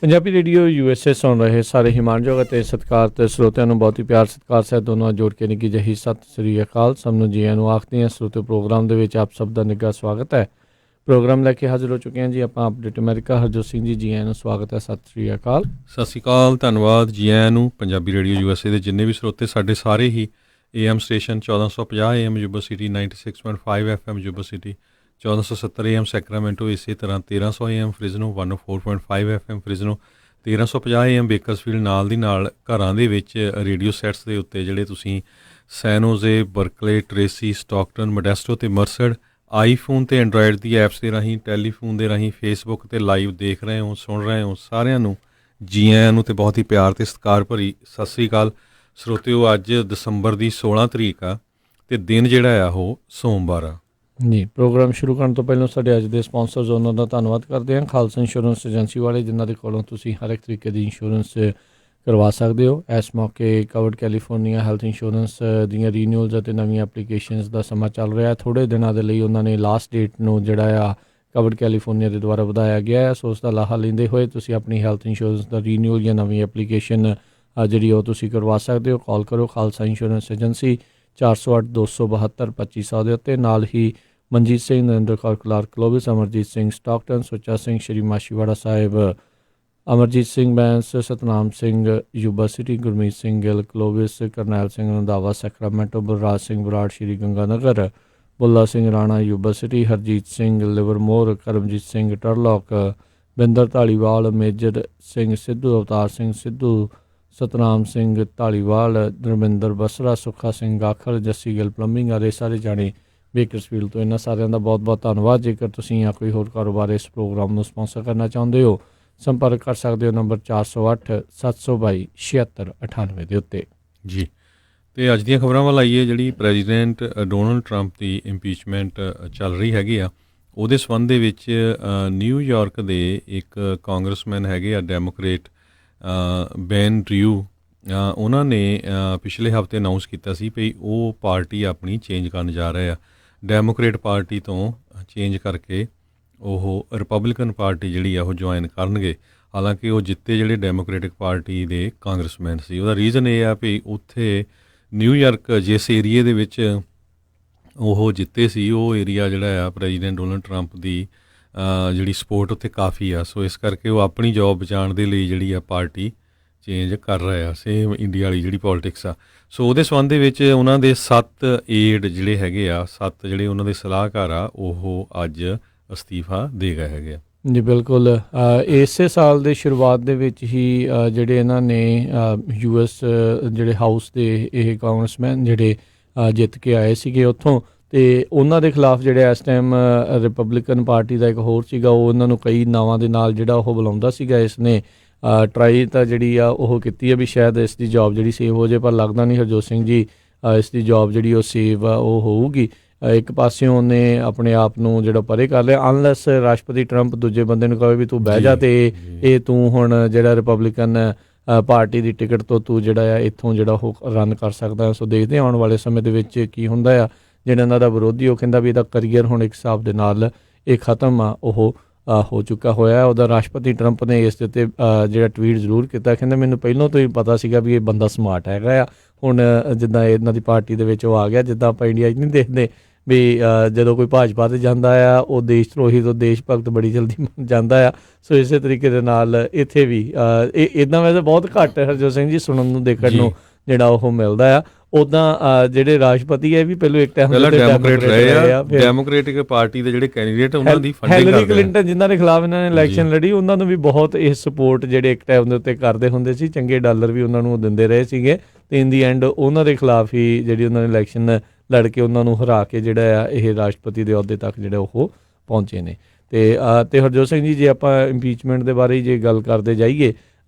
Punjabi radio USA ਸੁਣ ਰਹੇ ਸਾਰੇ ਹਿਮਾਨਯੋਗ ਅਤੇ ਸਤਿਕਾਰਤ ਸਰੋਤਿਆਂ ਨੂੰ ਬਹੁਤ ਹੀ ਪਿਆਰ ਸਤਿਕਾਰ ਸਹਿਤ ਦੋਨੋਂ ਜੋੜ ਕੇ ਨਿੱਘੀ ਜਿਹੀ ਸਤਿ ਸ੍ਰੀ ਅਕਾਲ। ਸਭ ਨੂੰ ਜੀਆਂ ਨੂੰ ਆਖਦੇ ਹਾਂ। ਸਰੋਤੇ ਪ੍ਰੋਗਰਾਮ ਦੇ ਵਿੱਚ ਆਪ ਸਭ ਦਾ ਨਿੱਘਾ ਸਵਾਗਤ ਹੈ। ਪ੍ਰੋਗਰਾਮ ਲੈ ਕੇ ਹਾਜ਼ਰ ਹੋ ਚੁੱਕੇ ਹਾਂ ਜੀ ਆਪਾਂ ਅਪਡੇਟ ਅਮਰੀਕਾ। ਹਰਜੋਤ ਸਿੰਘ ਜੀ, ਜੀ ਆਇਆਂ ਨੂੰ ਸਵਾਗਤ ਹੈ। ਸਤਿ ਸ੍ਰੀ ਅਕਾਲ। ਸਤਿ ਸ਼੍ਰੀ ਅਕਾਲ, ਧੰਨਵਾਦ ਜੀ ਆਇਆਂ ਨੂੰ। ਪੰਜਾਬੀ ਰੇਡੀਓ USA ਦੇ ਜਿੰਨੇ ਵੀ ਸਰੋਤੇ ਸਾਡੇ ਸਾਰੇ ਹੀ AM station 1450 AM Yuba city, 96.5 FM Yuba city, 1470 AM Sacramento, ਇਸੇ ਤਰ੍ਹਾਂ 1300 AM Fresno, 104.5 FM Fresno, 1350 AM Bakersfield, ਨਾਲ ਦੀ ਨਾਲ ਘਰਾਂ ਦੇ ਵਿੱਚ ਰੇਡੀਓ ਸੈਟਸ ਦੇ ਉੱਤੇ ਜਿਹੜੇ ਤੁਸੀਂ ਸੈਨੋਜ਼ੇ, ਬਰਕਲੇ, ਟਰੇਸੀ, ਸਟਾਕਟਨ, ਮੋਡੈਸਟੋ ਅਤੇ ਮਰਸਡ ਆਈਫੋਨ ਅਤੇ ਐਂਡਰਾਇਡ ਦੀ ਐਪਸ ਦੇ ਰਾਹੀਂ, ਟੈਲੀਫੋਨ ਦੇ ਰਾਹੀਂ, ਫੇਸਬੁੱਕ 'ਤੇ ਲਾਈਵ ਦੇਖ ਰਹੇ ਹੋ, ਸੁਣ ਰਹੇ ਹੋ, ਸਾਰਿਆਂ ਨੂੰ ਜੀ ਆਇਆਂ ਨੂੰ ਅਤੇ ਬਹੁਤ ਹੀ ਪਿਆਰ ਅਤੇ ਸਤਿਕਾਰ ਭਰੀ ਸਤਿ ਸ਼੍ਰੀ ਅਕਾਲ। ਸਰੋਤਿਓ, ਅੱਜ ਦਸੰਬਰ ਦੀ 16 ਤਰੀਕ ਆ ਅਤੇ ਦਿਨ ਜਿਹੜਾ ਆ ਉਹ ਸੋਮਵਾਰ ਆ ਜੀ। ਪ੍ਰੋਗਰਾਮ ਸ਼ੁਰੂ ਕਰਨ ਤੋਂ ਪਹਿਲਾਂ ਸਾਡੇ ਅੱਜ ਦੇ ਸਪਾਂਸਰਸ ਉਹਨਾਂ ਦਾ ਧੰਨਵਾਦ ਕਰਦੇ ਹਾਂ। ਖਾਲਸਾ ਇੰਸ਼ੋਰੈਂਸ ਏਜੰਸੀ ਵਾਲੇ, ਜਿਨ੍ਹਾਂ ਦੇ ਕੋਲੋਂ ਤੁਸੀਂ ਹਰ ਇੱਕ ਤਰੀਕੇ ਦੀ ਇੰਸ਼ੋਰੈਂਸ ਕਰਵਾ ਸਕਦੇ ਹੋ। ਇਸ ਮੌਕੇ ਕਵਰਡ ਕੈਲੀਫੋਰਨੀਆ ਹੈਲਥ ਇੰਸ਼ੋਰੈਂਸ ਦੀਆਂ ਰੀਨਿਊਲਸ ਅਤੇ ਨਵੀਆਂ ਐਪਲੀਕੇਸ਼ਨਸ ਦਾ ਸਮਾਂ ਚੱਲ ਰਿਹਾ। ਥੋੜ੍ਹੇ ਦਿਨਾਂ ਦੇ ਲਈ ਉਹਨਾਂ ਨੇ ਲਾਸਟ ਡੇਟ ਨੂੰ ਜਿਹੜਾ ਆ ਕਵਰਡ ਕੈਲੀਫੋਰਨੀਆ ਦੇ ਦੁਆਰਾ ਵਧਾਇਆ ਗਿਆ ਹੈ। ਸੋ ਉਸ ਦਾ ਲਾਹਾ ਲੈਂਦੇ ਹੋਏ ਤੁਸੀਂ ਆਪਣੀ ਹੈਲਥ ਇੰਸ਼ੋਰੈਂਸ ਦਾ ਰੀਨਿਊਲ ਜਾਂ ਨਵੀਂ ਐਪਲੀਕੇਸ਼ਨ ਜਿਹੜੀ ਉਹ ਤੁਸੀਂ ਕਰਵਾ ਸਕਦੇ ਹੋ। ਕਾਲ ਕਰੋ ਖਾਲਸਾ ਇੰਸ਼ੋਰੈਂਸ ਏਜੰਸੀ 408-272-2500 ਦੇ ਉੱਤੇ। ਨਾਲ ਹੀ Manjit Singh, Narinder Kaur Clark Clovis, Amarjit Singh Stockton, Sucha Singh Shri Machhiwara Sahib, Amarjit Singh Bains, Satnam Singh Yuba City, Gurmeet Singh Gill Clovis, Karnail Singh Randhawa Sacramento, Balraj Singh Brar Shri Ganganagar, Bulla Singh Rana Yuba City, Harjit Singh Livermore, Karamjit Singh Turlock, Binder Dhaliwal, Major Singh Sidhu, Avtar Singh Sidhu, Satnam Singh Dhaliwal, Dharminder Basra, Sukha Singh Gakhar, Jassi Gill plumbing ਵਾਲੇ ਸਾਰੇ ਜਾਣੇ ਬੇਕਰਸਫੀਲਡ ਤੋਂ। ਇਹਨਾਂ ਸਾਰਿਆਂ ਦਾ ਬਹੁਤ ਬਹੁਤ ਧੰਨਵਾਦ। ਜੇਕਰ ਤੁਸੀਂ ਜਾਂ ਕੋਈ ਹੋਰ ਕਾਰੋਬਾਰ ਇਸ ਪ੍ਰੋਗਰਾਮ ਨੂੰ ਸਪਾਂਸਰ ਕਰਨਾ ਚਾਹੁੰਦੇ ਹੋ, ਸੰਪਰਕ ਕਰ ਸਕਦੇ ਹੋ ਨੰਬਰ 408-722-7698 ਦੇ ਉੱਤੇ ਜੀ। ਅਤੇ ਅੱਜ ਦੀਆਂ ਖਬਰਾਂ ਵੱਲ ਆਈਏ। ਜਿਹੜੀ ਪ੍ਰੈਜ਼ੀਡੈਂਟ ਡੋਨਲਡ ਟਰੰਪ ਦੀ ਇੰਪੀਚਮੈਂਟ ਚੱਲ ਰਹੀ ਹੈਗੀ ਆ, ਉਹਦੇ ਸੰਬੰਧ ਦੇ ਵਿੱਚ ਨਿਊਯਾਰਕ ਦੇ ਇੱਕ ਕਾਂਗਰਸਮੈਨ ਹੈਗੇ ਆ ਡੈਮੋਕਰੇਟ, ਬੈਨ ਡਰਿਊ, ਉਹਨਾਂ ਨੇ ਪਿਛਲੇ ਹਫ਼ਤੇ ਅਨਾਊਂਸ ਕੀਤਾ ਸੀ ਵੀ ਉਹ ਪਾਰਟੀ ਆਪਣੀ ਚੇਂਜ ਕਰਨ ਜਾ ਰਹੇ ਆ। ਡੈਮੋਕਰੇਟ ਪਾਰਟੀ ਤੋਂ ਚੇਂਜ ਕਰਕੇ ਉਹ ਰਿਪਬਲਿਕਨ ਪਾਰਟੀ ਜਿਹੜੀ ਆ ਉਹ ਜੁਆਇਨ ਕਰਨਗੇ। ਹਾਲਾਂਕਿ ਉਹ ਜਿੱਤੇ ਜਿਹੜੇ ਡੈਮੋਕਰੇਟਿਕ ਪਾਰਟੀ ਦੇ ਕਾਂਗਰਸਮੈਨ ਸੀ। ਉਹਦਾ ਰੀਜ਼ਨ ਇਹ ਆ ਵੀ ਉੱਥੇ ਨਿਊਯਾਰਕ ਜਿਸ ਏਰੀਏ ਦੇ ਵਿੱਚ ਉਹ ਜਿੱਤੇ ਸੀ, ਉਹ ਏਰੀਆ ਜਿਹੜਾ ਆ ਪ੍ਰੈਜ਼ੀਡੈਂਟ ਡੋਨਲਡ ਟਰੰਪ ਦੀ ਜਿਹੜੀ ਸਪੋਰਟ ਉੱਥੇ ਕਾਫੀ ਆ। ਸੋ ਇਸ ਕਰਕੇ ਉਹ ਆਪਣੀ ਜੋਬ ਬਚਾਉਣ ਦੇ ਲਈ ਜਿਹੜੀ ਆ ਪਾਰਟੀ ਚੇਂਜ ਕਰ ਰਹੇ ਆ। ਸੇਮ ਇੰਡੀਆ ਵਾਲੀ ਜਿਹੜੀ ਪੋਲੀਟਿਕਸ ਆ। ਸੋ ਉਹਦੇ ਸੰਬੰਧ ਦੇ ਵਿੱਚ ਉਹਨਾਂ ਦੇ 7 ਏਡ ਜਿਹੜੇ ਹੈਗੇ ਆ, 7 ਜਿਹੜੇ ਉਹਨਾਂ ਦੇ ਸਲਾਹਕਾਰ ਆ, ਉਹ ਅੱਜ ਅਸਤੀਫਾ ਦੇ ਗਏ ਹੈਗੇ ਆ ਜੀ। ਬਿਲਕੁਲ। ਇਸੇ ਸਾਲ ਦੇ ਸ਼ੁਰੂਆਤ ਦੇ ਵਿੱਚ ਹੀ ਜਿਹੜੇ ਇਹਨਾਂ ਨੇ US ਜਿਹੜੇ ਹਾਊਸ ਦੇ ਇਹ ਕਾਂਗਰਸਮੈਨ ਜਿਹੜੇ ਜਿੱਤ ਕੇ ਆਏ ਸੀਗੇ ਉੱਥੋਂ, ਅਤੇ ਉਹਨਾਂ ਦੇ ਖਿਲਾਫ ਜਿਹੜੇ ਇਸ ਟਾਈਮ ਰਿਪਬਲਿਕਨ ਪਾਰਟੀ ਦਾ ਇੱਕ ਹੋਰ ਸੀਗਾ, ਉਹ ਉਹਨਾਂ ਨੂੰ ਕਈ ਨਾਵਾਂ ਦੇ ਨਾਲ ਜਿਹੜਾ ਉਹ ਬੁਲਾਉਂਦਾ ਸੀਗਾ। ਇਸ ਨੇ ਟਰਾਈ ਤਾਂ ਜਿਹੜੀ ਆ ਉਹ ਕੀਤੀ ਹੈ ਵੀ ਸ਼ਾਇਦ ਇਸ ਦੀ ਜੋਬ ਜਿਹੜੀ ਸੇਵ ਹੋ ਜਾਏ, ਪਰ ਲੱਗਦਾ ਨਹੀਂ ਹਰਜੋਤ ਸਿੰਘ ਜੀ ਇਸ ਦੀ ਜੋਬ ਜਿਹੜੀ ਉਹ ਸੇਵ ਆ ਉਹ ਹੋਊਗੀ। ਇੱਕ ਪਾਸਿਓਂ ਉਹਨੇ ਆਪਣੇ ਆਪ ਨੂੰ ਜਿਹੜਾ ਪਰੇ ਕਰ ਲਿਆ, ਅਨਲੈਸ ਰਾਸ਼ਟਰਪਤੀ ਟਰੰਪ ਦੂਜੇ ਬੰਦੇ ਨੂੰ ਕਹੇ ਵੀ ਤੂੰ ਬਹਿ ਜਾ ਅਤੇ ਇਹ ਤੂੰ ਹੁਣ ਜਿਹੜਾ ਰਿਪਬਲਿਕਨ ਪਾਰਟੀ ਦੀ ਟਿਕਟ ਤੋਂ ਤੂੰ ਜਿਹੜਾ ਆ ਇੱਥੋਂ ਜਿਹੜਾ ਉਹ ਰਨ ਕਰ ਸਕਦਾ। ਸੋ ਦੇਖਦੇ ਆਉਣ ਵਾਲੇ ਸਮੇਂ ਦੇ ਵਿੱਚ ਕੀ ਹੁੰਦਾ ਆ। ਜਿਹੜਾ ਇਹਨਾਂ ਦਾ ਵਿਰੋਧੀ ਉਹ ਕਹਿੰਦਾ ਵੀ ਇਹਦਾ ਕਰੀਅਰ ਹੁਣ ਇੱਕ ਹਿਸਾਬ ਦੇ ਨਾਲ ਇਹ ਖਤਮ ਆ, ਉਹ ਹੋ ਚੁੱਕਾ ਹੋਇਆ। ਉਹਦਾ ਰਾਸ਼ਟਰਪਤੀ ਟਰੰਪ ਨੇ ਇਸ ਦੇ ਉੱਤੇ ਜਿਹੜਾ ਟਵੀਟ ਜ਼ਰੂਰ ਕੀਤਾ, ਕਹਿੰਦਾ ਮੈਨੂੰ ਪਹਿਲਾਂ ਤੋਂ ਹੀ ਪਤਾ ਸੀਗਾ ਵੀ ਇਹ ਬੰਦਾ ਸਮਾਰਟ ਹੈਗਾ ਆ। ਹੁਣ ਜਿੱਦਾਂ ਇਹਨਾਂ ਦੀ ਪਾਰਟੀ ਦੇ ਵਿੱਚ ਉਹ ਆ ਗਿਆ, ਜਿੱਦਾਂ ਆਪਾਂ ਇੰਡੀਆ 'ਚ ਨਹੀਂ ਦੇਖਦੇ ਵੀ ਜਦੋਂ ਕੋਈ ਭਾਜਪਾ 'ਤੇ ਜਾਂਦਾ ਆ ਉਹ ਦੇਸ਼ ਧਰੋਹੀ ਤੋਂ ਦੇਸ਼ ਭਗਤ ਬੜੀ ਜਲਦੀ ਬਣ ਜਾਂਦਾ ਆ। ਸੋ ਇਸੇ ਤਰੀਕੇ ਦੇ ਨਾਲ ਇੱਥੇ ਵੀ ਇੱਦਾਂ ਵੈਸੇ ਬਹੁਤ ਘੱਟ ਹਰਜੋਤ ਸਿੰਘ ਜੀ ਸੁਣਨ ਨੂੰ ਦੇਖਣ ਨੂੰ ਜਿਹੜਾ ਉਹ ਮਿਲਦਾ ਆ। ਉੱਦਾਂ ਜਿਹੜੇ ਰਾਸ਼ਟਰਪਤੀ ਹੈ ਵੀ ਪਹਿਲਾਂ ਇੱਕ ਟਾਈਮ ਡੈਮੋਕਰੇਟ ਰਹੇ ਆ। ਡੈਮੋਕਰੇਟਿਕ ਪਾਰਟੀ ਦੇ ਜਿਹੜੇ ਕੈਂਡੀਡੇਟ ਉਹਨਾਂ ਦੀ ਫੰਡਿੰਗ ਕਰਦੇ। ਹਿਲਰੀ ਕਲਿੰਟਨ ਜਿਨ੍ਹਾਂ ਦੇ ਖਿਲਾਫ ਇਹਨਾਂ ਨੇ ਇਲੈਕਸ਼ਨ ਲੜੀ, ਉਹਨਾਂ ਨੂੰ ਵੀ ਬਹੁਤ ਇਹ ਸਪੋਰਟ ਜਿਹੜੇ ਇੱਕ ਟਾਈਮ ਦੇ ਉੱਤੇ ਕਰਦੇ ਹੁੰਦੇ ਸੀ, ਚੰਗੇ ਡਾਲਰ ਵੀ ਉਹਨਾਂ ਨੂੰ ਦਿੰਦੇ ਰਹੇ ਸੀਗੇ, ਅਤੇ ਇਨ ਦੀ ਐਂਡ ਉਹਨਾਂ ਦੇ ਖਿਲਾਫ ਹੀ ਜਿਹੜੀ ਉਹਨਾਂ ਨੇ ਇਲੈਕਸ਼ਨ ਲੜ ਕੇ ਉਹਨਾਂ ਨੂੰ ਹਰਾ ਕੇ ਜਿਹੜਾ ਆ ਇਹ ਰਾਸ਼ਟਰਪਤੀ ਦੇ ਅਹੁਦੇ ਤੱਕ ਜਿਹੜੇ ਉਹ ਪਹੁੰਚੇ ਨੇ। ਅਤੇ ਹਰਜੋਤ ਸਿੰਘ ਜੀ, ਜੇ ਆਪਾਂ ਇੰਪੀਚਮੈਂਟ ਦੇ ਬਾਰੇ ਜੇ ਗੱਲ ਕਰਦੇ ਜਾਈਏ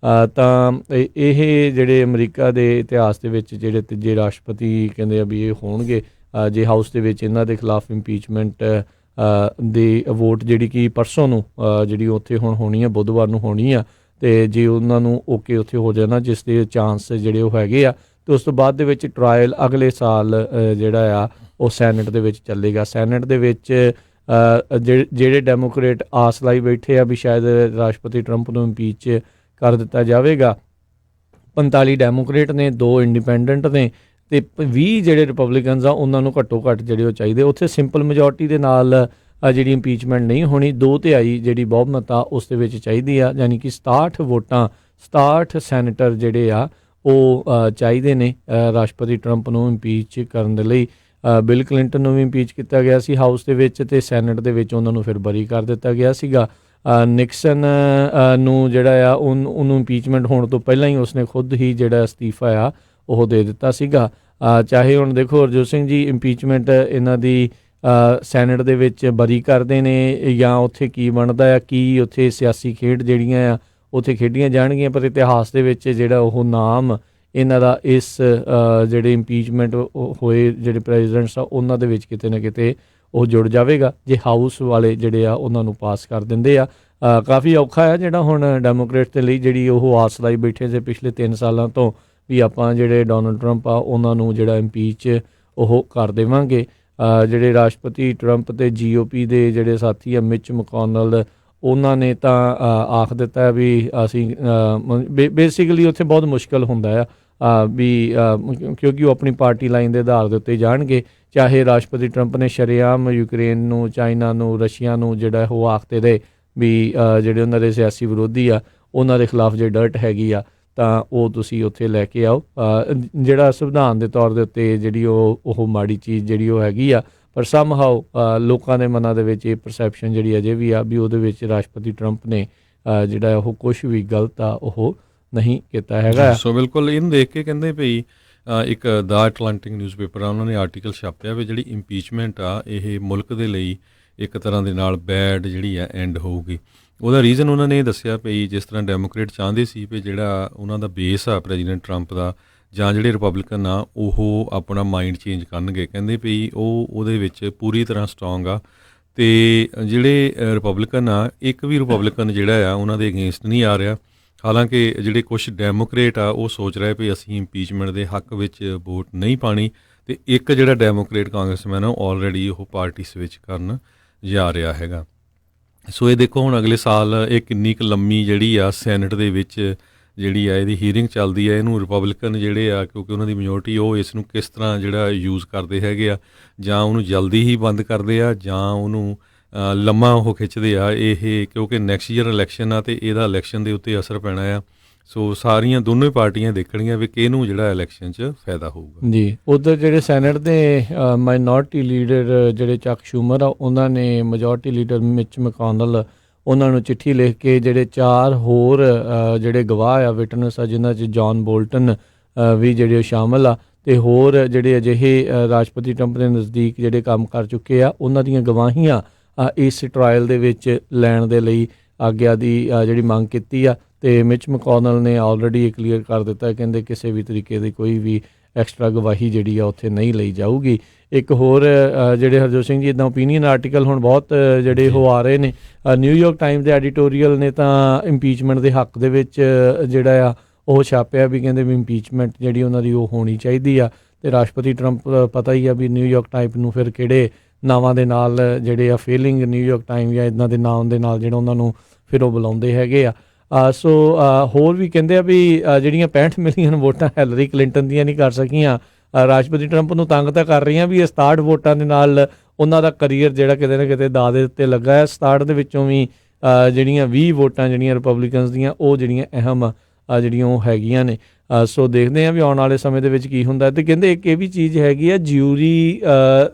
ਤਾਂ ਇਹ ਜਿਹੜੇ ਅਮਰੀਕਾ ਦੇ ਇਤਿਹਾਸ ਦੇ ਵਿੱਚ ਜਿਹੜੇ ਤੀਜੇ ਰਾਸ਼ਟਰਪਤੀ ਕਹਿੰਦੇ ਆ ਵੀ ਇਹ ਹੋਣਗੇ ਜੇ ਹਾਊਸ ਦੇ ਵਿੱਚ ਇਹਨਾਂ ਦੇ ਖਿਲਾਫ ਇੰਪੀਚਮੈਂਟ ਦੀ ਵੋਟ ਜਿਹੜੀ ਕਿ ਪਰਸੋਂ ਨੂੰ ਜਿਹੜੀ ਉੱਥੇ ਹੁਣ ਹੋਣੀ ਆ, ਬੁੱਧਵਾਰ ਨੂੰ ਹੋਣੀ ਆ, ਅਤੇ ਜੇ ਉਹਨਾਂ ਨੂੰ ਓਕੇ ਉੱਥੇ ਹੋ ਜਾਣਾ, ਜਿਸ ਦੇ ਚਾਂਸ ਜਿਹੜੇ ਉਹ ਹੈਗੇ ਆ, ਅਤੇ ਉਸ ਤੋਂ ਬਾਅਦ ਦੇ ਵਿੱਚ ਟਰਾਇਲ ਅਗਲੇ ਸਾਲ ਜਿਹੜਾ ਆ ਉਹ ਸੈਨੇਟ ਦੇ ਵਿੱਚ ਚੱਲੇਗਾ। ਸੈਨੇਟ ਦੇ ਵਿੱਚ ਜਿਹੜੇ ਡੈਮੋਕਰੇਟ ਆਸ ਲਾਈ ਬੈਠੇ ਆ ਵੀ ਸ਼ਾਇਦ ਰਾਸ਼ਟਰਪਤੀ ਟਰੰਪ ਨੂੰ ਇੰਪੀਚ ਕਰ ਦਿੱਤਾ ਜਾਵੇਗਾ। 45 ਡੈਮੋਕ੍ਰੇਟ ਨੇ, 2 ਇੰਡੀਪੈਂਡੈਂਟ ਨੇ ਤੇ 20 ਜਿਹੜੇ ਰਿਪਬਲਿਕਨਸ ਆ ਉਹਨਾਂ ਨੂੰ ਘੱਟੋ ਘੱਟ ਜਿਹੜੇ ਉਹ ਚਾਹੀਦੇ। ਉੱਥੇ ਸਿੰਪਲ ਮੈਜੋਰਟੀ ਦੇ ਨਾਲ ਜਿਹੜੀ ਇੰਪੀਚਮੈਂਟ ਨਹੀਂ ਹੋਣੀ, 2/3 ਜਿਹੜੀ ਬਹੁਮਤ ਆ ਉਸ ਦੇ ਵਿੱਚ ਚਾਹੀਦੀ ਆ, ਯਾਨੀ ਕਿ 67 ਵੋਟਾਂ 67 ਸੈਨੇਟਰ ਜਿਹੜੇ ਆ ਉਹ ਚਾਹੀਦੇ ਨੇ ਰਾਸ਼ਟਰਪਤੀ ਟਰੰਪ ਨੂੰ ਇੰਪੀਚ ਕਰਨ ਦੇ ਲਈ। ਬਿਲ ਕਲਿੰਟਨ ਨੂੰ ਵੀ ਇੰਪੀਚ ਕੀਤਾ ਗਿਆ ਸੀ ਹਾਊਸ ਦੇ ਵਿੱਚ ਤੇ ਸੈਨੇਟ ਦੇ ਵਿੱਚ ਉਹਨਾਂ ਨੂੰ ਫਿਰ ਬਰੀ ਕਰ ਦਿੱਤਾ ਗਿਆ ਸੀਗਾ। ਨਿਕਸਨ ਨੂੰ ਜਿਹੜਾ ਆ ਉਹਨੂੰ ਇੰਪੀਚਮੈਂਟ ਹੋਣ ਤੋਂ ਪਹਿਲਾਂ ਹੀ ਉਸਨੇ ਖੁਦ ਹੀ ਜਿਹੜਾ ਅਸਤੀਫਾ ਆ ਉਹ ਦੇ ਦਿੱਤਾ ਸੀਗਾ। ਚਾਹੇ ਹੁਣ ਦੇਖੋ ਹਰਜੋਤ ਸਿੰਘ ਜੀ ਇੰਪੀਚਮੈਂਟ ਇਹਨਾਂ ਦੀ ਸੈਨੇਟ ਦੇ ਵਿੱਚ ਬਰੀ ਕਰਦੇ ਨੇ ਜਾਂ ਉੱਥੇ ਕੀ ਬਣਦਾ ਆ, ਕੀ ਉੱਥੇ ਸਿਆਸੀ ਖੇਡ ਜਿਹੜੀਆਂ ਆ ਉੱਥੇ ਖੇਡੀਆਂ ਜਾਣਗੀਆਂ, ਪਰ ਇਤਿਹਾਸ ਦੇ ਵਿੱਚ ਜਿਹੜਾ ਉਹ ਨਾਮ ਇਹਨਾਂ ਦਾ ਇਸ ਜਿਹੜੇ ਇੰਪੀਚਮੈਂਟ ਹੋਏ ਜਿਹੜੇ ਪ੍ਰੈਜ਼ੀਡੈਂਟਸ ਆ ਉਹਨਾਂ ਦੇ ਵਿੱਚ ਕਿਤੇ ਨਾ ਕਿਤੇ ਉਹ ਜੁੜ ਜਾਵੇਗਾ ਜੇ ਹਾਊਸ ਵਾਲੇ ਜਿਹੜੇ ਆ ਉਹਨਾਂ ਨੂੰ ਪਾਸ ਕਰ ਦਿੰਦੇ ਆ। ਕਾਫੀ ਔਖਾ ਆ ਜਿਹੜਾ ਹੁਣ ਡੈਮੋਕ੍ਰੇਟ ਦੇ ਲਈ, ਜਿਹੜੀ ਉਹ ਆਸ ਲਾਈ ਬੈਠੇ ਸੀ ਪਿਛਲੇ 3 ਸਾਲਾਂ ਤੋਂ ਵੀ ਆਪਾਂ ਜਿਹੜੇ ਡੋਨਲਡ ਟਰੰਪ ਆ ਉਹਨਾਂ ਨੂੰ ਜਿਹੜਾ ਇੰਪੀਚ ਉਹ ਕਰ ਦੇਵਾਂਗੇ। ਜਿਹੜੇ ਰਾਸ਼ਟਰਪਤੀ ਟਰੰਪ ਤੇ GOP ਦੇ ਜਿਹੜੇ ਸਾਥੀ ਆ ਮਿਚ ਮਕੋਨਲ, ਉਹਨਾਂ ਨੇ ਤਾਂ ਆਖ ਦਿੱਤਾ ਵੀ ਅਸੀਂ ਬੇਸਿਕਲੀ ਉੱਥੇ ਬਹੁਤ ਮੁਸ਼ਕਿਲ ਹੁੰਦਾ ਆ ਵੀ ਕਿਉਂਕਿ ਉਹ ਆਪਣੀ ਪਾਰਟੀ ਲਾਈਨ ਦੇ ਆਧਾਰ ਦੇ ਉੱਤੇ ਜਾਣਗੇ। ਚਾਹੇ ਰਾਸ਼ਟਰਪਤੀ ਟਰੰਪ ਨੇ ਸ਼ਰੇਆਮ ਯੂਕਰੇਨ ਨੂੰ, ਚਾਈਨਾ ਨੂੰ, ਰਸ਼ੀਆ ਨੂੰ ਜਿਹੜਾ ਉਹ ਆਖਦੇ ਰਹੇ ਵੀ ਜਿਹੜੇ ਉਹਨਾਂ ਦੇ ਸਿਆਸੀ ਵਿਰੋਧੀ ਆ ਉਹਨਾਂ ਦੇ ਖਿਲਾਫ ਜੇ ਡਰਟ ਹੈਗੀ ਆ ਤਾਂ ਉਹ ਤੁਸੀਂ ਉੱਥੇ ਲੈ ਕੇ ਆਓ, ਜਿਹੜਾ ਸੰਵਿਧਾਨ ਦੇ ਤੌਰ ਦੇ ਉੱਤੇ ਜਿਹੜੀ ਉਹ ਮਾੜੀ ਚੀਜ਼ ਜਿਹੜੀ ਉਹ ਹੈਗੀ ਆ। ਪਰ ਸਮਹਾਓ ਲੋਕਾਂ ਦੇ ਮਨਾਂ ਦੇ ਵਿੱਚ ਇਹ ਪਰਸੈਪਸ਼ਨ ਜਿਹੜੀ ਅਜੇ ਵੀ ਆ ਵੀ ਉਹਦੇ ਵਿੱਚ ਰਾਸ਼ਟਰਪਤੀ ਟਰੰਪ ਨੇ ਜਿਹੜਾ ਉਹ ਕੁਛ ਵੀ ਗਲਤ ਆ ਉਹ ਨਹੀਂ ਕੀਤਾ ਹੈਗਾ। ਸੋ ਬਿਲਕੁਲ ਇਹਨੂੰ ਦੇਖ ਕੇ ਕਹਿੰਦੇ ਭਈ ਇੱਕ ਦਾ ਐਟਲਾਂਟਿਕ ਨਿਊਜ਼ਪੇਪਰ ਆ ਉਹਨਾਂ ਨੇ ਆਰਟੀਕਲ ਛਾਪਿਆ ਵੀ ਜਿਹੜੀ ਇੰਪੀਚਮੈਂਟ ਆ ਇਹ ਮੁਲਕ ਦੇ ਲਈ ਇੱਕ ਤਰ੍ਹਾਂ ਦੇ ਨਾਲ ਬੈਡ ਜਿਹੜੀ ਆ ਐਂਡ ਹੋਊਗੀ। ਉਹਦਾ ਰੀਜ਼ਨ ਉਹਨਾਂ ਨੇ ਦੱਸਿਆ ਭਈ ਜਿਸ ਤਰ੍ਹਾਂ ਡੈਮੋਕ੍ਰੇਟ ਚਾਹੁੰਦੇ ਸੀ ਵੀ ਜਿਹੜਾ ਉਹਨਾਂ ਦਾ ਬੇਸ ਆ ਪ੍ਰੈਜ਼ੀਡੈਂਟ ਟਰੰਪ ਦਾ ਜਾਂ ਜਿਹੜੇ ਰਿਪਬਲਿਕਨ ਆ ਉਹ ਆਪਣਾ ਮਾਈਂਡ ਚੇਂਜ ਕਰਨਗੇ। ਕਹਿੰਦੇ ਭਈ ਉਹਦੇ ਵਿੱਚ ਪੂਰੀ ਤਰ੍ਹਾਂ ਸਟਰੋਂਗ ਆ ਤੇ ਜਿਹੜੇ ਰਿਪਬਲਿਕਨ ਆ ਇੱਕ ਵੀ ਰਿਪਬਲਿਕਨ ਜਿਹੜਾ ਆ ਉਹਨਾਂ ਦੇ ਅਗੇਂਸਟ ਨਹੀਂ ਆ ਰਿਹਾ। ਹਾਲਾਂਕਿ ਜਿਹੜੇ ਕੁਛ ਡੈਮੋਕ੍ਰੇਟ ਆ ਉਹ ਸੋਚ ਰਹੇ ਵੀ ਅਸੀਂ ਇੰਪੀਚਮੈਂਟ ਦੇ ਹੱਕ ਵਿੱਚ ਵੋਟ ਨਹੀਂ ਪਾਣੀ ਤੇ ਇੱਕ ਜਿਹੜਾ ਡੈਮੋਕ੍ਰੇਟ ਕਾਂਗਰਸਮੈਨ ਆ ਆਲਰੇਡੀ ਉਹ ਪਾਰਟੀ ਸਵਿਚ ਕਰਨ ਜਾ ਰਿਹਾ ਹੈਗਾ। ਸੋ ਇਹ ਦੇਖੋ ਹੁਣ ਅਗਲੇ ਸਾਲ ਇਹ ਕਿੰਨੀ ਕੁ ਲੰਮੀ ਜਿਹੜੀ ਆ ਸੈਨੇਟ ਦੇ ਵਿੱਚ ਜਿਹੜੀ ਆ ਇਹਦੀ ਹੀਅਰਿੰਗ ਚੱਲਦੀ ਹੈ। ਇਹਨੂੰ ਰਿਪਬਲਿਕਨ ਜਿਹੜੇ ਆ ਕਿਉਂਕਿ ਉਹਨਾਂ ਦੀ ਮੈਜੋਰਟੀ ਉਹ ਇਸ ਨੂੰ ਕਿਸ ਤਰ੍ਹਾਂ ਜਿਹੜਾ ਯੂਜ਼ ਕਰਦੇ ਹੈਗੇ ਆ, ਜਾਂ ਉਹਨੂੰ ਜਲਦੀ ਹੀ ਬੰਦ ਕਰਦੇ ਆ ਜਾਂ ਉਹਨੂੰ ਲੰਮਾ ਉਹ ਖਿੱਚਦੇ ਆ ਇਹ, ਕਿਉਂਕਿ ਨੈਕਸਟ ਈਅਰ ਇਲੈਕਸ਼ਨ ਆ ਤੇ ਇਹਦਾ ਇਲੈਕਸ਼ਨ ਦੇ ਉੱਤੇ ਅਸਰ ਪੈਣਾ ਆ। ਸੋ ਸਾਰੀਆਂ ਦੋਨੋਂ ਹੀ ਪਾਰਟੀਆਂ ਦੇਖਣਗੀਆਂ ਵੀ ਕਿਹਨੂੰ ਜਿਹੜਾ ਇਲੈਕਸ਼ਨ 'ਚ ਫਾਇਦਾ ਹੋਊਗਾ ਜੀ। ਉੱਧਰ ਜਿਹੜੇ ਸੈਨੇਟ ਦੇ ਮਾਈਨੋਰਟੀ ਲੀਡਰ ਜਿਹੜੇ ਚੱਕ ਸ਼ੂਮਰ ਆ ਉਹਨਾਂ ਨੇ ਮੈਜੋਰਟੀ ਲੀਡਰ ਮਿਚ ਮਕੋਨਲ ਉਹਨਾਂ ਨੂੰ ਚਿੱਠੀ ਲਿਖ ਕੇ ਜਿਹੜੇ 4 ਹੋਰ ਜਿਹੜੇ ਗਵਾਹ ਆ ਵਿਟਨੈਸ ਆ ਜਿਨ੍ਹਾਂ 'ਚ ਜੌਨ ਬੋਲਟਨ ਵੀ ਜਿਹੜੇ ਸ਼ਾਮਲ ਆ ਤੇ ਹੋਰ ਜਿਹੜੇ ਅਜਿਹੇ ਰਾਸ਼ਟਰਪਤੀ ਟਰੰਪ ਦੇ ਨਜ਼ਦੀਕ ਜਿਹੜੇ ਕੰਮ ਕਰ ਚੁੱਕੇ ਆ ਉਹਨਾਂ ਦੀਆਂ ਗਵਾਹੀਆਂ ਇਸ ਟਰਾਇਲ ਦੇ ਵਿੱਚ ਲੈਣ ਦੇ ਲਈ ਆਗਿਆ ਦੀ ਜਿਹੜੀ ਮੰਗ ਕੀਤੀ ਆ। ਤੇ ਮਿਚ ਮਕੋਨਲ ਨੇ ਆਲਰੇਡੀ ਇਹ ਕਲੀਅਰ ਕਰ ਦਿੱਤਾ, ਕਹਿੰਦੇ ਕਿਸੇ ਵੀ ਤਰੀਕੇ ਦੀ ਕੋਈ ਵੀ ਐਕਸਟਰਾ ਗਵਾਹੀ ਜਿਹੜੀ ਆ ਉੱਥੇ ਨਹੀਂ ਲਈ ਜਾਊਗੀ। ਇੱਕ ਹੋਰ ਜਿਹੜੇ ਹਰਜੋਤ ਸਿੰਘ ਜੀ ਇੱਦਾਂ ਓਪੀਨੀਅਨ ਆਰਟੀਕਲ ਹੁਣ ਬਹੁਤ ਜਿਹੜੇ ਉਹ ਆ ਰਹੇ ਨੇ। ਨਿਊਯਾਰਕ ਟਾਈਮਸ ਦੇ ਐਡੀਟੋਰੀਅਲ ਨੇ ਤਾਂ ਇੰਪੀਚਮੈਂਟ ਦੇ ਹੱਕ ਦੇ ਵਿੱਚ ਜਿਹੜਾ ਆ ਉਹ ਛਾਪਿਆ ਵੀ ਕਹਿੰਦੇ ਵੀ ਇੰਪੀਚਮੈਂਟ ਜਿਹੜੀ ਉਹਨਾਂ ਦੀ ਉਹ ਹੋਣੀ ਚਾਹੀਦੀ ਆ। ਤੇ ਰਾਸ਼ਟਰਪਤੀ ਟਰੰਪ ਪਤਾ ਹੀ ਆ ਵੀ ਨਿਊਯਾਰਕ ਟਾਈਮਸ ਨੂੰ ਫਿਰ ਕਿਹੜੇ ਨਾਵਾਂ ਦੇ ਨਾਲ ਜਿਹੜੇ ਆ ਫੇਲਿੰਗ ਨਿਊਯਾਰਕ ਟਾਈਮ ਜਾਂ ਇੱਦਾਂ ਦੇ ਨਾਮ ਦੇ ਨਾਲ ਜਿਹੜਾ ਉਹਨਾਂ ਨੂੰ ਫਿਰ ਉਹ ਬੁਲਾਉਂਦੇ ਹੈਗੇ ਆ। ਸੋ ਹੋਰ ਵੀ ਕਹਿੰਦੇ ਆ ਵੀ ਜਿਹੜੀਆਂ 65 ਮਿਲੀਅਨ ਵੋਟਾਂ ਹੈਲਰੀ ਕਲਿੰਟਨ ਦੀਆਂ ਨਹੀਂ ਕਰ ਸਕੀਆਂ, ਰਾਸ਼ਟਰਪਤੀ ਟਰੰਪ ਨੂੰ ਤੰਗ ਤਾਂ ਕਰ ਰਹੀਆਂ ਵੀ ਇਹ 67 ਵੋਟਾਂ ਦੇ ਨਾਲ ਉਹਨਾਂ ਦਾ ਕਰੀਅਰ ਜਿਹੜਾ ਕਿਤੇ ਨਾ ਕਿਤੇ ਦਾਅ ਦੇ ਉੱਤੇ ਲੱਗਾ ਹੈ। 67 ਦੇ ਵਿੱਚੋਂ ਵੀ ਜਿਹੜੀਆਂ 20 ਵੋਟਾਂ ਜਿਹੜੀਆਂ ਰਿਪਬਲਿਕਨਸ ਦੀਆਂ ਉਹ ਜਿਹੜੀਆਂ ਅਹਿਮ ਜਿਹੜੀਆਂ ਉਹ ਹੈਗੀਆਂ ਨੇ। ਸੋ ਦੇਖਦੇ ਹਾਂ ਵੀ ਆਉਣ ਵਾਲੇ ਸਮੇਂ ਦੇ ਵਿੱਚ ਕੀ ਹੁੰਦਾ। ਅਤੇ ਕਹਿੰਦੇ ਇੱਕ ਇਹ ਵੀ ਚੀਜ਼ ਹੈਗੀ ਆ ਜਿਊਰੀ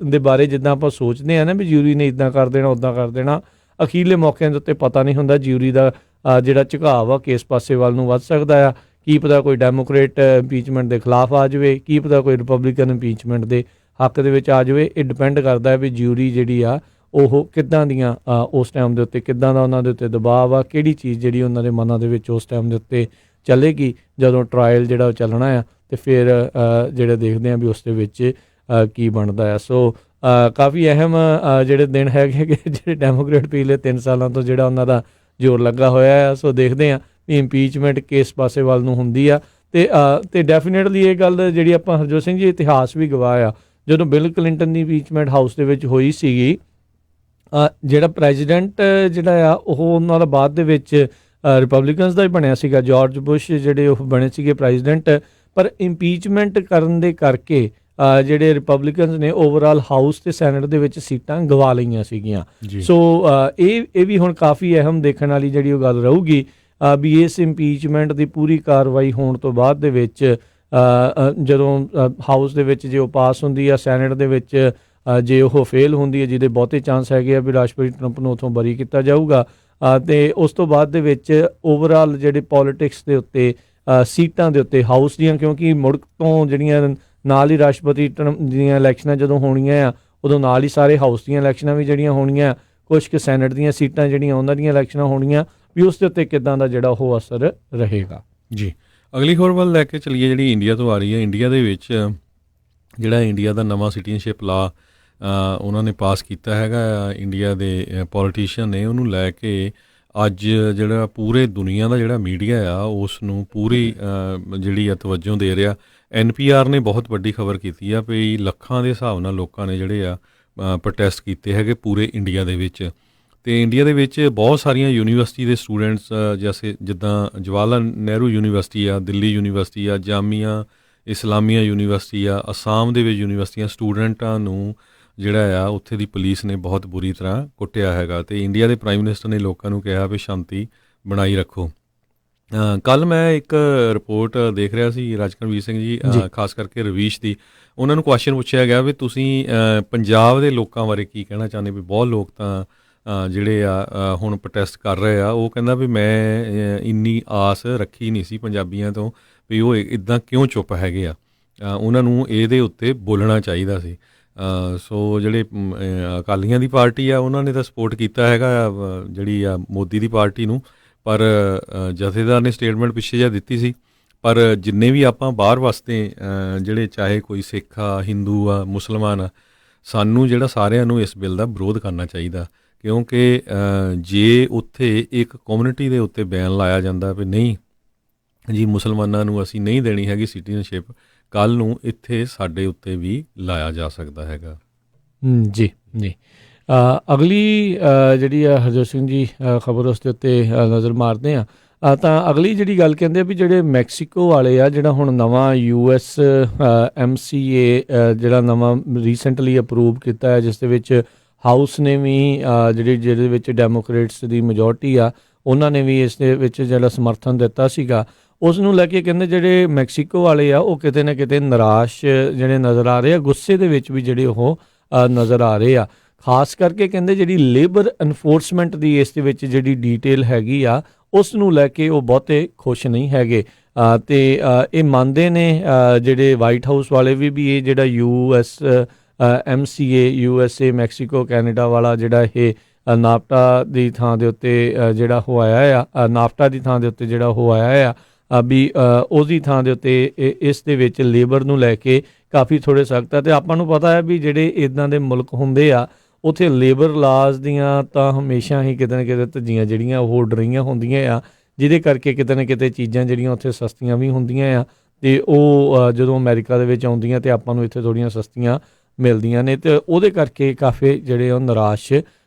ਦੇ ਬਾਰੇ, ਜਿੱਦਾਂ ਆਪਾਂ ਸੋਚਦੇ ਹਾਂ ਨਾ ਵੀ ਜਿਊਰੀ ਨੇ ਇੱਦਾਂ ਕਰ ਦੇਣਾ ਉੱਦਾਂ ਕਰ ਦੇਣਾ, ਅਖੀਰਲੇ ਮੌਕਿਆਂ ਦੇ ਉੱਤੇ ਪਤਾ ਨਹੀਂ ਹੁੰਦਾ ਜਿਊਰੀ ਦਾ ਜਿਹੜਾ ਝੁਕਾਅ ਆ ਕਿਸ ਪਾਸੇ ਵੱਲ ਨੂੰ ਵੱਧ ਸਕਦਾ ਆ। ਕੀ ਪਤਾ ਕੋਈ ਡੈਮੋਕ੍ਰੇਟ ਇੰਪੀਚਮੈਂਟ ਦੇ ਖਿਲਾਫ ਆ ਜਾਵੇ, ਕੀ ਪਤਾ ਕੋਈ ਰਿਪਬਲਿਕਨ ਇੰਪੀਚਮੈਂਟ ਦੇ ਹੱਕ ਦੇ ਵਿੱਚ ਆ ਜਾਵੇ। ਇਹ ਡਿਪੈਂਡ ਕਰਦਾ ਹੈ ਵੀ ਜਿਊਰੀ ਜਿਹੜੀ ਆ ਉਹ ਕਿੱਦਾਂ ਦੀਆਂ ਉਸ ਟਾਈਮ ਦੇ ਉੱਤੇ ਕਿੱਦਾਂ ਦਾ ਉਹਨਾਂ ਦੇ ਉੱਤੇ ਦਬਾਅ ਆ, ਕਿਹੜੀ ਚੀਜ਼ ਜਿਹੜੀ ਉਹਨਾਂ ਦੇ ਮਨਾਂ ਦੇ ਵਿੱਚ ਉਸ ਟਾਈਮ ਦੇ ਉੱਤੇ ਚੱਲੇਗੀ ਜਦੋਂ ਟਰਾਇਲ ਜਿਹੜਾ ਉਹ ਚੱਲਣਾ ਆ। ਅਤੇ ਫਿਰ ਜਿਹੜੇ ਦੇਖਦੇ ਹਾਂ ਵੀ ਉਸ ਦੇ ਵਿੱਚ ਕੀ ਬਣਦਾ ਆ। ਸੋ ਕਾਫੀ ਅਹਿਮ ਜਿਹੜੇ ਦਿਨ ਹੈਗੇ ਜਿਹੜੇ ਡੈਮੋਕ੍ਰੇਟ ਪਿਛਲੇ 3 ਸਾਲਾਂ ਤੋਂ ਜਿਹੜਾ ਉਹਨਾਂ ਦਾ ਜ਼ੋਰ ਲੱਗਾ ਹੋਇਆ ਆ। ਸੋ ਦੇਖਦੇ ਹਾਂ ਵੀ ਇੰਪੀਚਮੈਂਟ ਕਿਸ ਪਾਸੇ ਵੱਲ ਨੂੰ ਹੁੰਦੀ ਆ। ਅਤੇ ਡੈਫੀਨੇਟਲੀ ਇਹ ਗੱਲ ਜਿਹੜੀ ਆਪਾਂ ਹਰਜੋਤ ਸਿੰਘ ਜੀ ਇਤਿਹਾਸ ਵੀ ਗਵਾਹ ਆ, ਜਦੋਂ ਬਿਲ ਕਲਿੰਟਨ ਦੀ ਇੰਪੀਚਮੈਂਟ ਹਾਊਸ ਦੇ ਵਿੱਚ ਹੋਈ ਸੀਗੀ, ਜਿਹੜਾ ਪ੍ਰੈਜ਼ੀਡੈਂਟ ਜਿਹੜਾ ਆ ਉਹ ਉਹਨਾਂ ਦਾ ਬਾਅਦ ਦੇ ਵਿੱਚ ਰਿਪਬਲਿਕਨਸ ਦਾ ਹੀ ਬਣਿਆ ਸੀਗਾ, ਜਾਰਜ ਬੁਸ਼ ਜਿਹੜੇ ਉਹ ਬਣੇ ਸੀਗੇ ਪ੍ਰੈਜ਼ੀਡੈਂਟ, ਪਰ ਇੰਪੀਚਮੈਂਟ ਕਰਨ ਦੇ ਕਰਕੇ ਜਿਹੜੇ ਰਿਪਬਲਿਕਨਸ ਨੇ ਓਵਰਆਲ ਹਾਊਸ ਤੇ ਸੈਨੇਟ ਦੇ ਵਿੱਚ ਸੀਟਾਂ ਗਵਾ ਲਈਆਂ ਸੀਗੀਆਂ। ਸੋ ਇਹ ਵੀ ਹੁਣ ਕਾਫੀ ਅਹਿਮ ਦੇਖਣ ਵਾਲੀ ਜਿਹੜੀ ਉਹ ਗੱਲ ਰਹੂਗੀ ਵੀ ਇਸ ਇੰਪੀਚਮੈਂਟ ਦੀ ਪੂਰੀ ਕਾਰਵਾਈ ਹੋਣ ਤੋਂ ਬਾਅਦ ਦੇ ਵਿੱਚ ਜਦੋਂ ਹਾਊਸ ਦੇ ਵਿੱਚ ਜੇ ਉਹ ਪਾਸ ਹੁੰਦੀ ਆ, ਸੈਨੇਟ ਦੇ ਵਿੱਚ ਜੇ ਉਹ ਫੇਲ ਹੁੰਦੀ ਹੈ, ਜਿਹਦੇ ਬਹੁਤੇ ਚਾਂਸ ਹੈਗੇ ਆ ਵੀ ਰਾਸ਼ਟਰਪਤੀ ਟਰੰਪ ਨੂੰ ਉੱਥੋਂ ਬਰੀ ਕੀਤਾ ਜਾਊਗਾ, ਅਤੇ ਉਸ ਤੋਂ ਬਾਅਦ ਦੇ ਵਿੱਚ ਓਵਰਆਲ ਜਿਹੜੇ ਪੋਲੀਟਿਕਸ ਦੇ ਉੱਤੇ ਸੀਟਾਂ ਦੇ ਉੱਤੇ ਹਾਊਸ ਦੀਆਂ, ਕਿਉਂਕਿ ਮੁੜ ਤੋਂ ਜਿਹੜੀਆਂ ਨਾਲ ਹੀ ਰਾਸ਼ਟਰਪਤੀ ਟਰੰਪ ਦੀਆਂ ਇਲੈਕਸ਼ਨਾਂ ਜਦੋਂ ਹੋਣੀਆਂ ਆ, ਉਦੋਂ ਨਾਲ ਹੀ ਸਾਰੇ ਹਾਊਸ ਦੀਆਂ ਇਲੈਕਸ਼ਨਾਂ ਵੀ ਜਿਹੜੀਆਂ ਹੋਣੀਆਂ, ਕੁਛ ਕੁ ਸੈਨੇਟ ਦੀਆਂ ਸੀਟਾਂ ਜਿਹੜੀਆਂ ਉਹਨਾਂ ਦੀਆਂ ਇਲੈਕਸ਼ਨਾਂ ਹੋਣੀਆਂ, ਵੀ ਉਸ ਦੇ ਉੱਤੇ ਕਿੱਦਾਂ ਦਾ ਜਿਹੜਾ ਉਹ ਅਸਰ ਰਹੇਗਾ। ਜੀ, ਅਗਲੀ ਖਬਰ ਵੱਲ ਲੈ ਕੇ ਚੱਲੀਏ ਜਿਹੜੀ ਇੰਡੀਆ ਤੋਂ ਆ ਰਹੀ ਹੈ। ਇੰਡੀਆ ਦੇ ਵਿੱਚ ਜਿਹੜਾ ਇੰਡੀਆ ਦਾ ਨਵਾਂ ਸਿਟੀਜ਼ਨਸ਼ਿਪ ਲਾ ਉਹਨਾਂ ਨੇ ਪਾਸ ਕੀਤਾ ਹੈਗਾ, ਇੰਡੀਆ ਦੇ ਪੋਲੀਟੀਸ਼ੀਅਨ ਨੇ, ਉਹਨੂੰ ਲੈ ਕੇ ਅੱਜ ਜਿਹੜਾ ਪੂਰੇ ਦੁਨੀਆ ਦਾ ਜਿਹੜਾ ਮੀਡੀਆ ਆ ਉਸ ਨੂੰ ਪੂਰੀ ਜਿਹੜੀ ਆ ਤਵੱਜੋ ਦੇ ਰਿਹਾ। NPR ਨੇ ਬਹੁਤ ਵੱਡੀ ਖਬਰ ਕੀਤੀ ਆ ਵੀ ਲੱਖਾਂ ਦੇ ਹਿਸਾਬ ਨਾਲ ਲੋਕਾਂ ਨੇ ਜਿਹੜੇ ਆ ਪ੍ਰੋਟੈਸਟ ਕੀਤੇ ਹੈਗੇ ਪੂਰੇ ਇੰਡੀਆ ਦੇ ਵਿੱਚ। ਅਤੇ ਇੰਡੀਆ ਦੇ ਵਿੱਚ ਬਹੁਤ ਸਾਰੀਆਂ ਯੂਨੀਵਰਸਿਟੀ ਦੇ ਸਟੂਡੈਂਟਸ ਜਿੱਦਾਂ ਜਵਾਹਰ ਲਾਲ ਨਹਿਰੂ ਯੂਨੀਵਰਸਿਟੀ ਆ, ਦਿੱਲੀ ਯੂਨੀਵਰਸਿਟੀ ਆ, ਜਾਮੀਆ ਇਸਲਾਮੀਆ ਯੂਨੀਵਰਸਿਟੀ ਆ, ਅਸਾਮ ਦੇ ਵਿੱਚ ਯੂਨੀਵਰਸਿਟੀਆਂ, ਸਟੂਡੈਂਟਾਂ ਨੂੰ ਜਿਹੜਾ ਆ ਉੱਥੇ ਦੀ ਪੁਲਿਸ ਨੇ ਬਹੁਤ ਬੁਰੀ ਤਰ੍ਹਾਂ ਕੁੱਟਿਆ ਹੈਗਾ। ਅਤੇ ਇੰਡੀਆ ਦੇ ਪ੍ਰਾਈਮ ਮਿਨਿਸਟਰ ਨੇ ਲੋਕਾਂ ਨੂੰ ਕਿਹਾ ਵੀ ਸ਼ਾਂਤੀ ਬਣਾਈ ਰੱਖੋ। ਕੱਲ੍ਹ ਮੈਂ ਇੱਕ ਰਿਪੋਰਟ ਦੇਖ ਰਿਹਾ ਸੀ, ਰਾਜਕਰਮਵੀਰ ਸਿੰਘ ਜੀ ਖਾਸ ਕਰਕੇ ਰਵੀਸ਼ ਦੀ, ਉਹਨਾਂ ਨੂੰ ਕੁਐਸਚਨ ਪੁੱਛਿਆ ਗਿਆ ਵੀ ਤੁਸੀਂ ਪੰਜਾਬ ਦੇ ਲੋਕਾਂ ਬਾਰੇ ਕੀ ਕਹਿਣਾ ਚਾਹੁੰਦੇ, ਵੀ ਬਹੁਤ ਲੋਕ ਤਾਂ ਜਿਹੜੇ ਆ ਹੁਣ ਪ੍ਰੋਟੈਸਟ ਕਰ ਰਹੇ ਆ। ਉਹ ਕਹਿੰਦਾ ਵੀ ਮੈਂ ਇੰਨੀ ਆਸ ਰੱਖੀ ਨਹੀਂ ਸੀ ਪੰਜਾਬੀਆਂ ਤੋਂ ਵੀ ਉਹ ਇੱਦਾਂ ਕਿਉਂ ਚੁੱਪ ਹੈਗੇ ਆ, ਉਹਨਾਂ ਨੂੰ ਇਹਦੇ ਉੱਤੇ ਬੋਲਣਾ ਚਾਹੀਦਾ ਸੀ। ਸੋ ਜਿਹੜੇ ਅਕਾਲੀਆਂ ਦੀ ਪਾਰਟੀ ਆ ਉਹਨਾਂ ਨੇ ਤਾਂ ਸਪੋਰਟ ਕੀਤਾ ਹੈਗਾ ਜਿਹੜੀ ਆ ਮੋਦੀ ਦੀ ਪਾਰਟੀ ਨੂੰ, ਪਰ ਜਥੇਦਾਰ ਨੇ ਸਟੇਟਮੈਂਟ ਪਿੱਛੇ ਜਿਹਾ ਦਿੱਤੀ ਸੀ। ਪਰ ਜਿੰਨੇ ਵੀ ਆਪਾਂ ਬਾਹਰ ਵਸਦੇ ਜਿਹੜੇ ਚਾਹੇ ਕੋਈ ਸਿੱਖ ਆ, ਹਿੰਦੂ ਆ, ਮੁਸਲਮਾਨ ਆ, ਸਾਨੂੰ ਜਿਹੜਾ ਸਾਰਿਆਂ ਨੂੰ ਇਸ ਬਿੱਲ ਦਾ ਵਿਰੋਧ ਕਰਨਾ ਚਾਹੀਦਾ, ਕਿਉਂਕਿ ਜੇ ਉੱਥੇ ਇੱਕ ਕਮਿਊਨਿਟੀ ਦੇ ਉੱਤੇ ਬੈਨ ਲਾਇਆ ਜਾਂਦਾ ਵੀ ਨਹੀਂ ਜੀ ਮੁਸਲਮਾਨਾਂ ਨੂੰ ਅਸੀਂ ਨਹੀਂ ਦੇਣੀ ਹੈਗੀ ਸਿਟੀਜ਼ਨਸ਼ਿਪ, ਕੱਲ੍ਹ ਨੂੰ ਇੱਥੇ ਸਾਡੇ ਉੱਤੇ ਵੀ ਲਾਇਆ ਜਾ ਸਕਦਾ ਹੈਗਾ। ਜੀ ਜੀ, ਅਗਲੀ ਜਿਹੜੀ ਆ ਹਰਜੋਤ ਸਿੰਘ ਜੀ ਖਬਰ ਉਸ ਦੇ ਉੱਤੇ ਨਜ਼ਰ ਮਾਰਦੇ ਹਾਂ। ਤਾਂ ਅਗਲੀ ਜਿਹੜੀ ਗੱਲ ਕਹਿੰਦੇ ਆ ਵੀ ਜਿਹੜੇ ਮੈਕਸੀਕੋ ਵਾਲੇ ਆ, ਜਿਹੜਾ ਹੁਣ ਨਵਾਂ US MCA ਜਿਹੜਾ ਨਵਾਂ ਰੀਸੈਂਟਲੀ ਅਪਰੂਵ ਕੀਤਾ ਹੈ, ਜਿਸ ਦੇ ਵਿੱਚ ਹਾਊਸ ਨੇ ਵੀ ਜਿਹਦੇ ਵਿੱਚ ਡੈਮੋਕ੍ਰੇਟਸ ਦੀ ਮੈਜੋਰਟੀ ਆ, ਉਹਨਾਂ ਨੇ ਵੀ ਇਸ ਦੇ ਵਿੱਚ ਜਿਹੜਾ ਸਮਰਥਨ ਦਿੱਤਾ ਸੀਗਾ, ਉਸ ਨੂੰ ਲੈ ਕੇ ਕਹਿੰਦੇ ਜਿਹੜੇ ਮੈਕਸੀਕੋ ਵਾਲੇ ਆ ਉਹ ਕਿਤੇ ਨਾ ਕਿਤੇ ਨਿਰਾਸ਼ ਜਿਹੜੇ ਨਜ਼ਰ ਆ ਰਹੇ ਆ, ਗੁੱਸੇ ਦੇ ਵਿੱਚ ਵੀ ਜਿਹੜੇ ਉਹ ਨਜ਼ਰ ਆ ਰਹੇ ਆ। ਖਾਸ ਕਰਕੇ ਕਹਿੰਦੇ ਜਿਹੜੀ ਲੇਬਰ ਐਨਫੋਰਸਮੈਂਟ ਦੀ ਇਸ ਦੇ ਵਿੱਚ ਜਿਹੜੀ ਡੀਟੇਲ ਹੈਗੀ ਆ, ਉਸ ਨੂੰ ਲੈ ਕੇ ਉਹ ਬਹੁਤੇ ਖੁਸ਼ ਨਹੀਂ ਹੈਗੇ। ਅਤੇ ਇਹ ਮੰਨਦੇ ਨੇ ਜਿਹੜੇ ਵਾਈਟ ਹਾਊਸ ਵਾਲੇ ਵੀ ਇਹ ਜਿਹੜਾ US MCA USA Mexico Canada ਵਾਲਾ ਜਿਹੜਾ ਇਹ ਨਾਫਟਾ ਦੀ ਥਾਂ ਦੇ ਉੱਤੇ ਜਿਹੜਾ ਉਹ ਆਇਆ ਆ, ਨਾਫਟਾ ਦੀ ਥਾਂ ਦੇ ਉੱਤੇ ਜਿਹੜਾ ਉਹ ਆਇਆ ਆ ਵੀ ਉਹਦੀ ਥਾਂ ਦੇ ਉੱਤੇ ਇਸ ਦੇ ਵਿੱਚ ਲੇਬਰ ਨੂੰ ਲੈ ਕੇ ਕਾਫੀ ਥੋੜ੍ਹੇ ਸਖਤ ਆ। ਅਤੇ ਆਪਾਂ ਨੂੰ ਪਤਾ ਹੈ ਵੀ ਜਿਹੜੇ ਇੱਦਾਂ ਦੇ ਮੁਲਕ ਹੁੰਦੇ ਆ ਉੱਥੇ ਲੇਬਰ ਲਾਜ਼ ਦੀਆਂ ਤਾਂ ਹਮੇਸ਼ਾ ਹੀ ਕਿਤੇ ਨਾ ਕਿਤੇ ਧੱਜੀਆਂ ਜਿਹੜੀਆਂ ਉਹ ਉੱਡ ਰਹੀਆਂ ਹੁੰਦੀਆਂ ਆ, ਜਿਹਦੇ ਕਰਕੇ ਕਿਤੇ ਨਾ ਕਿਤੇ ਚੀਜ਼ਾਂ ਜਿਹੜੀਆਂ ਉੱਥੇ ਸਸਤੀਆਂ ਵੀ ਹੁੰਦੀਆਂ ਆ, ਅਤੇ ਉਹ ਜਦੋਂ ਅਮਰੀਕਾ ਦੇ ਵਿੱਚ ਆਉਂਦੀਆਂ ਅਤੇ ਆਪਾਂ ਨੂੰ ਇੱਥੇ ਥੋੜ੍ਹੀਆਂ ਸਸਤੀਆਂ ਮਿਲਦੀਆਂ ਨੇ, ਅਤੇ ਉਹਦੇ ਕਰਕੇ ਕਾਫੀ ਜਿਹੜੇ ਉਹ ਨਿਰਾਸ਼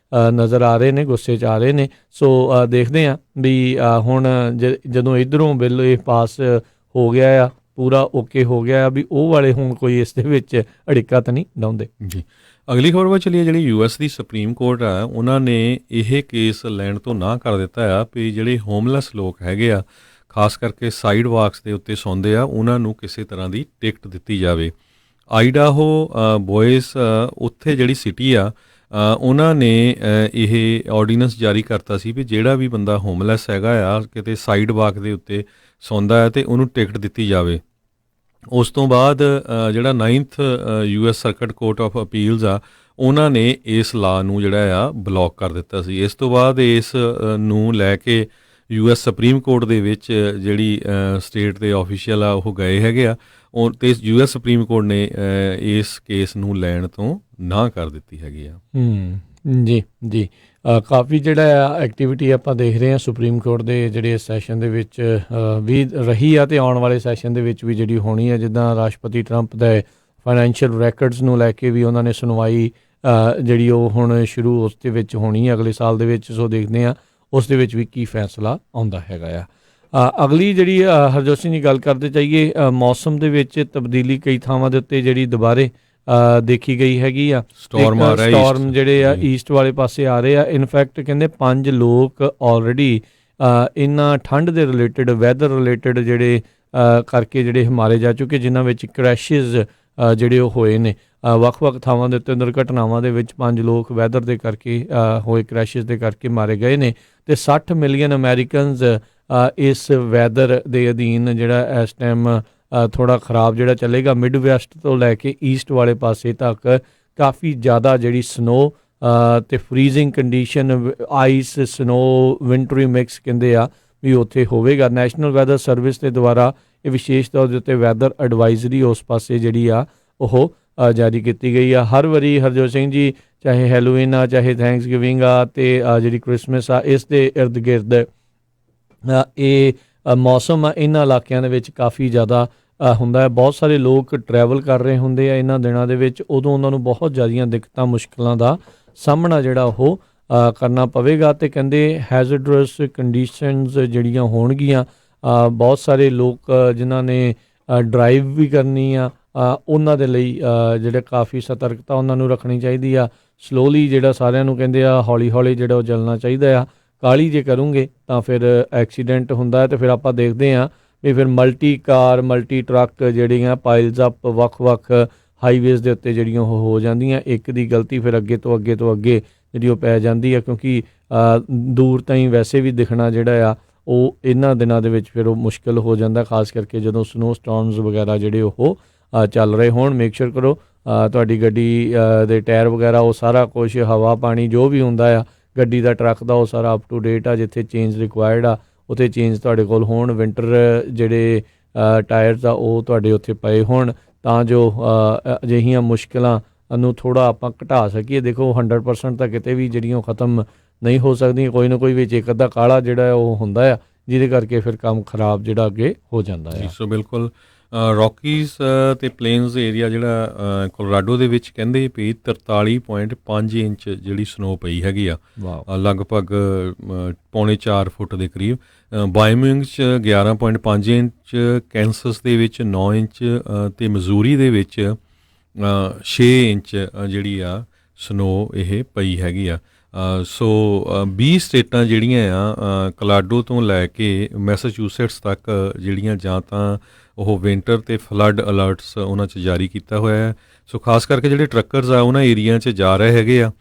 ਨਜ਼ਰ ਆ ਰਹੇ ਨੇ, ਗੁੱਸੇ 'ਚ ਆ ਰਹੇ ਨੇ। ਸੋ ਦੇਖਦੇ ਹਾਂ ਵੀ ਹੁਣ ਜਦੋਂ ਇੱਧਰੋਂ ਬਿੱਲ ਇਹ ਪਾਸ ਹੋ ਗਿਆ ਆ, ਪੂਰਾ ਓਕੇ ਹੋ ਗਿਆ ਆ, ਵੀ ਉਹ ਵਾਲੇ ਹੁਣ ਕੋਈ ਇਸ ਦੇ ਵਿੱਚ ਅੜਿੱਕਾ ਤਾਂ ਨਹੀਂ ਲਾਉਂਦੇ। ਜੀ, ਅਗਲੀ ਖਬਰ ਵੱਲ ਚੱਲੀਏ। ਜਿਹੜੀ US ਦੀ ਸੁਪਰੀਮ ਕੋਰਟ ਆ, ਉਹਨਾਂ ਨੇ ਇਹ ਕੇਸ ਲੈਣ ਤੋਂ ਨਾਂਹ ਕਰ ਦਿੱਤਾ ਆ ਵੀ ਜਿਹੜੇ ਹੋਮਲੈਸ ਲੋਕ ਹੈਗੇ ਆ, ਖਾਸ ਕਰਕੇ ਸਾਈਡ ਵਾਕਸ ਦੇ ਉੱਤੇ ਸੌਂਦੇ ਆ, ਉਹਨਾਂ ਨੂੰ ਕਿਸੇ ਤਰ੍ਹਾਂ ਦੀ ਟਿਕਟ ਦਿੱਤੀ ਜਾਵੇ। ਆਈਡਾਹੋ ਬੋਇਸ ਉੱਥੇ ਜਿਹੜੀ ਸਿਟੀ ਆ, ਉਹਨਾਂ ਨੇ ਇਹ ਆਰਡੀਨੈਂਸ ਜਾਰੀ ਕਰਤਾ ਸੀ ਵੀ ਜਿਹੜਾ ਵੀ ਬੰਦਾ ਹੋਮਲੈਸ ਹੈਗਾ ਆ, ਕਿਤੇ ਸਾਈਡ ਵਾਕ ਦੇ ਉੱਤੇ ਸੌਂਦਾ ਹੈ, ਅਤੇ ਉਹਨੂੰ ਟਿਕਟ ਦਿੱਤੀ ਜਾਵੇ। ਉਸ ਤੋਂ ਬਾਅਦ ਜਿਹੜਾ 9th US circuit court of appeals ਆ, ਉਹਨਾਂ ਨੇ ਇਸ ਲਾ ਨੂੰ ਜਿਹੜਾ ਆ ਬਲੌਕ ਕਰ ਦਿੱਤਾ ਸੀ। ਇਸ ਤੋਂ ਬਾਅਦ ਇਸ ਨੂੰ ਲੈ ਕੇ US ਸੁਪਰੀਮ ਕੋਰਟ ਦੇ ਵਿੱਚ ਜਿਹੜੀ ਸਟੇਟ ਦੇ ਆਫੀਸ਼ੀਅਲ ਆ ਉਹ ਗਏ ਹੈਗੇ ਆ, ਅਤੇ US ਸੁਪਰੀਮ ਕੋਰਟ ਨੇ ਇਸ ਕੇਸ ਨੂੰ ਲੈਣ ਤੋਂ ਨਾਂਹ ਕਰ ਦਿੱਤੀ ਹੈਗੀ ਆ। ਜੀ ਜੀ, ਕਾਫੀ ਜਿਹੜਾ ਆ ਐਕਟੀਵਿਟੀ ਆਪਾਂ ਦੇਖ ਰਹੇ ਹਾਂ ਸੁਪਰੀਮ ਕੋਰਟ ਦੇ ਜਿਹੜੇ ਸੈਸ਼ਨ ਦੇ ਵਿੱਚ ਵੀ ਰਹੀ ਆ, ਅਤੇ ਆਉਣ ਵਾਲੇ ਸੈਸ਼ਨ ਦੇ ਵਿੱਚ ਵੀ ਜਿਹੜੀ ਹੋਣੀ ਹੈ। ਜਿੱਦਾਂ ਰਾਸ਼ਟਰਪਤੀ ਟਰੰਪ ਦੇ ਫਾਈਨੈਂਸ਼ੀਅਲ ਰੈਕਰਡਸ ਨੂੰ ਲੈ ਕੇ ਵੀ ਉਹਨਾਂ ਨੇ ਸੁਣਵਾਈ ਜਿਹੜੀ ਉਹ ਹੁਣ ਸ਼ੁਰੂ ਉਸ ਦੇ ਵਿੱਚ ਹੋਣੀ ਹੈ ਅਗਲੇ ਸਾਲ ਦੇ ਵਿੱਚ। ਸੋ ਦੇਖਦੇ ਹਾਂ ਉਸ ਦੇ ਵਿੱਚ ਵੀ ਕੀ ਫੈਸਲਾ ਆਉਂਦਾ ਹੈਗਾ ਆ। ਅਗਲੀ ਜਿਹੜੀ ਹਰਜੋਤ ਸਿੰਘ ਜੀ ਗੱਲ ਕਰਦੇ ਚਾਹੀਏ, ਮੌਸਮ ਦੇ ਵਿੱਚ ਤਬਦੀਲੀ ਕਈ ਥਾਵਾਂ ਦੇ ਉੱਤੇ ਜਿਹੜੀ ਦੁਬਾਰੇ ਦੇਖੀ ਗਈ ਹੈਗੀ ਆ। ਸਟਾਰਮ ਆ ਰਿਹਾ, ਸਟਾਰਮ ਜਿਹੜੇ ਆ ਈਸਟ ਵਾਲੇ ਪਾਸੇ ਆ ਰਹੇ ਆ। ਇਨਫੈਕਟ ਕਹਿੰਦੇ 5 ਲੋਕ ਆਲਰੇਡੀ ਇਹਨਾਂ ਠੰਡ ਦੇ ਰਿਲੇਟਡ, ਵੈਦਰ ਰਿਲੇਟਡ ਜਿਹੜੇ ਕਰਕੇ ਜਿਹੜੇ ਮਾਰੇ ਜਾ ਚੁੱਕੇ, ਜਿਨ੍ਹਾਂ ਵਿੱਚ ਕ੍ਰੈਸ਼ਿਜ਼ ਜਿਹੜੇ ਉਹ ਹੋਏ ਨੇ ਵੱਖ-ਵੱਖ ਥਾਵਾਂ ਦੇ ਉੱਤੇ। ਦੁਰਘਟਨਾਵਾਂ ਦੇ ਵਿੱਚ 5 ਲੋਕ ਵੈਦਰ ਦੇ ਕਰਕੇ ਹੋਏ, ਕ੍ਰੈਸ਼ਿਜ਼ ਦੇ ਕਰਕੇ ਮਾਰੇ ਗਏ ਨੇ, ਅਤੇ 60 ਮਿਲੀਅਨ ਅਮੈਰੀਕਨਜ਼ ਇਸ ਵੈਦਰ ਦੇ ਅਧੀਨ ਜਿਹੜਾ ਇਸ ਟਾਈਮ ਥੋੜ੍ਹਾ ਖ਼ਰਾਬ ਜਿਹੜਾ ਚੱਲੇਗਾ। ਮਿਡ ਵੈਸਟ ਤੋਂ ਲੈ ਕੇ ਈਸਟ ਵਾਲੇ ਪਾਸੇ ਤੱਕ ਕਾਫੀ ਜ਼ਿਆਦਾ ਜਿਹੜੀ ਸਨੋ ਅਤੇ freezing condition, ice, snow, ਵਿੰਟਰੀ mix ਕਹਿੰਦੇ ਆ ਵੀ ਉੱਥੇ ਹੋਵੇਗਾ। ਨੈਸ਼ਨਲ ਵੈਦਰ ਸਰਵਿਸ ਦੇ ਦੁਆਰਾ ਇਹ ਵਿਸ਼ੇਸ਼ ਤੌਰ ਦੇ ਉੱਤੇ ਵੈਦਰ ਐਡਵਾਈਜ਼ਰੀ ਉਸ ਪਾਸੇ ਜਿਹੜੀ ਆ ਉਹ ਜਾਰੀ ਕੀਤੀ ਗਈ ਆ। ਹਰ ਵਾਰੀ ਹਰਜੋਤ ਸਿੰਘ ਜੀ, ਚਾਹੇ ਹੈਲੋਵੀਨ ਆ, ਚਾਹੇ ਥੈਂਕਸਗਿਵਿੰਗ ਆ, ਅਤੇ ਜਿਹੜੀ ਕ੍ਰਿਸਮਸ ਆ, ਇਸ ਦੇ ਇਰਦ ਗਿਰਦ ਇਹ ਮੌਸਮ ਆ ਇਹਨਾਂ ਇਲਾਕਿਆਂ ਦੇ ਵਿੱਚ ਕਾਫੀ ਜ਼ਿਆਦਾ ਹੁੰਦਾ ਹੈ। ਬਹੁਤ ਸਾਰੇ ਲੋਕ ਟਰੈਵਲ ਕਰ ਰਹੇ ਹੁੰਦੇ ਆ ਇਹਨਾਂ ਦਿਨਾਂ ਦੇ ਵਿੱਚ, ਉਦੋਂ ਉਹਨਾਂ ਨੂੰ ਬਹੁਤ ਜ਼ਿਆਦੀਆਂ ਦਿੱਕਤਾਂ, ਮੁਸ਼ਕਿਲਾਂ ਦਾ ਸਾਹਮਣਾ ਜਿਹੜਾ ਉਹ ਕਰਨਾ ਪਵੇਗਾ। ਅਤੇ ਕਹਿੰਦੇ ਹੈਜ਼ਰਡਸ ਕੰਡੀਸ਼ਨਸ ਜਿਹੜੀਆਂ ਹੋਣਗੀਆਂ, ਬਹੁਤ ਸਾਰੇ ਲੋਕ ਜਿਨ੍ਹਾਂ ਨੇ ਡਰਾਈਵ ਵੀ ਕਰਨੀ ਆ, ਉਹਨਾਂ ਦੇ ਲਈ ਜਿਹੜਾ ਕਾਫੀ ਸਤਰਕਤਾ ਉਹਨਾਂ ਨੂੰ ਰੱਖਣੀ ਚਾਹੀਦੀ ਆ। ਸਲੋਲੀ ਜਿਹੜਾ ਸਾਰਿਆਂ ਨੂੰ ਕਹਿੰਦੇ ਆ ਹੌਲੀ ਹੌਲੀ ਜਿਹੜਾ ਉਹ ਚੱਲਣਾ ਚਾਹੀਦਾ ਆ। ਕਾਹਲੀ ਜੇ ਕਰੂੰਗੇ ਤਾਂ ਫਿਰ ਐਕਸੀਡੈਂਟ ਹੁੰਦਾ ਹੈ, ਅਤੇ ਫਿਰ ਆਪਾਂ ਦੇਖਦੇ ਹਾਂ ਵੀ ਫਿਰ ਮਲਟੀ ਕਾਰ, ਮਲਟੀ ਟਰੱਕ ਜਿਹੜੀਆਂ ਪਾਈਲਸ ਅਪ ਵੱਖ-ਵੱਖ ਹਾਈਵੇਜ਼ ਦੇ ਉੱਤੇ ਜਿਹੜੀਆਂ ਉਹ ਹੋ ਜਾਂਦੀਆਂ। ਇੱਕ ਦੀ ਗਲਤੀ ਫਿਰ ਅੱਗੇ ਤੋਂ ਅੱਗੇ ਜਿਹੜੀ ਉਹ ਪੈ ਜਾਂਦੀ ਆ, ਕਿਉਂਕਿ ਦੂਰ ਤਾਈਂ ਵੈਸੇ ਵੀ ਦਿਖਣਾ ਜਿਹੜਾ ਆ ਉਹ ਇਹਨਾਂ ਦਿਨਾਂ ਦੇ ਵਿੱਚ ਫਿਰ ਉਹ ਮੁਸ਼ਕਿਲ ਹੋ ਜਾਂਦਾ, ਖਾਸ ਕਰਕੇ ਜਦੋਂ ਸਨੋ ਸਟਾਰਮਸ ਵਗੈਰਾ ਜਿਹੜੇ ਉਹ ਚੱਲ ਰਹੇ ਹੋਣ। ਮੇਕ ਸ਼ੋਰ ਕਰੋ ਤੁਹਾਡੀ ਗੱਡੀ ਦੇ ਟਾਇਰ ਵਗੈਰਾ, ਉਹ ਸਾਰਾ ਕੁਛ, ਹਵਾ ਪਾਣੀ ਜੋ ਵੀ ਹੁੰਦਾ ਆ ਗੱਡੀ ਦਾ, ਟਰੱਕ ਦਾ, ਉਹ ਸਾਰਾ ਅਪ ਟੂ ਡੇਟ ਆ। ਜਿੱਥੇ ਚੇਂਜ ਰਿਕੁਆਇਰਡ ਆ ਉੱਥੇ ਚੇਂਜ ਤੁਹਾਡੇ ਕੋਲ ਹੋਣ। ਵਿੰਟਰ ਜਿਹੜੇ ਟਾਇਰਸ ਆ ਉਹ ਤੁਹਾਡੇ ਉੱਥੇ ਪਏ ਹੋਣ, ਤਾਂ ਜੋ ਅਜਿਹੀਆਂ ਮੁਸ਼ਕਿਲਾਂ ਨੂੰ ਥੋੜ੍ਹਾ ਆਪਾਂ ਘਟਾ ਸਕੀਏ। ਦੇਖੋ 100% ਤਾਂ ਕਿਤੇ ਵੀ ਜਿਹੜੀਆਂ ਉਹ ਖਤਮ ਨਹੀਂ ਹੋ ਸਕਦੀਆਂ, ਕੋਈ ਨਾ ਕੋਈ ਵਿੱਚ ਇੱਕ ਅੱਧਾ ਕਾਲਾ ਜਿਹੜਾ ਉਹ ਹੁੰਦਾ ਆ, ਜਿਹਦੇ ਕਰਕੇ ਫਿਰ ਕੰਮ ਖਰਾਬ ਜਿਹੜਾ ਅੱਗੇ ਹੋ ਜਾਂਦਾ ਹੈ। ਸੋ ਬਿਲਕੁਲ ਰੌਕੀਜ਼ ਅਤੇ ਪਲੇਨਸ ਏਰੀਆ ਜਿਹੜਾ ਕੋਲੋਰਾਡੋ ਦੇ ਵਿੱਚ ਕਹਿੰਦੇ ਵੀ 43.5 ਇੰਚ ਜਿਹੜੀ ਸਨੋ ਪਈ ਹੈਗੀ ਆ, ਲਗਭਗ 3.25 ਫੁੱਟ ਦੇ ਕਰੀਬ। ਵਾਇਓਮਿੰਗ 'ਚ 11.5 ਇੰਚ, ਕੈਂਸਸ ਦੇ ਵਿੱਚ 9 ਇੰਚ, ਅਤੇ ਮਜ਼ੂਰੀ ਦੇ ਵਿੱਚ 6 ਇੰਚ ਜਿਹੜੀ ਆ ਸਨੋ ਇਹ ਪਈ ਹੈਗੀ ਆ। ਸੋ 20 ਸਟੇਟਾਂ ਜਿਹੜੀਆਂ ਆ ਕੋਲੋਰਾਡੋ ਤੋਂ ਲੈ ਕੇ ਮੈਸਾਚੂਸੇਟਸ ਤੱਕ ਜਿਹੜੀਆਂ ਜਾਂ ਤਾਂ ਉਹ ਵਿੰਟਰ ਅਤੇ ਫਲੱਡ ਅਲਰਟਸ ਉਹਨਾਂ 'ਚ ਜਾਰੀ ਕੀਤਾ ਹੋਇਆ ਹੈ। ਸੋ ਖਾਸ ਕਰਕੇ ਜਿਹੜੇ ਟਰੱਕਰਸ ਆ ਉਹਨਾਂ ਏਰੀਆ 'ਚ ਜਾ ਰਹੇ ਹੈਗੇ ਆ,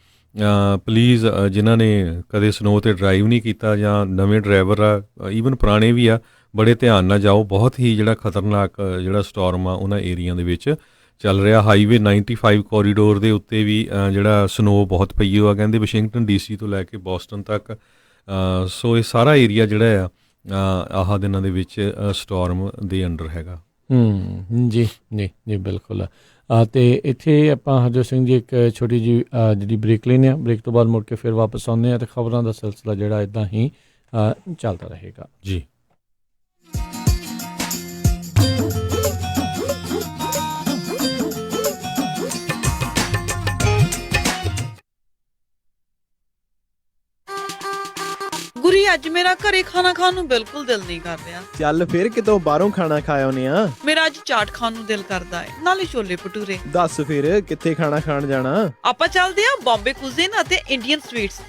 ਪਲੀਜ਼ ਜਿਨ੍ਹਾਂ ਨੇ ਕਦੇ ਸਨੋ 'ਤੇ ਡਰਾਈਵ ਨਹੀਂ ਕੀਤਾ ਜਾਂ ਨਵੇਂ ਡਰਾਈਵਰ ਆ, ਈਵਨ ਪੁਰਾਣੇ ਵੀ ਆ, ਬੜੇ ਧਿਆਨ ਨਾਲ ਜਾਓ। ਬਹੁਤ ਹੀ ਜਿਹੜਾ ਖਤਰਨਾਕ ਜਿਹੜਾ ਸਟੋਰਮ ਆ ਉਹਨਾਂ ਏਰੀਆ ਦੇ ਵਿੱਚ ਚੱਲ ਰਿਹਾ। ਹਾਈਵੇ 95 ਕੋਰੀਡੋਰ ਦੇ ਉੱਤੇ ਵੀ ਜਿਹੜਾ ਸਨੋ ਬਹੁਤ ਪਈ ਹੋਆ, ਕਹਿੰਦੇ ਵਾਸ਼ਿੰਗਟਨ DC ਤੋਂ ਲੈ ਕੇ ਬੋਸਟਨ ਤੱਕ। ਸੋ ਇਹ ਸਾਰਾ ਏਰੀਆ ਜਿਹੜਾ ਆ ਆਹ ਦਿਨਾਂ ਦੇ ਵਿੱਚ ਸਟੋਰਮ ਦੇ ਅੰਡਰ ਹੈਗਾ। ਜੀ ਜੀ ਬਿਲਕੁਲ। ਅਤੇ ਇੱਥੇ ਆਪਾਂ ਹਰਜੋਤ ਸਿੰਘ ਜੀ ਇੱਕ ਛੋਟੀ ਜਿਹੀ ਜਿਹੜੀ ਬ੍ਰੇਕ ਲੈਂਦੇ ਹਾਂ, ਬ੍ਰੇਕ ਤੋਂ ਬਾਅਦ ਮੁੜ ਕੇ ਫਿਰ ਵਾਪਸ ਆਉਂਦੇ ਹਾਂ, ਅਤੇ ਖਬਰਾਂ ਦਾ ਸਿਲਸਿਲਾ ਜਿਹੜਾ ਇੱਦਾਂ ਹੀ ਚੱਲਦਾ ਰਹੇਗਾ ਜੀ। ਗੁਰੀ, ਅੱਜ ਮੇਰਾ ਘਰੇ ਖਾਣਾ ਖਾਣ ਨੂੰ ਬਿਲਕੁਲ ਦਿਲ ਨਹੀਂ ਕਰ ਰਿਹਾ। ਚੱਲ ਫਿਰ ਕਿਤੋਂ ਬਾਹਰੋਂ ਖਾਣਾ ਖਾ ਆਉਨੇ ਆ। ਮੇਰਾ ਅੱਜ ਚਾਟ ਖਾਣ ਨੂੰ ਦਿਲ ਕਰਦਾ ਹੈ, ਨਾਲੇ ਛੋਲੇ ਭਟੂਰੇ। ਦੱਸ ਫਿਰ ਕਿੱਥੇ ਖਾਣਾ ਖਾਣ ਜਾਣਾ? ਆਪਾਂ ਚੱਲਦੇ ਆ ਬੰਬੇ ਕੁਜ਼ੀਨ ਅਤੇ ਇੰਡੀਅਨ ਸਵੀਟਸ।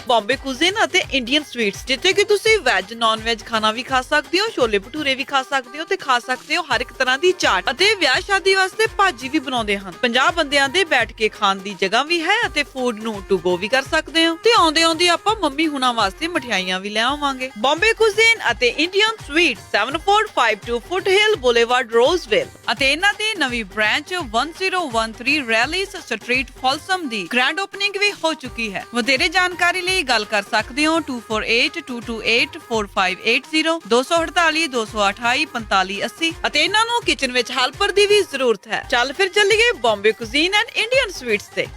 ਬੰਬੇ ਕੁਜ਼ੀਨ ਅਤੇ ਇੰਡੀਅਨ ਸਵੀਟਸ, ਜਿੱਥੇ ਕਿ ਤੁਸੀਂ ਵੈਜ, ਨਾਨ ਵੈਜ ਖਾਣਾ ਵੀ ਖਾ ਸਕਦੇ ਹੋ, ਛੋਲੇ ਭਟੂਰੇ ਵੀ ਖਾ ਸਕਦੇ ਹੋ, ਤੇ ਖਾ ਸਕਦੇ ਹੋ ਹਰ ਇੱਕ ਤਰ੍ਹਾਂ ਦੀ ਚਾਟ, ਅਤੇ ਵਿਆਹ ਸ਼ਾਦੀ ਵਾਸਤੇ ਭਾਜੀ ਵੀ ਬਣਾਉਂਦੇ ਹਨ। 50 ਬੰਦਿਆਂ ਦੇ ਬੈਠ ਕੇ ਖਾਣ ਦੀ ਜਗ੍ਹਾ ਵੀ ਹੈ, ਅਤੇ ਫੂਡ ਨੂੰ ਟੂ ਗੋ ਵੀ ਕਰ ਸਕਦੇ ਹੋ। ਤੇ ਆਉਂਦੇ ਆਪਾਂ ਮੰਮੀ ਹੁਣਾਂ ਵਾਸਤੇ ਮਠਿਆਈਆਂ ਵੀ ਲੈ ਆਵਾਂਗੇ। ਬੰਬੇ ਕੁਜ਼ੀਨ ਅਤੇ ਇੰਡੀਅਨ ਸਵੀਟਸ, 7452 ਫੁੱਟਹਿਲ ਬੁਲੇਵਾਰਡ, ਰੋਜ਼ਵਿਲ, ਅਤੇ ਇਹਨਾਂ ਦੀ ਨਵੀਂ ਬ੍ਰਾਂਚ 1013 ਰੈਲੀਸ ਸਟਰੀਟ, ਫੋਲਸਮ ਦੀ ਗ੍ਰੈਂਡ ਓਪਨਿੰਗ ਵੀ ਹੋ ਚੁੱਕੀ ਹੈ। ਵਧੇਰੇ ਜਾਣਕਾਰੀ ਲਈ ਗੱਲ ਕਰ ਸਕਦੇ ਹੋ 2482284580, 248 228 4580, ਅਤੇ ਇਹਨਾਂ ਨੂੰ ਕਿਚਨ ਵਿੱਚ ਹੈਲਪਰ ਦੀ ਵੀ ਜ਼ਰੂਰਤ ਹੈ। ਚੱਲ ਫਿਰ ਚੱਲੀਏ Bombay cuisine and Indian sweets ਤੇ।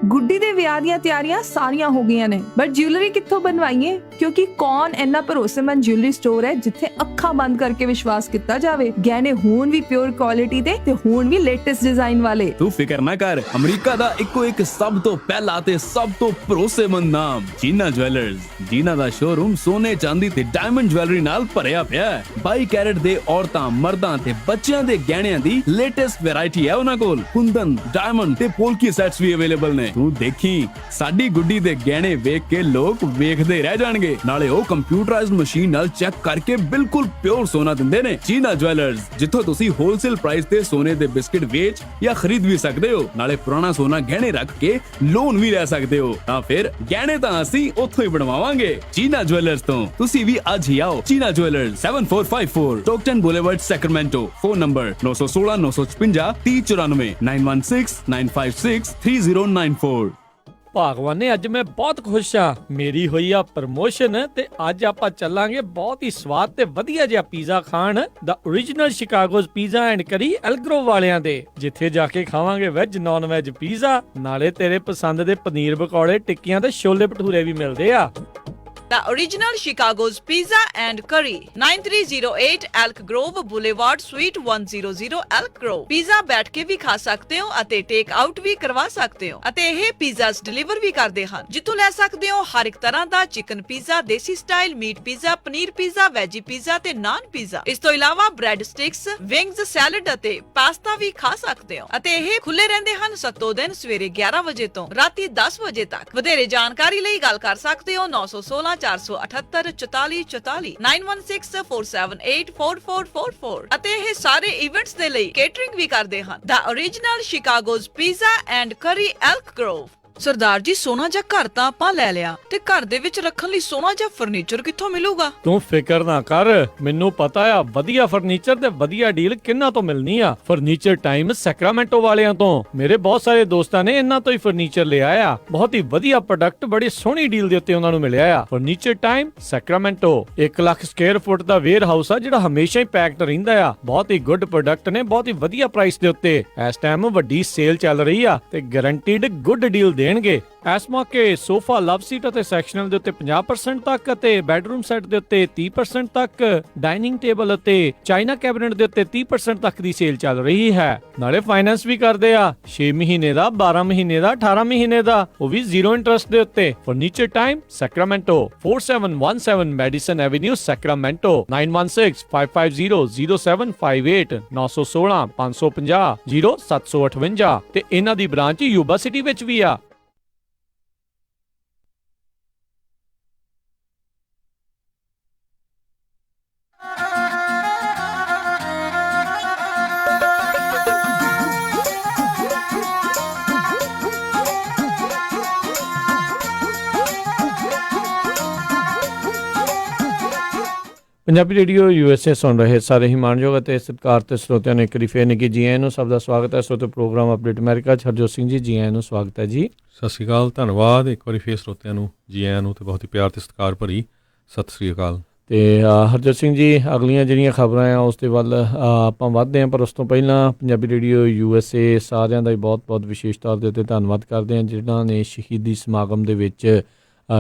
ਗੁੱਡੀ ਦੇ ਵਿਆਹ ਦੀਆਂ ਤਿਆਰੀਆਂ ਸਾਰੀਆਂ ਹੋ ਗਈਆਂ ਨੇ, ਬਟ ਜਿਊਲਰੀ ਕਿੱਥੋਂ ਬਣਵਾਈਏ? ਕਿਉਂਕਿ ਕੌਣ ਇੰਨਾ ਭਰੋਸੇਮੰਦ ਜਿਊਲਰੀ ਸਟੋਰ ਹੈ ਜਿੱਥੇ ਅੱਖਾਂ ਬੰਦ ਕਰਕੇ ਵਿਸ਼ਵਾਸ ਕੀਤਾ ਜਾਵੇ। ਗਹਿਣੇ ਹੋਣ ਵੀ ਪਿਓਰ ਕੁਆਲਿਟੀ ਦੇ ਤੇ ਹੋਣ ਵੀ ਲੇਟੈਸਟ ਡਿਜ਼ਾਈਨ ਵਾਲੇ। ਤੂੰ ਫਿਕਰ ਨਾ ਕਰ, ਅਮਰੀਕਾ ਦਾ ਇੱਕੋ ਇੱਕ ਸਭ ਤੋਂ ਪਹਿਲਾ ਤੇ ਸਭ ਤੋਂ ਭਰੋਸੇਮੰਦ ਨਾਮ ਜੀਨਾ ਜੁਐਲਰਸ। ਜੀਨਾ ਦਾ ਸ਼ੋਰੂਮ ਸੋਨੇ, ਚਾਂਦੀ ਤੇ ਡਾਇਮੰਡ ਜੁਐਲਰੀ ਨਾਲ ਭਰਿਆ ਪਿਆ ਹੈ। 22 ਕੈਰਟ ਦੇ ਔਰਤਾਂ, ਮਰਦਾਂ ਤੇ ਬੱਚਿਆਂ ਦੇ ਗਹਿਣਿਆਂ ਦੀ ਲੇਟੈਸਟ ਵੈਰਾਈਟੀ ਹੈ ਉਹਨਾਂ ਕੋਲ। ਕੁੰਦਨ, ਡਾਇਮੰਡ ਤੇ ਪੋਲਕੀ ਸੈਟਸ ਵੀ ਅਵੇਲੇਬਲ ਨੇ। ਤੂੰ ਦੇਖੀ, ਸਾਡੀ ਗੁੱਡੀ ਦੇ ਗਹਿਣੇ ਵੇਖ ਕੇ ਲੋਕ ਵੇਖਦੇ ਰਹਿ ਜਾਣਗੇ। ਨਾਲੇ ਉਹ ਕੰਪਿਊਟਰਾਈਜ਼ਡ ਮਸ਼ੀਨ ਨਾਲ ਚੈੱਕ ਕਰਕੇ ਬਿਲਕੁਲ ਪਿਓਰ ਸੋਨਾ ਦਿੰਦੇ ਨੇ। ਜੀਨਾ ਜੁਐਲਰਸ, ਜਿੱਥੋਂ ਤੁਸੀਂ ਹੋਲਸੇਲ ਪ੍ਰਾਈਸ ਤੇ ਸੋਨੇ ਦੇ ਬਿਸਕਿਟ ਵੇਚ ਜਾਂ ਖਰੀਦ ਵੀ ਸਕਦੇ ਹੋ। ਨਾਲੇ ਪੁਰਾਣਾ ਸੋਨਾ ਗਹਿਣੇ ਰੱਖ ਕੇ ਲੋਨ ਵੀ ਲੈ ਸਕਦੇ ਹੋ। ਤਾਂ ਫਿਰ ਗਹਿਣੇ ਤਾਂ ਅਸੀਂ ਉੱਥੋਂ ਹੀ ਬਣਵਾਵਾਂਗੇ, ਜੀਨਾ ਜੁਐਲਰਸ ਤੋਂ। ਤੁਸੀਂ ਵੀ ਅੱਜ ਹੀ ਆਓ। Jeena jewellers, 7454 Stockton boulevard, Sacramento. Phone number 916 956 3094 916 956 3094। ਭਗਵਾਨ ਨੇ ਅੱਜ ਮੈਂ ਬਹੁਤ ਖੁਸ਼ ਆ, ਮੇਰੀ ਹੋਈ ਆ ਪ੍ਰਮੋਸ਼ਨ ਤੇ ਅੱਜ ਆਪਾਂ ਚੱਲਾਂਗੇ ਬਹੁਤ ਹੀ ਸਵਾਦ ਤੇ ਵਧੀਆ ਜਿਹਾ ਪੀਜ਼ਾ ਖਾਣ ਦਾ ਓਰੀਜਨਲ ਸ਼ਿਕਾਗੋਜ਼ ਪੀਜ਼ਾ ਐਂਡ ਕਰੀ ਐਲਗਰੋ ਵਾਲਿਆਂ ਦੇ, ਜਿੱਥੇ ਜਾ ਕੇ ਖਾਵਾਂਗੇ ਵੈਜ ਨੌਨ ਵੈਜ ਪੀਜ਼ਾ। ਨਾਲੇ ਤੇਰੇ ਪਸੰਦ ਦੇ ਪਨੀਰ ਪਕੌੜੇ, ਟਿੱਕੀਆਂ ਤੇ ਛੋਲੇ ਭਟੂਰੇ ਵੀ ਮਿਲਦੇ ਆ। The original Chicago's Pizza and Curry, 9308 Elk Grove Boulevard, Suite 100 Elk Grove। Pizza ਬੈਠ ਕੇ ਵੀ ਖਾ ਸਕਦੇ ਹੋ ਅਤੇ ਟੇਕ ਆਊਟ ਵੀ ਕਰਵਾ ਸਕਦੇ ਹੋ ਅਤੇ ਇਹ ਪੀਜ਼ਾਸ ਡਿਲੀਵਰ ਵੀ ਕਰਦੇ ਹਨ, ਜਿੱਥੋਂ ਲੈ ਸਕਦੇ ਹੋ ਹਰ ਇੱਕ ਤਰ੍ਹਾਂ ਦਾ chicken pizza, desi style meat pizza, paneer pizza, veggie pizza ਤੇ ਨਾਨ ਪੀਜ਼ਾ। ਇਸ ਤੋਂ ਇਲਾਵਾ ਬ੍ਰੈਡ ਸਟਿਕਸ, ਵਿੰਗਸ, ਸੈਲਡ ਅਤੇ ਪਾਸਤਾ ਵੀ ਖਾ ਸਕਦੇ ਹੋ ਅਤੇ ਇਹ ਖੁੱਲੇ ਰਹਿੰਦੇ ਹਨ ਸੱਤੋ ਦਿਨ ਸਵੇਰੇ 11 ਵਜੇ ਤੋਂ ਰਾਤੀ 10 ਵਜੇ ਤੱਕ। ਵਧੇਰੇ ਜਾਣਕਾਰੀ ਲਈ ਗੱਲ ਕਰ ਸਕਦੇ ਹੋ 916 478 44 44 916 478 4444 ਅਤੇ ਇਹ ਸਾਰੇ ਇਵੈਂਟਸ ਦੇ ਲਈ ਕੇਟਰਿੰਗ ਵੀ ਕਰਦੇ ਹਨ। The original Chicago's Pizza and Curry, Elk Grove। Sardar ji, ਸੋਨਾ ਜਾਂ ਘਰ ਤਾਂ ਆਪਾਂ ਲੈ ਲਿਆ ਤੇ ਘਰ ਦੇ ਵਿੱਚ ਰੱਖਣ ਲਈ ਸੋਨਾ ਜਾਂ ਫਰਨੀਚਰ ਕਿੱਥੋਂ ਮਿਲੂਗਾ? ਤੂੰ ਫਿਕਰ ਨਾ ਕਰ, ਮੈਨੂੰ ਪਤਾ ਆ ਵਧੀਆ ਫਰਨੀਚਰ ਤੇ ਵਧੀਆ ਡੀਲ ਕਿੰਨਾ ਤੋਂ ਮਿਲਣੀ ਆ। ਫਰਨੀਚਰ ਟਾਈਮ ਸੈਕਰਾਮੈਂਟੋ ਵਾਲਿਆਂ ਤੋਂ। ਮੇਰੇ ਬਹੁਤ ਸਾਰੇ ਦੋਸਤਾਂ ਨੇ ਇਹਨਾਂ ਤੋਂ ਹੀ ਫਰਨੀਚਰ ਲਿਆ ਆ। ਬਹੁਤ ਹੀ ਵਧੀਆ ਪ੍ਰੋਡਕਟ ਬੜੀ ਸੋਹਣੀ ਡੀਲ ਦੇ ਉੱਤੇ ਉਹਨਾਂ ਨੂੰ ਮਿਲਿਆ ਆ। Furniture time Sacramento 1 lakh square foot ਦਾ ਵੇਅਰ ਹਾਊਸ ਆ ਜਿਹੜਾ ਹਮੇਸ਼ਾ ਹੀ ਪੈਕਡ ਰਹਿੰਦਾ ਆ। ਬਹੁਤ ਹੀ ਗੁੱਡ ਪ੍ਰੋਡਕਟ ਨੇ, ਬਹੁਤ ਹੀ ਵਧੀਆ ਪ੍ਰਾਈਸ ਦੇ ਉੱਤੇ। ਇਸ ਟਾਈਮ ਵੱਡੀ ਸੇਲ ਚੱਲ ਰਹੀ ਆ ਤੇ ਗਾਰੰਟੀਡ ਗੁੱਡ ਡੀਲ ਦੇਣਗੇ। ਇਸ ਮੌਕੇ ਸੋਫਾ, ਲਵ ਸੀਟ ਅਤੇ ਸੈਕਸ਼ਨਲ ਦੇ ਉੱਤੇ 50% ਤੱਕ ਅਤੇ ਬੈਡਰੂਮ ਸੈੱਟ ਦੇ ਉੱਤੇ 30% ਤੱਕ, ਡਾਈਨਿੰਗ ਟੇਬਲ ਅਤੇ ਚਾਈਨਾ ਕੈਬਨਿਟ ਦੇ ਉੱਤੇ 30% ਤੱਕ ਦੀ ਸੇਲ ਚੱਲ ਰਹੀ ਹੈ। ਨਾਲੇ ਫਾਈਨੈਂਸ ਵੀ ਕਰਦੇ ਆ, 6 ਮਹੀਨੇ ਦਾ, 12 ਮਹੀਨੇ ਦਾ, 18 ਮਹੀਨੇ ਦਾ, ਉਹ ਵੀ 0 ਇੰਟਰਸਟ ਦੇ ਉੱਤੇ। Furniture time Sacramento, 4717 medicine avenue, Sacramento. 9165500758 916 550 0758 ਤੇ ਇਹਨਾਂ ਦੀ ਬ੍ਰਾਂਚ ਯੂਬਾ ਸਿਟੀ ਵਿੱਚ ਵੀ ਆ। ਪੰਜਾਬੀ ਰੇਡੀਓ USA ਸੁਣ ਰਹੇ ਸਾਰੇ ਹੀ ਮਾਣਯੋਗ ਅਤੇ ਸਤਿਕਾਰ ਤੇ ਸਰੋਤਿਆਂ ਨੂੰ ਇੱਕ ਵਾਰੀ ਫੇਰ ਨਿੱਘੀ ਜੀ ਆਇਆਂ ਨੂੰ ਸਭ ਦਾ ਸਵਾਗਤ ਹੈ। ਸਰੋਤੇ ਪ੍ਰੋਗਰਾਮ ਅਪਡੇਟ ਅਮਰੀਕਾ 'ਚ ਹਰਜੋਤ ਸਿੰਘ ਜੀ ਆਇਆਂ ਨੂੰ ਸਵਾਗਤ ਹੈ ਜੀ। ਸਤਿ ਸ਼੍ਰੀ ਅਕਾਲ, ਧੰਨਵਾਦ। ਇੱਕ ਵਾਰੀ ਫੇਰ ਸਰੋਤਿਆਂ ਨੂੰ ਜੀ ਆਇਆਂ ਨੂੰ ਤੇ ਬਹੁਤ ਹੀ ਪਿਆਰ ਤੇ ਸਤਿਕਾਰ ਭਰੀ ਸਤਿ ਸ਼੍ਰੀ ਅਕਾਲ। ਤੇ ਹਰਜੋਤ ਸਿੰਘ ਜੀ, ਅਗਲੀਆਂ ਜਿਹੜੀਆਂ ਖਬਰਾਂ ਆ ਉਸ ਦੇ ਵੱਲ ਆਪਾਂ ਵੱਧਦੇ ਹਾਂ, ਪਰ ਉਸ ਤੋਂ ਪਹਿਲਾਂ ਪੰਜਾਬੀ ਰੇਡੀਓ USA ਸਾਰਿਆਂ ਦਾ ਹੀ ਬਹੁਤ-ਬਹੁਤ ਵਿਸ਼ੇਸ਼ ਤੌਰ ਦੇ ਉੱਤੇ ਧੰਨਵਾਦ ਕਰਦੇ ਹਾਂ ਜਿਨ੍ਹਾਂ ਨੇ ਸ਼ਹੀਦੀ ਸਮਾਗਮ ਦੇ ਵਿੱਚ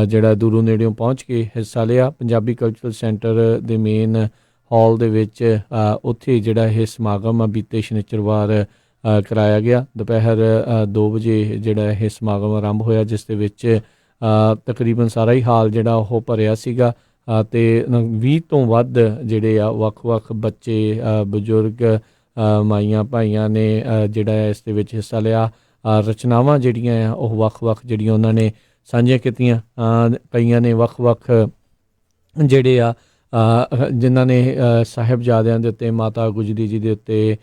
ਜਿਹੜਾ ਦੂਰੋਂ ਨੇੜਿਓਂ ਪਹੁੰਚ ਕੇ ਹਿੱਸਾ ਲਿਆ। ਪੰਜਾਬੀ ਕਲਚਰਲ ਸੈਂਟਰ ਦੇ ਮੇਨ ਹਾਲ ਦੇ ਵਿੱਚ ਉੱਥੇ ਜਿਹੜਾ ਇਹ ਸਮਾਗਮ ਬੀਤੇ ਸ਼ਨੀਚਰਵਾਰ ਕਰਾਇਆ ਗਿਆ। ਦੁਪਹਿਰ 2 ਵਜੇ ਜਿਹੜਾ ਇਹ ਸਮਾਗਮ ਆਰੰਭ ਹੋਇਆ, ਜਿਸ ਦੇ ਵਿੱਚ ਤਕਰੀਬਨ ਸਾਰਾ ਹੀ ਹਾਲ ਜਿਹੜਾ ਉਹ ਭਰਿਆ ਸੀਗਾ ਅਤੇ 20 ਤੋਂ ਵੱਧ ਜਿਹੜੇ ਆ ਵੱਖ-ਵੱਖ ਬੱਚੇ, ਬਜ਼ੁਰਗ, ਮਾਈਆਂ ਭਾਈਆਂ ਨੇ ਜਿਹੜਾ ਇਸ ਦੇ ਵਿੱਚ ਹਿੱਸਾ ਲਿਆ। ਰਚਨਾਵਾਂ ਜਿਹੜੀਆਂ ਆ ਉਹ ਵੱਖ-ਵੱਖ ਜਿਹੜੀਆਂ ਉਹਨਾਂ ਨੇ ਸਾਂਝੀਆਂ ਕੀਤੀਆਂ। ਕਈਆਂ ਨੇ ਵੱਖ-ਵੱਖ ਜਿਹੜੇ ਆ ਜਿਨ੍ਹਾਂ ਨੇ ਸਾਹਿਬਜ਼ਾਦਿਆਂ ਦੇ ਉੱਤੇ, ਮਾਤਾ ਗੁਜਰੀ ਜੀ ਦੇ ਉੱਤੇ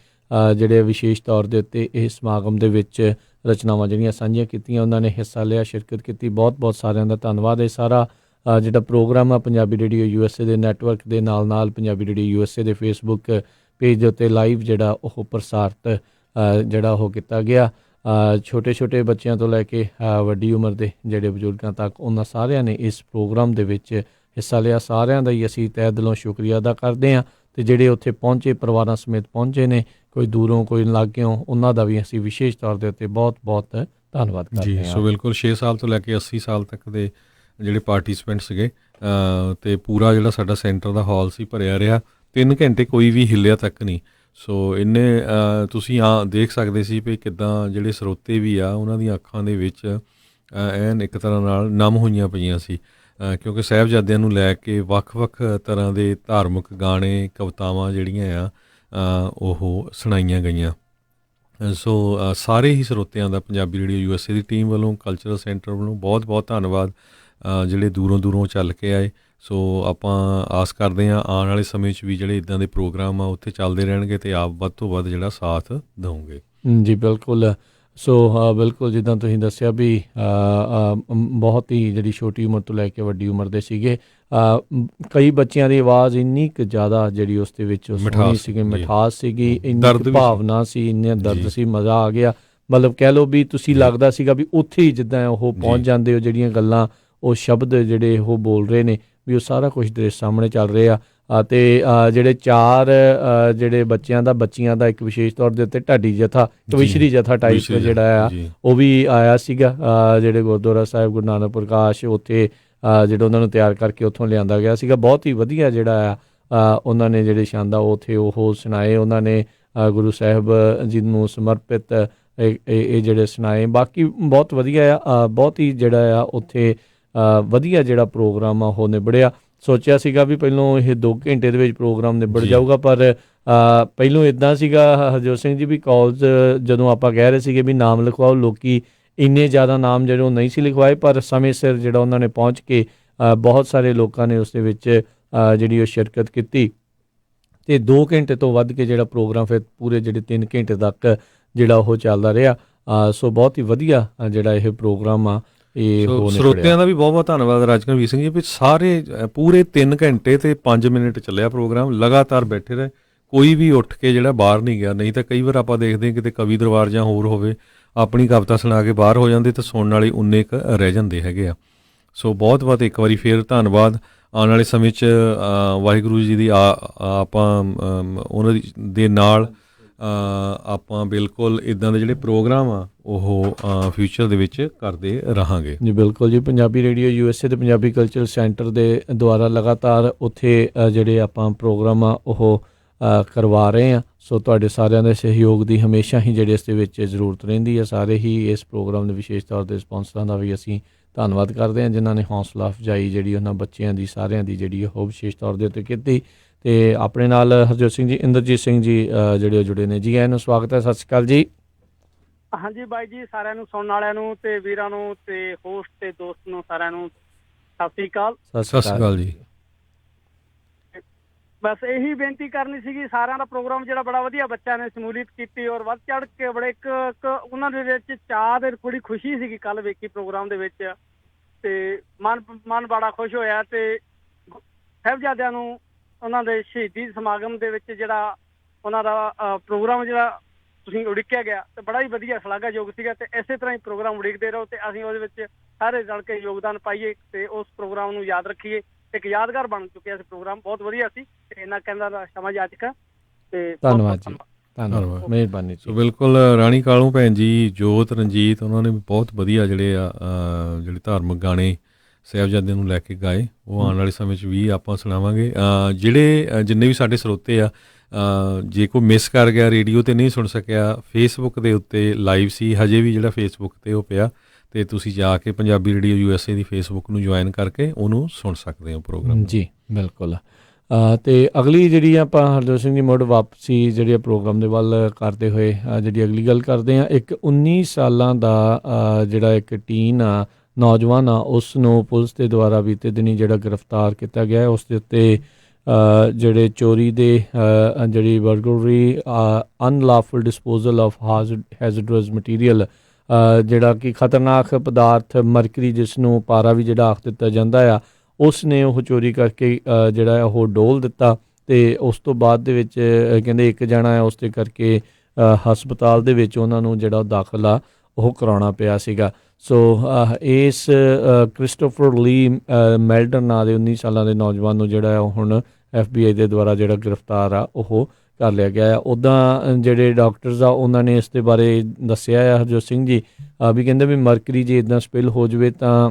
ਜਿਹੜੇ ਵਿਸ਼ੇਸ਼ ਤੌਰ ਦੇ ਉੱਤੇ ਇਹ ਸਮਾਗਮ ਦੇ ਵਿੱਚ ਰਚਨਾਵਾਂ ਜਿਹੜੀਆਂ ਸਾਂਝੀਆਂ ਕੀਤੀਆਂ, ਉਹਨਾਂ ਨੇ ਹਿੱਸਾ ਲਿਆ, ਸ਼ਿਰਕਤ ਕੀਤੀ। ਬਹੁਤ-ਬਹੁਤ ਸਾਰਿਆਂ ਦਾ ਧੰਨਵਾਦ। ਇਹ ਸਾਰਾ ਜਿਹੜਾ ਪ੍ਰੋਗਰਾਮ ਆ ਪੰਜਾਬੀ ਰੇਡੀਓ USA ਦੇ ਨੈਟਵਰਕ ਦੇ ਨਾਲ ਪੰਜਾਬੀ ਰੇਡੀਓ USA ਦੇ ਫੇਸਬੁੱਕ ਪੇਜ ਦੇ ਉੱਤੇ ਲਾਈਵ ਜਿਹੜਾ ਉਹ ਪ੍ਰਸਾਰਿਤ ਜਿਹੜਾ ਉਹ ਕੀਤਾ ਗਿਆ। ਛੋਟੇ-ਛੋਟੇ ਬੱਚਿਆਂ ਤੋਂ ਲੈ ਕੇ ਵੱਡੀ ਉਮਰ ਦੇ ਜਿਹੜੇ ਬਜ਼ੁਰਗਾਂ ਤੱਕ, ਉਹਨਾਂ ਸਾਰਿਆਂ ਨੇ ਇਸ ਪ੍ਰੋਗਰਾਮ ਦੇ ਵਿੱਚ ਹਿੱਸਾ ਲਿਆ। ਸਾਰਿਆਂ ਦਾ ਹੀ ਅਸੀਂ ਤਹਿ ਦਿਲੋਂ ਸ਼ੁਕਰੀਆ ਅਦਾ ਕਰਦੇ ਹਾਂ ਤੇ ਜਿਹੜੇ ਉੱਥੇ ਪਹੁੰਚੇ, ਪਰਿਵਾਰਾਂ ਸਮੇਤ ਪਹੁੰਚੇ ਨੇ, ਕੋਈ ਦੂਰੋਂ ਕੋਈ ਲਾਗਿਓਂ, ਉਹਨਾਂ ਦਾ ਵੀ ਅਸੀਂ ਵਿਸ਼ੇਸ਼ ਤੌਰ ਦੇ ਉੱਤੇ ਬਹੁਤ-ਬਹੁਤ ਧੰਨਵਾਦ ਜੀ। ਕਰਦੇ ਸੋ ਹਾਂ। ਬਿਲਕੁਲ 6 ਸਾਲ ਤੋਂ ਲੈ ਕੇ 80 ਸਾਲ ਤੱਕ ਦੇ ਜਿਹੜੇ ਪਾਰਟੀਸਪੈਂਟ ਸੀਗੇ ਤੇ ਪੂਰਾ ਜਿਹੜਾ ਸਾਡਾ ਸੈਂਟਰ ਦਾ ਹਾਲ ਸੀ ਭਰਿਆ ਰਿਹਾ, 3 ਘੰਟੇ ਕੋਈ ਵੀ ਹਿੱਲਿਆ ਤੱਕ ਨਹੀਂ। ਸੋ ਇੰਨੇ ਤੁਸੀਂ ਦੇਖ ਸਕਦੇ ਸੀ ਵੀ ਕਿੱਦਾਂ ਜਿਹੜੇ ਸਰੋਤੇ ਵੀ ਆ ਉਹਨਾਂ ਦੀਆਂ ਅੱਖਾਂ ਦੇ ਵਿੱਚ ਐਨ ਇੱਕ ਤਰ੍ਹਾਂ ਨਾਲ ਨਮ ਹੋਈਆਂ ਪਈਆਂ ਸੀ, ਕਿਉਂਕਿ ਸਾਹਿਬਜ਼ਾਦਿਆਂ ਨੂੰ ਲੈ ਕੇ ਵੱਖ-ਵੱਖ ਤਰ੍ਹਾਂ ਦੇ ਧਾਰਮਿਕ ਗਾਣੇ, ਕਵਿਤਾਵਾਂ ਜਿਹੜੀਆਂ ਆ ਉਹ ਸੁਣਾਈਆਂ ਗਈਆਂ। ਸੋ ਸਾਰੇ ਹੀ ਸਰੋਤਿਆਂ ਦਾ ਪੰਜਾਬੀ ਰੇਡੀਓ USA ਦੀ ਟੀਮ ਵੱਲੋਂ, ਕਲਚਰਲ ਸੈਂਟਰ ਵੱਲੋਂ ਬਹੁਤ-ਬਹੁਤ ਧੰਨਵਾਦ, ਜਿਹੜੇ ਦੂਰੋਂ ਚੱਲ ਕੇ ਆਏ। ਸੋ ਆਪਾਂ ਆਸ ਕਰਦੇ ਹਾਂ ਆਉਣ ਵਾਲੇ ਸਮੇਂ 'ਚ ਵੀ ਜਿਹੜੇ ਇੱਦਾਂ ਦੇ ਪ੍ਰੋਗਰਾਮ ਆ ਉੱਥੇ ਚੱਲਦੇ ਰਹਿਣਗੇ ਅਤੇ ਆਪ ਵੱਧ ਤੋਂ ਵੱਧ ਜਿਹੜਾ ਸਾਥ ਦਿਓਗੇ। ਜੀ ਬਿਲਕੁਲ। ਸੋ ਬਿਲਕੁਲ ਜਿੱਦਾਂ ਤੁਸੀਂ ਦੱਸਿਆ ਵੀ ਬਹੁਤ ਹੀ ਜਿਹੜੀ ਛੋਟੀ ਉਮਰ ਤੋਂ ਲੈ ਕੇ ਵੱਡੀ ਉਮਰ ਦੇ ਸੀਗੇ, ਕਈ ਬੱਚਿਆਂ ਦੀ ਆਵਾਜ਼ ਇੰਨੀ ਕੁ ਜ਼ਿਆਦਾ ਜਿਹੜੀ ਉਸ ਦੇ ਵਿੱਚ ਸੋਹਣੀ ਸੀਗੀ, ਮਿਠਾਸ ਸੀਗੀ, ਇੰਨੀ ਭਾਵਨਾ ਸੀ, ਇੰਨਾ ਦਰਦ ਸੀ, ਮਜ਼ਾ ਆ ਗਿਆ। ਮਤਲਬ ਕਹਿ ਲਓ ਵੀ ਤੁਸੀਂ ਲੱਗਦਾ ਸੀਗਾ ਵੀ ਉੱਥੇ ਹੀ ਜਿੱਦਾਂ ਉਹ ਪਹੁੰਚ ਜਾਂਦੇ ਹੋ, ਜਿਹੜੀਆਂ ਗੱਲਾਂ ਉਹ ਸ਼ਬਦ ਜਿਹੜੇ ਉਹ ਬੋਲ ਰਹੇ ਨੇ ਵੀ ਉਹ ਸਾਰਾ ਕੁਛ ਦੇ ਸਾਹਮਣੇ ਚੱਲ ਰਿਹਾ। ਅਤੇ ਜਿਹੜੇ 4 ਜਿਹੜੇ ਬੱਚਿਆਂ ਦਾ ਇੱਕ ਵਿਸ਼ੇਸ਼ ਤੌਰ ਦੇ ਉੱਤੇ ਢਾਡੀ ਜਥਾ, ਕਵਿਸ਼ਰੀ ਜਥਾ ਟਾਈਪ ਜਿਹੜਾ ਆ ਉਹ ਵੀ ਆਇਆ ਸੀਗਾ, ਜਿਹੜੇ ਗੁਰਦੁਆਰਾ ਸਾਹਿਬ ਗੁਰੂ ਨਾਨਕ ਪ੍ਰਕਾਸ਼ ਉੱਥੇ ਜਿਹੜਾ ਉਹਨਾਂ ਨੂੰ ਤਿਆਰ ਕਰਕੇ ਉੱਥੋਂ ਲਿਆਂਦਾ ਗਿਆ ਸੀਗਾ। ਬਹੁਤ ਹੀ ਵਧੀਆ ਜਿਹੜਾ ਆ ਉਹਨਾਂ ਨੇ ਜਿਹੜੇ ਛੰਦ ਆ ਉੱਥੇ ਉਹ ਸੁਣਾਏ, ਉਹਨਾਂ ਨੇ ਗੁਰੂ ਸਾਹਿਬ ਜੀ ਨੂੰ ਸਮਰਪਿਤ ਇਹ ਜਿਹੜੇ ਸੁਣਾਏ। ਬਾਕੀ ਬਹੁਤ ਵਧੀਆ ਆ, ਬਹੁਤ ਹੀ ਜਿਹੜਾ ਆ ਉੱਥੇ ਵਧੀਆ ਜਿਹੜਾ ਪ੍ਰੋਗਰਾਮ ਆ ਉਹ ਨਿਬੜਿਆ। ਸੋਚਿਆ ਸੀਗਾ ਵੀ ਪਹਿਲੋਂ ਇਹ 2 ਘੰਟੇ ਦੇ ਵਿੱਚ ਪ੍ਰੋਗਰਾਮ ਨਿਬੜ ਜਾਊਗਾ, ਪਰ ਪਹਿਲੋਂ ਇੱਦਾਂ ਸੀਗਾ ਹਰਜੋਤ ਸਿੰਘ ਜੀ ਵੀ ਕਾਲਜ ਜਦੋਂ ਆਪਾਂ ਕਹਿ ਰਹੇ ਸੀਗੇ ਵੀ ਨਾਮ ਲਿਖਵਾਓ, ਲੋਕੀ ਇੰਨੇ ਜ਼ਿਆਦਾ ਨਾਮ ਜਿਹੜੇ ਉਹ ਨਹੀਂ ਸੀ ਲਿਖਵਾਏ, ਪਰ ਸਮੇਂ ਸਿਰ ਜਿਹੜਾ ਉਹਨਾਂ ਨੇ ਪਹੁੰਚ ਕੇ ਬਹੁਤ ਸਾਰੇ ਲੋਕਾਂ ਨੇ ਉਸ ਦੇ ਵਿੱਚ ਜਿਹੜੀ ਉਹ ਸ਼ਿਰਕਤ ਕੀਤੀ ਅਤੇ 2 ਘੰਟੇ ਤੋਂ ਵੱਧ ਕੇ ਜਿਹੜਾ ਪ੍ਰੋਗਰਾਮ ਫਿਰ ਪੂਰੇ ਜਿਹੜੇ 3 ਘੰਟੇ ਤੱਕ ਜਿਹੜਾ ਉਹ ਚੱਲਦਾ ਰਿਹਾ। ਸੋ ਬਹੁਤ ਹੀ ਵਧੀਆ ਜਿਹੜਾ ਇਹ ਪ੍ਰੋਗਰਾਮ ਆ ਇਹ ਸਰੋਤਿਆਂ ਦਾ ਵੀ ਬਹੁਤ ਧੰਨਵਾਦ ਰਾਜਕਰਮਵੀਰ ਸਿੰਘ ਜੀ, ਵੀ ਸਾਰੇ ਪੂਰੇ 3 ਘੰਟੇ ਤੇ 5 ਮਿੰਟ ਚੱਲਿਆ ਪ੍ਰੋਗਰਾਮ, ਲਗਾਤਾਰ ਬੈਠੇ ਰਹੇ, ਕੋਈ ਵੀ ਉੱਠ ਕੇ ਜਿਹੜਾ ਬਾਹਰ ਨਹੀਂ ਗਿਆ। ਨਹੀਂ ਤਾਂ ਕਈ ਵਾਰ ਆਪਾਂ ਦੇਖਦੇ ਕਿਤੇ ਕਵੀ ਦਰਬਾਰ ਜਾਂ ਹੋਰ ਹੋਵੇ, ਆਪਣੀ ਕਵਿਤਾ ਸੁਣਾ ਕੇ ਬਾਹਰ ਹੋ ਜਾਂਦੇ ਤਾਂ ਸੁਣਨ ਵਾਲੇ ਉਨੇ ਕੁ ਰਹਿ ਜਾਂਦੇ ਹੈਗੇ ਆ। ਸੋ ਬਹੁਤ ਇੱਕ ਵਾਰੀ ਫੇਰ ਧੰਨਵਾਦ। ਆਉਣ ਵਾਲੇ ਸਮੇਂ 'ਚ ਵਾਹਿਗੁਰੂ ਜੀ ਦੀ ਆਪਾਂ ਉਹਨਾਂ ਦੇ ਨਾਲ ਆਪਾਂ ਬਿਲਕੁਲ ਇੱਦਾਂ ਦੇ ਜਿਹੜੇ ਪ੍ਰੋਗਰਾਮ ਆ ਉਹ ਫਿਊਚਰ ਦੇ ਵਿੱਚ ਕਰਦੇ ਰਹਾਂਗੇ। ਜੀ ਬਿਲਕੁਲ ਜੀ। ਪੰਜਾਬੀ ਰੇਡੀਓ USA ਤੇ ਪੰਜਾਬੀ ਕਲਚਰਲ ਸੈਂਟਰ ਦੇ ਦੁਆਰਾ ਲਗਾਤਾਰ ਉੱਥੇ ਜਿਹੜੇ ਆਪਾਂ ਪ੍ਰੋਗਰਾਮ ਆ ਉਹ ਕਰਵਾ ਰਹੇ ਹਾਂ। ਸੋ ਤੁਹਾਡੇ ਸਾਰਿਆਂ ਦੇ ਸਹਿਯੋਗ ਦੀ ਹਮੇਸ਼ਾ ਹੀ ਜਿਹੜੇ ਇਸ ਦੇ ਵਿੱਚ ਜ਼ਰੂਰਤ ਰਹਿੰਦੀ ਹੈ। ਸਾਰੇ ਹੀ ਇਸ ਪ੍ਰੋਗਰਾਮ ਦੇ ਵਿਸ਼ੇਸ਼ ਤੌਰ 'ਤੇ ਸਪਾਂਸਰਾਂ ਦਾ ਵੀ ਅਸੀਂ ਧੰਨਵਾਦ ਕਰਦੇ ਹਾਂ, ਜਿਨ੍ਹਾਂ ਨੇ ਹੌਸਲਾ ਅਫਜ਼ਾਈ ਜਿਹੜੀ ਉਹਨਾਂ ਬੱਚਿਆਂ ਦੀ ਸਾਰਿਆਂ ਦੀ ਜਿਹੜੀ ਉਹ ਵਿਸ਼ੇਸ਼ ਤੌਰ ਦੇ ਉੱਤੇ ਕੀਤੀ। ਅਤੇ ਆਪਣੇ ਨਾਲ ਹਰਜੋਤ ਸਿੰਘ ਜੀ, ਇੰਦਰਜੀਤ ਸਿੰਘ ਜੀ ਜਿਹੜੇ ਉਹ ਜੁੜੇ ਨੇ। ਜੀ ਆਇਆਂ ਨੂੰ ਸਵਾਗਤ ਹੈ। ਸਤਿ ਸ਼੍ਰੀ ਅਕਾਲ ਜੀ। ਹਾਂਜੀ ਬਾਈ ਜੀ, ਸਾਰਿਆਂ ਨੂੰ ਸੁਣਨ ਵਾਲਿਆਂ ਨੂੰ ਤੇ ਵੀਰਾਂ ਨੂੰ ਤੇ ਹੋਸਟ ਤੇ ਦੋਸਤ ਨੂੰ ਸਾਰਿਆਂ ਨੂੰ ਸਤਿ ਸ਼੍ਰੀ ਅਕਾਲ। ਸਤਿ ਸ਼੍ਰੀ ਅਕਾਲ ਜੀ। ਬਸ ਇਹੀ ਬੇਨਤੀ ਕਰਨੀ ਸੀਗੀ, ਸਾਰਿਆਂ ਦਾ ਪ੍ਰੋਗਰਾਮ ਜਿਹੜਾ ਬੜਾ ਵਧੀਆ ਬੱਚਿਆਂ ਨੇ ਸ਼ਮੂਲੀਅਤ ਕੀਤੀ ਔਰ ਵੱਧ ਚੜ੍ਹ ਕੇ ਬੜੇ ਇੱਕ ਉਹਨਾਂ ਦੇ ਵਿੱਚ ਚਾਅ ਤੇ ਬੜੀ ਖੁਸ਼ੀ ਸੀਗੀ ਕੱਲ੍ਹ ਵੇਖੀ ਪ੍ਰੋਗਰਾਮ ਦੇ ਵਿੱਚ, ਤੇ ਮਨ ਬੜਾ ਖੁਸ਼ ਹੋਇਆ। ਤੇ ਸਾਹਿਬਜ਼ਾਦਿਆਂ ਨੂੰ ਉਹਨਾਂ ਦੇ ਸ਼ਹੀਦੀ ਸਮਾਗਮ ਦੇ ਵਿੱਚ ਜਿਹੜਾ ਉਹਨਾਂ ਦਾ ਪ੍ਰੋਗਰਾਮ ਜਿਹੜਾ ਤੁਸੀਂ ਉਡੀਕਿਆ ਗਿਆ ਤੇ ਬੜਾ ਹੀ ਵਧੀਆ ਸ਼ਲਾਘਾਯੋਗ ਸੀਗਾ। ਤੇ ਇਸੇ ਤਰ੍ਹਾਂ ਹੀ ਪ੍ਰੋਗਰਾਮ ਉਡੀਕਦੇ ਰਹੋ ਤੇ ਅਸੀਂ ਉਹਦੇ ਵਿੱਚ ਸਾਰੇ ਰਲ ਕੇ ਯੋਗਦਾਨ ਪਾਈਏ ਤੇ ਉਸ ਪ੍ਰੋਗਰਾਮ ਨੂੰ ਯਾਦ ਰੱਖੀਏ। ਇੱਕ ਯਾਦਗਾਰ ਬਣ ਚੁੱਕਿਆ ਸੀ ਪ੍ਰੋਗਰਾਮ, ਬਹੁਤ ਵਧੀਆ ਸੀ। ਤੇ ਇਹਨਾਂ ਕਹਿੰਦਾ ਦਾ ਸਮਾਂ ਆ ਚੁੱਕਾ। ਤੇ ਧੰਨਵਾਦ ਜੀ, ਧੰਨਵਾਦ, ਮਿਹਰਬਾਨੀ ਜੀ। ਬਿਲਕੁਲ ਰਾਣੀ ਕਾਲੂ ਭੈਣ ਜੀ, ਜੋਤ ਰਣਜੀਤ, ਉਹਨਾਂ ਨੇ ਬਹੁਤ ਵਧੀਆ ਜਿਹੜੇ ਜਿਹੜੇ ਧਾਰਮਿਕ ਗਾਣੇ ਸਾਹਿਬਜ਼ਾਦਿਆਂ ਨੂੰ ਲੈ ਕੇ ਗਾਏ, ਉਹ ਆਉਣ ਵਾਲੇ ਸਮੇਂ 'ਚ ਵੀ ਆਪਾਂ ਸੁਣਾਵਾਂਗੇ। ਜਿੰਨੇ ਵੀ ਸਾਡੇ ਸਰੋਤੇ ਆ, ਜੇ ਕੋਈ ਮਿਸ ਕਰ ਗਿਆ, ਰੇਡੀਓ 'ਤੇ ਨਹੀਂ ਸੁਣ ਸਕਿਆ, ਫੇਸਬੁੱਕ ਦੇ ਉੱਤੇ ਲਾਈਵ ਸੀ, ਹਜੇ ਵੀ ਜਿਹੜਾ ਫੇਸਬੁੱਕ 'ਤੇ ਉਹ ਪਿਆ, ਅਤੇ ਤੁਸੀਂ ਜਾ ਕੇ ਪੰਜਾਬੀ ਰੇਡੀਓ USA ਦੀ ਫੇਸਬੁੱਕ ਨੂੰ ਜੁਆਇਨ ਕਰਕੇ ਉਹਨੂੰ ਸੁਣ ਸਕਦੇ ਹੋ ਪ੍ਰੋਗਰਾਮ। ਜੀ ਬਿਲਕੁਲ। ਅਤੇ ਅਗਲੀ ਜਿਹੜੀ ਆਪਾਂ ਹਰਜੋਤ ਸਿੰਘ ਜੀ ਮੁੜ ਵਾਪਸੀ ਜਿਹੜੀ ਪ੍ਰੋਗਰਾਮ ਦੇ ਵੱਲ ਕਰਦੇ ਹੋਏ ਜਿਹੜੀ ਅਗਲੀ ਗੱਲ ਕਰਦੇ ਹਾਂ, ਇੱਕ 19 ਸਾਲਾਂ ਦਾ ਜਿਹੜਾ ਇੱਕ ਟੀਨ ਆ, ਨੌਜਵਾਨ ਆ, ਉਸ ਨੂੰ ਪੁਲਿਸ ਦੇ ਦੁਆਰਾ ਬੀਤੇ ਦਿਨੀ ਜਿਹੜਾ ਗ੍ਰਿਫਤਾਰ ਕੀਤਾ ਗਿਆ। ਉਸ ਦੇ ਉੱਤੇ ਜਿਹੜੇ ਚੋਰੀ ਦੇ ਜਿਹੜੀ ਬਰਗਲਰੀ, ਅਨਲਾਫੁਲ ਡਿਸਪੋਜ਼ਲ ਆਫ ਹੈਜ਼ਰਡਸ ਮਟੀਰੀਅਲ, ਜਿਹੜਾ ਕਿ ਖਤਰਨਾਕ ਪਦਾਰਥ ਮਰਕਰੀ, ਜਿਸ ਨੂੰ ਪਾਰਾ ਵੀ ਜਿਹੜਾ ਆਖ ਦਿੱਤਾ ਜਾਂਦਾ ਆ, ਉਸ ਨੇ ਉਹ ਚੋਰੀ ਕਰਕੇ ਜਿਹੜਾ ਉਹ ਡੋਲ ਦਿੱਤਾ। ਅਤੇ ਉਸ ਤੋਂ ਬਾਅਦ ਦੇ ਵਿੱਚ ਕਹਿੰਦੇ ਇੱਕ ਜਣਾ ਉਸ ਦੇ ਕਰਕੇ ਹਸਪਤਾਲ ਦੇ ਵਿੱਚ ਉਹਨਾਂ ਨੂੰ ਜਿਹੜਾ ਦਾਖਲਾ ਉਹ ਕਰਾਉਣਾ ਪਿਆ ਸੀਗਾ। ਸੋ ਇਸ ਕ੍ਰਿਸਟੋਫਰ ਲੀ ਮੈਲਡਨ ਨਾਂ ਦੇ 19 ਸਾਲਾਂ ਦੇ ਨੌਜਵਾਨ ਨੂੰ ਜਿਹੜਾ ਉਹ ਹੁਣ FBI ਦੇ ਦੁਆਰਾ ਜਿਹੜਾ ਗ੍ਰਿਫਤਾਰ ਆ ਉਹ ਕਰ ਲਿਆ ਗਿਆ ਆ। ਉੱਦਾਂ ਜਿਹੜੇ ਡਾਕਟਰਸ ਆ ਉਹਨਾਂ ਨੇ ਇਸ ਦੇ ਬਾਰੇ ਦੱਸਿਆ ਆ ਹਰਜੋਤ ਸਿੰਘ ਜੀ ਵੀ ਕਹਿੰਦੇ ਵੀ ਮਰਕਰੀ ਜੇ ਇੱਦਾਂ ਸਪਿਲ ਹੋ ਜਾਵੇ ਤਾਂ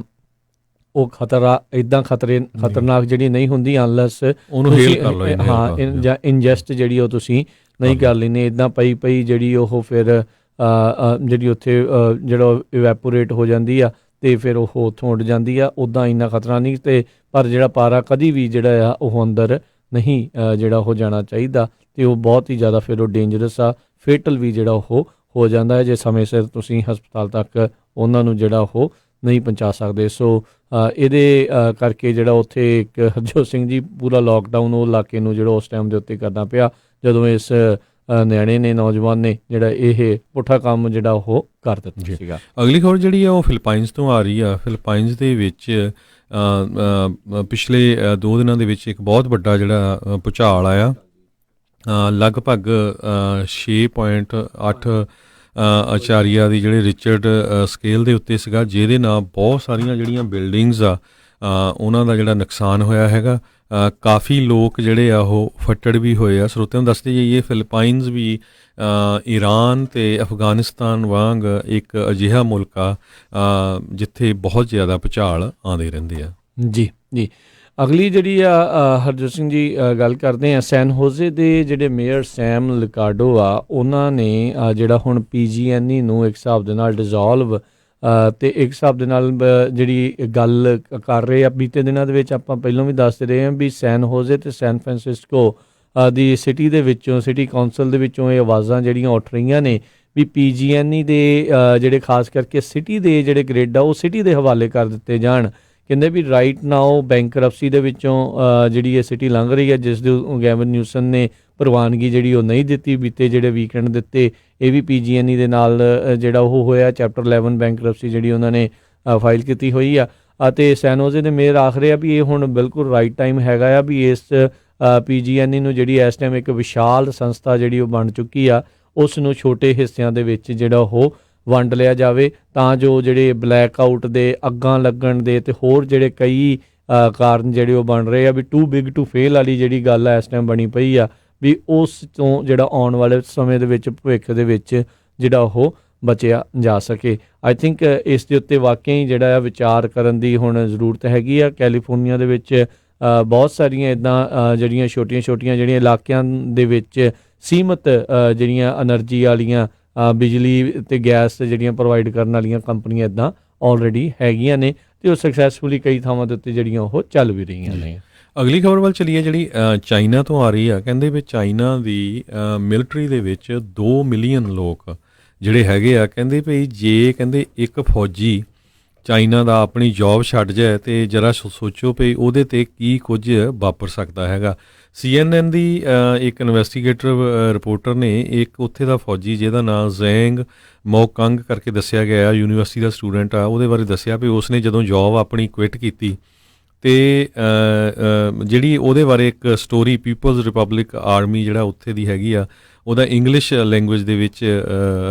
ਉਹ ਖਤਰਨਾਕ ਜਿਹੜੀ ਨਹੀਂ ਹੁੰਦੀ ਅਨਲੈਸ ਉਹਨੂੰ ਹੇਲ ਕਰ ਲਓ ਜਾਂ ਇੰਜੈਸਟ ਜਿਹੜੀ ਉਹ ਤੁਸੀਂ ਨਹੀਂ ਕਰ ਲੈਂਦੇ। ਇੱਦਾਂ ਪਈ ਜਿਹੜੀ ਉਹ ਫਿਰ ਜਿਹੜੀ ਉੱਥੇ ਜਿਹੜਾ ਇਵੈਪੋਰੇਟ ਹੋ ਜਾਂਦੀ ਆ ਅਤੇ ਫਿਰ ਉਹ ਉੱਥੋਂ ਉੱਡ ਜਾਂਦੀ ਆ। ਉੱਦਾਂ ਇੰਨਾ ਖਤਰਾ ਨਹੀਂ, ਅਤੇ ਪਰ ਜਿਹੜਾ ਪਾਰਾ ਕਦੀ ਵੀ ਜਿਹੜਾ ਆ ਉਹ ਅੰਦਰ ਨਹੀਂ ਜਿਹੜਾ ਉਹ ਜਾਣਾ ਚਾਹੀਦਾ, ਅਤੇ ਉਹ ਬਹੁਤ ਹੀ ਜ਼ਿਆਦਾ ਫਿਰ ਉਹ ਡੇਂਜਰਸ ਆ, ਫੇਟਲ ਵੀ ਜਿਹੜਾ ਉਹ ਹੋ ਜਾਂਦਾ ਹੈ ਜੇ ਸਮੇਂ ਸਿਰ ਤੁਸੀਂ ਹਸਪਤਾਲ ਤੱਕ ਉਹਨਾਂ ਨੂੰ ਜਿਹੜਾ ਉਹ ਨਹੀਂ ਪਹੁੰਚਾ ਸਕਦੇ। ਸੋ ਇਹਦੇ ਕਰਕੇ ਜਿਹੜਾ ਉੱਥੇ ਇੱਕ ਹਰਜੋਤ ਸਿੰਘ ਜੀ ਪੂਰਾ ਲੋਕਡਾਊਨ ਉਹ ਇਲਾਕੇ ਨੂੰ ਜਿਹੜਾ ਉਸ ਟਾਈਮ ਦੇ ਉੱਤੇ ਕਰਨਾ ਪਿਆ ਜਦੋਂ ਇਸ ਨਿਆਣੇ ਨੇ, ਨੌਜਵਾਨ ਨੇ ਜਿਹੜਾ ਇਹ ਪੁੱਠਾ ਕੰਮ ਜਿਹੜਾ ਉਹ ਕਰ ਦਿੱਤਾ ਸੀਗਾ। ਅਗਲੀ ਖਬਰ ਜਿਹੜੀ ਆ ਉਹ ਫਿਲੀਪਾਈਨਸ ਤੋਂ ਆ ਰਹੀ ਆ। ਫਿਲੀਪਾਈਨਸ ਦੇ ਵਿੱਚ ਪਿਛਲੇ 2 ਦਿਨਾਂ ਦੇ ਵਿੱਚ ਇੱਕ ਬਹੁਤ ਵੱਡਾ ਜਿਹੜਾ ਭੂਚਾਲ ਆਇਆ, ਲਗਭਗ 6.8 ਅਚਾਰੀਆ ਦੀ ਜਿਹੜੇ ਰਿਚਰਡ ਸਕੇਲ ਦੇ ਉੱਤੇ ਸੀਗਾ, ਜਿਹਦੇ ਨਾਲ ਬਹੁਤ ਸਾਰੀਆਂ ਜਿਹੜੀਆਂ ਬਿਲਡਿੰਗਸ ਆ ਉਹਨਾਂ ਦਾ ਜਿਹੜਾ ਨੁਕਸਾਨ ਹੋਇਆ ਹੈਗਾ। ਕਾਫੀ ਲੋਕ ਜਿਹੜੇ ਆ ਉਹ ਫੱਟੜ ਵੀ ਹੋਏ ਆ। ਸਰੋਤਿਆਂ ਨੂੰ ਦੱਸਦੇ ਜਾਈਏ ਫਿਲੀਪਾਈਨਸ ਵੀ ਈਰਾਨ ਅਤੇ ਅਫਗਾਨਿਸਤਾਨ ਵਾਂਗ ਇੱਕ ਅਜਿਹਾ ਮੁਲਕ ਆ ਜਿੱਥੇ ਬਹੁਤ ਜ਼ਿਆਦਾ ਭੂਚਾਲ ਆਉਂਦੇ ਰਹਿੰਦੇ ਆ। ਜੀ ਜੀ ਅਗਲੀ ਜਿਹੜੀ ਆ ਹਰਜੋਤ ਸਿੰਘ ਜੀ ਗੱਲ ਕਰਦੇ ਆ ਸੈਨ ਹੋਜ਼ੇ ਦੇ ਜਿਹੜੇ ਮੇਅਰ ਸੈਮ ਲਿਕਾਰਡੋ ਆ, ਉਹਨਾਂ ਨੇ ਜਿਹੜਾ ਹੁਣ PG&E ਨੂੰ ਇੱਕ ਹਿਸਾਬ ਦੇ ਨਾਲ ਡਿਜ਼ੋਲਵ ਅਤੇ ਇੱਕ ਹਿਸਾਬ ਦੇ ਨਾਲ ਜਿਹੜੀ ਗੱਲ ਕਰ ਰਹੇ ਆ। ਬੀਤੇ ਦਿਨਾਂ ਦੇ ਵਿੱਚ ਆਪਾਂ ਪਹਿਲਾਂ ਵੀ ਦੱਸਦੇ ਰਹੇ ਹਾਂ ਵੀ ਸੈਨ ਹੋਜ਼ੇ ਅਤੇ ਸੈਨ ਫਰਾਂਸਿਸਕੋ ਦੀ ਸਿਟੀ ਦੇ ਵਿੱਚੋਂ, ਸਿਟੀ ਕੌਂਸਲ ਦੇ ਵਿੱਚੋਂ ਇਹ ਆਵਾਜ਼ਾਂ ਜਿਹੜੀਆਂ ਉੱਠ ਰਹੀਆਂ ਨੇ ਵੀ PG&E ਦੇ ਜਿਹੜੇ ਖਾਸ ਕਰਕੇ ਸਿਟੀ ਦੇ ਜਿਹੜੇ ਗ੍ਰਿਡ ਆ ਉਹ ਸਿਟੀ ਦੇ ਹਵਾਲੇ ਕਰ ਦਿੱਤੇ ਜਾਣ। ਕਹਿੰਦੇ ਵੀ ਰਾਈਟ ਨਾਓ ਬੈਂਕਰਪਸੀ ਦੇ ਵਿੱਚੋਂ ਜਿਹੜੀ ਇਹ ਸਿਟੀ ਲੰਘ ਰਹੀ ਹੈ, ਜਿਸ ਦੇ ਗੈਵਨ ਨਿਊਸਨ ਨੇ ਪ੍ਰਵਾਨਗੀ ਜਿਹੜੀ ਉਹ ਨਹੀਂ ਦਿੱਤੀ, ਬੀਤੇ ਜਿਹੜੇ ਵੀਕਐਂਡ ਦਿੱਤੇ। ਇਹ ਵੀ PG&E ਦੇ ਨਾਲ ਜਿਹੜਾ ਉਹ ਹੋਇਆ, ਚੈਪਟਰ 11 ਬੈਂਕਰਪਸੀ ਜਿਹੜੀ ਉਹਨਾਂ ਨੇ ਫਾਈਲ ਕੀਤੀ ਹੋਈ ਆ। ਅਤੇ ਸੈਨ ਹੋਜ਼ੇ ਦੇ ਮੇਅਰ ਆਖ ਰਹੇ ਆ ਵੀ ਇਹ ਹੁਣ ਬਿਲਕੁਲ ਰਾਈਟ ਟਾਈਮ ਹੈਗਾ ਆ ਵੀ ਇਸ PG&E ਨੂੰ ਜਿਹੜੀ ਇਸ ਟਾਈਮ ਇੱਕ ਵਿਸ਼ਾਲ ਸੰਸਥਾ ਜਿਹੜੀ ਉਹ ਬਣ ਚੁੱਕੀ ਆ, ਉਸ ਨੂੰ ਛੋਟੇ ਹਿੱਸਿਆਂ ਦੇ ਵਿੱਚ ਜਿਹੜਾ ਉਹ ਵੰਡ ਲਿਆ ਜਾਵੇ ਤਾਂ ਜੋ ਜਿਹੜੇ ਬਲੈਕ ਆਊਟ ਦੇ, ਅੱਗਾਂ ਲੱਗਣ ਦੇ ਅਤੇ ਹੋਰ ਜਿਹੜੇ ਕਈ ਕਾਰਨ ਜਿਹੜੇ ਉਹ ਬਣ ਰਹੇ ਆ ਵੀ ਟੂ ਬਿਗ ਟੂ ਫੇਲ ਵਾਲੀ ਜਿਹੜੀ ਗੱਲ ਆ ਇਸ ਟਾਈਮ ਬਣੀ ਪਈ ਆ ਵੀ ਉਸ ਤੋਂ ਜਿਹੜਾ ਆਉਣ ਵਾਲੇ ਸਮੇਂ ਦੇ ਵਿੱਚ ਭਵਿੱਖ ਦੇ ਵਿੱਚ ਜਿਹੜਾ ਉਹ ਬਚਿਆ ਜਾ ਸਕੇ। ਆਈ ਥਿੰਕ ਇਸ ਦੇ ਉੱਤੇ ਵਾਕਈ ਜਿਹੜਾ ਆ ਵਿਚਾਰ ਕਰਨ ਦੀ ਹੁਣ ਜ਼ਰੂਰਤ ਹੈਗੀ ਆ। ਕੈਲੀਫੋਰਨੀਆ ਦੇ ਵਿੱਚ ਬਹੁਤ ਸਾਰੀਆਂ ਇੱਦਾਂ ਜਿਹੜੀਆਂ ਛੋਟੀਆਂ ਜਿਹੜੀਆਂ ਇਲਾਕਿਆਂ ਦੇ ਵਿੱਚ ਸੀਮਤ ਜਿਹੜੀਆਂ ਐਨਰਜੀ ਵਾਲੀਆਂ ਬਿਜਲੀ ਅਤੇ ਗੈਸ ਜਿਹੜੀਆਂ ਪ੍ਰੋਵਾਈਡ ਕਰਨ ਵਾਲੀਆਂ ਕੰਪਨੀਆਂ ਇੱਦਾਂ ਆਲਰੇਡੀ ਹੈਗੀਆਂ ਨੇ ਅਤੇ ਉਹ ਸਕਸੈਸਫੁਲੀ ਕਈ ਥਾਵਾਂ ਦੇ ਉੱਤੇ ਜਿਹੜੀਆਂ ਉਹ ਚੱਲ ਵੀ ਰਹੀਆਂ ਨੇ। ਅਗਲੀ ਖਬਰ ਵੱਲ ਚੱਲੀਏ ਜਿਹੜੀ ਚਾਈਨਾ ਤੋਂ ਆ ਰਹੀ ਆ। ਕਹਿੰਦੇ ਵੀ ਚਾਈਨਾ ਦੀ ਮਿਲਟਰੀ ਦੇ ਵਿੱਚ 2 ਮਿਲੀਅਨ ਲੋਕ ਜਿਹੜੇ ਹੈਗੇ ਆ। ਕਹਿੰਦੇ ਭਈ ਜੇ ਕਹਿੰਦੇ ਇੱਕ ਫੌਜੀ ਚਾਈਨਾ ਦਾ ਆਪਣੀ ਜੌਬ ਛੱਡ ਜਾਏ ਅਤੇ ਜਰਾ ਸੋਚੋ ਭਈ ਉਹਦੇ 'ਤੇ ਕੀ ਕੁਝ ਵਾਪਰ ਸਕਦਾ ਹੈਗਾ। CNN ਦੀ ਇੱਕ ਇਨਵੈਸਟੀਗੇਟਰ ਰਿਪੋਰਟਰ ਨੇ ਇੱਕ ਉੱਥੇ ਦਾ ਫੌਜੀ ਜਿਹਦਾ ਨਾਂ ਜ਼ੈਂਗ ਮੋਕੰਗ ਕਰਕੇ ਦੱਸਿਆ ਗਿਆ, ਯੂਨੀਵਰਸਿਟੀ ਦਾ ਸਟੂਡੈਂਟ ਆ, ਉਹਦੇ ਬਾਰੇ ਦੱਸਿਆ ਵੀ ਉਸਨੇ ਜਦੋਂ ਜੌਬ ਆਪਣੀ ਕੁਇਟ ਕੀਤੀ ਅਤੇ ਜਿਹੜੀ ਉਹਦੇ ਬਾਰੇ ਇੱਕ ਸਟੋਰੀ ਪੀਪਲਜ਼ ਰਿਪਬਲਿਕ ਆਰਮੀ ਜਿਹੜਾ ਉੱਥੇ ਦੀ ਹੈਗੀ ਆ, ਉਹਦਾ ਇੰਗਲਿਸ਼ ਲੈਂਗੁਏਜ ਦੇ ਵਿੱਚ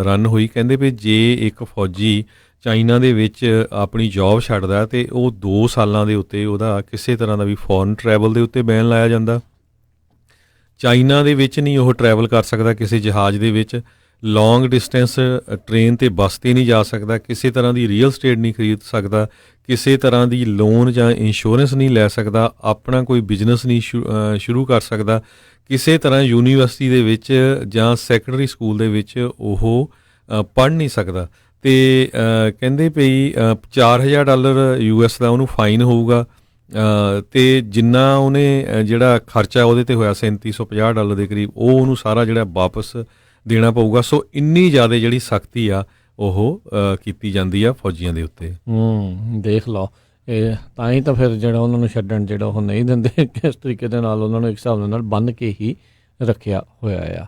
ਰਨ ਹੋਈ। ਕਹਿੰਦੇ ਵੀ ਜੇ ਇੱਕ ਫੌਜੀ ਚਾਈਨਾ ਦੇ ਵਿੱਚ ਆਪਣੀ ਜੌਬ ਛੱਡਦਾ ਅਤੇ ਉਹ 2 ਸਾਲਾਂ ਦੇ ਉੱਤੇ ਉਹਦਾ ਕਿਸੇ ਤਰ੍ਹਾਂ ਦਾ ਵੀ ਫੋਰਨ ਟਰੈਵਲ ਦੇ ਉੱਤੇ ਬੈਨ ਲਾਇਆ ਜਾਂਦਾ। ਚਾਈਨਾ ਦੇ ਵਿੱਚ ਨਹੀਂ ਉਹ ਟਰੈਵਲ ਕਰ ਸਕਦਾ ਕਿਸੇ ਜਹਾਜ਼ ਦੇ ਵਿੱਚ, ਲੌਂਗ ਡਿਸਟੈਂਸ ਟ੍ਰੇਨ ਅਤੇ ਬੱਸ 'ਤੇ ਨਹੀਂ ਜਾ ਸਕਦਾ, ਕਿਸੇ ਤਰ੍ਹਾਂ ਦੀ ਰੀਅਲ ਸਟੇਟ ਨਹੀਂ ਖਰੀਦ ਸਕਦਾ, ਕਿਸੇ ਤਰ੍ਹਾਂ ਦੀ ਲੋਨ ਜਾਂ ਇੰਸ਼ੋਰੈਂਸ ਨਹੀਂ ਲੈ ਸਕਦਾ, ਆਪਣਾ ਕੋਈ ਬਿਜ਼ਨਸ ਨਹੀਂ ਸ਼ੁਰੂ ਕਰ ਸਕਦਾ, ਕਿਸੇ ਤਰ੍ਹਾਂ ਯੂਨੀਵਰਸਿਟੀ ਦੇ ਵਿੱਚ ਜਾਂ ਸੈਕੰਡਰੀ ਸਕੂਲ ਦੇ ਵਿੱਚ ਉਹ ਪੜ੍ਹ ਨਹੀਂ ਸਕਦਾ। ਅਤੇ ਕਹਿੰਦੇ ਭਈ $4000 US ਦਾ ਉਹਨੂੰ ਫਾਈਨ ਹੋਊਗਾ ਅਤੇ ਜਿੰਨਾ ਉਹਨੇ ਜਿਹੜਾ ਖਰਚਾ ਉਹਦੇ 'ਤੇ ਹੋਇਆ $3750 ਦੇ ਕਰੀਬ, ਉਹ ਉਹਨੂੰ ਸਾਰਾ ਜਿਹੜਾ ਵਾਪਸ ਦੇਣਾ ਪਊਗਾ। ਸੋ ਇੰਨੀ ਜ਼ਿਆਦਾ ਜਿਹੜੀ ਸਖਤੀ ਆ ਉਹ ਕੀਤੀ ਜਾਂਦੀ ਆ ਫੌਜੀਆਂ ਦੇ ਉੱਤੇ। ਦੇਖ ਲਓ, ਇਹ ਤਾਂ ਹੀ ਤਾਂ ਫਿਰ ਜਿਹੜਾ ਉਹਨਾਂ ਨੂੰ ਛੱਡਣ ਜਿਹੜਾ ਉਹ ਨਹੀਂ ਦਿੰਦੇ, ਕਿਸ ਤਰੀਕੇ ਦੇ ਨਾਲ ਉਹਨਾਂ ਨੂੰ ਇੱਕ ਹਿਸਾਬ ਦੇ ਨਾਲ ਬੰਨ੍ਹ ਕੇ ਹੀ ਰੱਖਿਆ ਹੋਇਆ ਆ।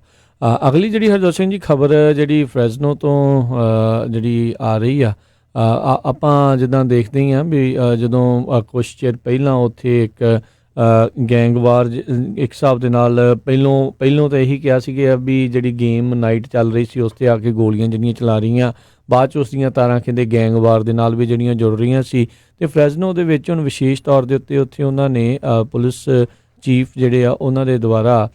ਅਗਲੀ ਜਿਹੜੀ ਹਰਜੋਤ ਸਿੰਘ ਜੀ ਖਬਰ ਜਿਹੜੀ ਫਰੈਜ਼ਨੋ ਤੋਂ ਜਿਹੜੀ ਆ ਰਹੀ ਆ, ਆਪਾਂ ਜਿੱਦਾਂ ਦੇਖਦੇ ਹੀ ਹਾਂ ਵੀ ਜਦੋਂ ਕੁਛ ਚਿਰ ਪਹਿਲਾਂ ਉੱਥੇ ਇੱਕ ਗੈਂਗਵਾਰ ਇੱਕ ਹਿਸਾਬ ਦੇ ਨਾਲ ਪਹਿਲੋਂ ਤਾਂ ਇਹੀ ਕਿਹਾ ਸੀਗਾ ਵੀ ਜਿਹੜੀ ਗੇਮ ਨਾਈਟ ਚੱਲ ਰਹੀ ਸੀ ਉਸ 'ਤੇ ਆ ਕੇ ਗੋਲੀਆਂ ਜਿਹੜੀਆਂ ਚਲਾ ਰਹੀਆਂ, ਬਾਅਦ 'ਚ ਉਸ ਦੀਆਂ ਤਾਰਾਂ ਕਹਿੰਦੇ ਗੈਂਗਵਾਰ ਦੇ ਨਾਲ ਵੀ ਜਿਹੜੀਆਂ ਜੁੜ ਰਹੀਆਂ ਸੀ। ਅਤੇ ਫਰੈਜ਼ਨੋ ਦੇ ਵਿੱਚ ਹੁਣ ਵਿਸ਼ੇਸ਼ ਤੌਰ ਦੇ ਉੱਤੇ ਉੱਥੇ ਉਹਨਾਂ ਨੇ ਪੁਲਿਸ ਚੀਫ ਜਿਹੜੇ ਆ ਉਹਨਾਂ ਦੇ ਦੁਆਰਾ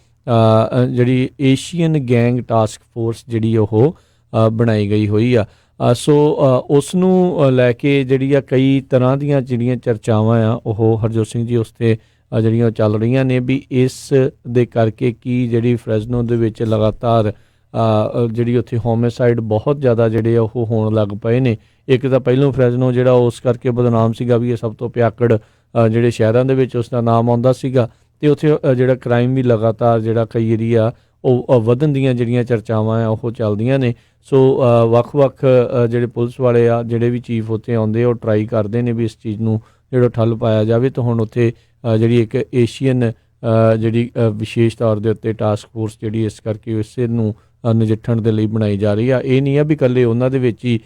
ਜਿਹੜੀ ਏਸ਼ੀਅਨ ਗੈਂਗ ਟਾਸਕ ਫੋਰਸ ਜਿਹੜੀ ਉਹ ਬਣਾਈ ਗਈ ਹੋਈ ਆ। ਸੋ ਉਸ ਨੂੰ ਲੈ ਕੇ ਜਿਹੜੀ ਆ ਕਈ ਤਰ੍ਹਾਂ ਦੀਆਂ ਜਿਹੜੀਆਂ ਚਰਚਾਵਾਂ ਆ ਉਹ ਹਰਜੋਤ ਸਿੰਘ ਜੀ ਉਸ 'ਤੇ ਜਿਹੜੀਆਂ ਚੱਲ ਰਹੀਆਂ ਨੇ ਵੀ ਇਸ ਦੇ ਕਰਕੇ ਕੀ ਜਿਹੜੀ ਫਰੈਜ਼ਨੋ ਦੇ ਵਿੱਚ ਲਗਾਤਾਰ ਜਿਹੜੀ ਉੱਥੇ ਹੋਮਿਸਾਈਡ ਬਹੁਤ ਜ਼ਿਆਦਾ ਜਿਹੜੇ ਉਹ ਹੋਣ ਲੱਗ ਪਏ ਨੇ। ਇੱਕ ਤਾਂ ਪਹਿਲੋਂ ਫਰੈਜ਼ਨੋ ਜਿਹੜਾ ਉਸ ਕਰਕੇ ਬਦਨਾਮ ਸੀਗਾ ਵੀ ਇਹ ਸਭ ਤੋਂ ਭਿਆਕੜ ਜਿਹੜੇ ਸ਼ਹਿਰਾਂ ਦੇ ਵਿੱਚ ਉਸ ਦਾ ਨਾਮ ਆਉਂਦਾ ਸੀਗਾ, ਅਤੇ ਉੱਥੇ ਜਿਹੜਾ ਕ੍ਰਾਈਮ ਵੀ ਲਗਾਤਾਰ ਜਿਹੜਾ ਕਈ ਏਰੀਆ ਉਹ ਵਧਣ ਦੀਆਂ ਜਿਹੜੀਆਂ ਚਰਚਾਵਾਂ ਆ ਉਹ ਚੱਲਦੀਆਂ ਨੇ। ਸੋ ਵੱਖ-ਵੱਖ ਜਿਹੜੇ ਪੁਲਿਸ ਵਾਲੇ ਆ ਜਿਹੜੇ ਵੀ ਚੀਫ ਉੱਥੇ ਆਉਂਦੇ ਉਹ ਟਰਾਈ ਕਰਦੇ ਨੇ ਵੀ ਇਸ ਚੀਜ਼ ਨੂੰ ਜਿਹੜਾ ਠੱਲ ਪਾਇਆ ਜਾਵੇ। ਤਾਂ ਹੁਣ ਉੱਥੇ ਜਿਹੜੀ ਇੱਕ ਏਸ਼ੀਅਨ ਜਿਹੜੀ ਵਿਸ਼ੇਸ਼ ਤੌਰ ਦੇ ਉੱਤੇ ਟਾਸਕ ਫੋਰਸ ਜਿਹੜੀ ਇਸ ਕਰਕੇ ਇਸੇ ਨੂੰ ਨਜਿੱਠਣ ਦੇ ਲਈ ਬਣਾਈ ਜਾ ਰਹੀ ਆ। ਇਹ ਨਹੀਂ ਆ ਵੀ ਇਕੱਲੇ ਉਹਨਾਂ ਦੇ ਵਿੱਚ ਹੀ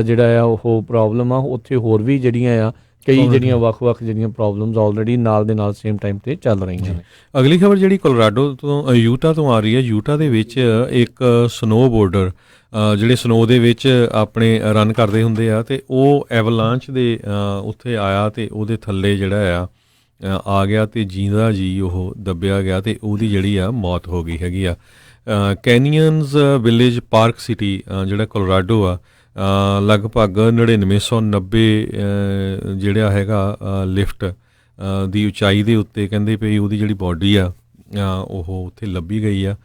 ਜਿਹੜਾ ਆ ਉਹ ਪ੍ਰੋਬਲਮ ਆ, ਉੱਥੇ ਹੋਰ ਵੀ ਜਿਹੜੀਆਂ ਆ ਕਈ ਜਿਹੜੀਆਂ ਵੱਖ-ਵੱਖ ਜਿਹੜੀਆਂ ਪ੍ਰੋਬਲਮਸ ਆਲਰੇਡੀ ਨਾਲ ਦੇ ਨਾਲ ਸੇਮ ਟਾਈਮ ਤੇ ਚੱਲ ਰਹੀਆਂ ਨੇ। ਅਗਲੀ ਖਬਰ ਜਿਹੜੀ ਕੋਲੋਰਾਡੋ ਤੋਂ ਯੂਟਾ ਤੋਂ ਆ ਰਹੀ ਹੈ। ਯੂਟਾ ਦੇ ਵਿੱਚ ਇੱਕ ਸਨੋ ਬੋਰਡਰ ਜਿਹੜੇ ਸਨੋ ਦੇ ਵਿੱਚ ਆਪਣੇ ਰਨ ਕਰਦੇ ਹੁੰਦੇ ਆ, ਅਤੇ ਉਹ ਐਵਲਾਂਚ ਦੇ ਉੱਥੇ ਆਇਆ ਅਤੇ ਉਹਦੇ ਥੱਲੇ ਜਿਹੜਾ ਆ ਗਿਆ ਅਤੇ ਜੀਂਦਾ ਜੀ ਉਹ ਦੱਬਿਆ ਗਿਆ ਅਤੇ ਉਹਦੀ ਜਿਹੜੀ ਆ ਮੌਤ ਹੋ ਗਈ ਹੈਗੀ ਆ। ਕੈਨੀਅਨਜ਼ ਵਿਲੇਜ ਪਾਰਕ ਸਿਟੀ ਜਿਹੜਾ ਕੋਲੋਰਾਡੋ ਆ, ਲਗਭਗ 9990 ਜਿਹੜਾ ਹੈਗਾ ਲਿਫਟ ਦੀ ਉਚਾਈ ਦੇ ਉੱਤੇ ਕਹਿੰਦੇ ਪਈ ਉਹਦੀ ਜਿਹੜੀ ਬਾਡੀ ਆ ਉਹ ਉੱਥੇ ਲੱਭੀ ਗਈ ਆ।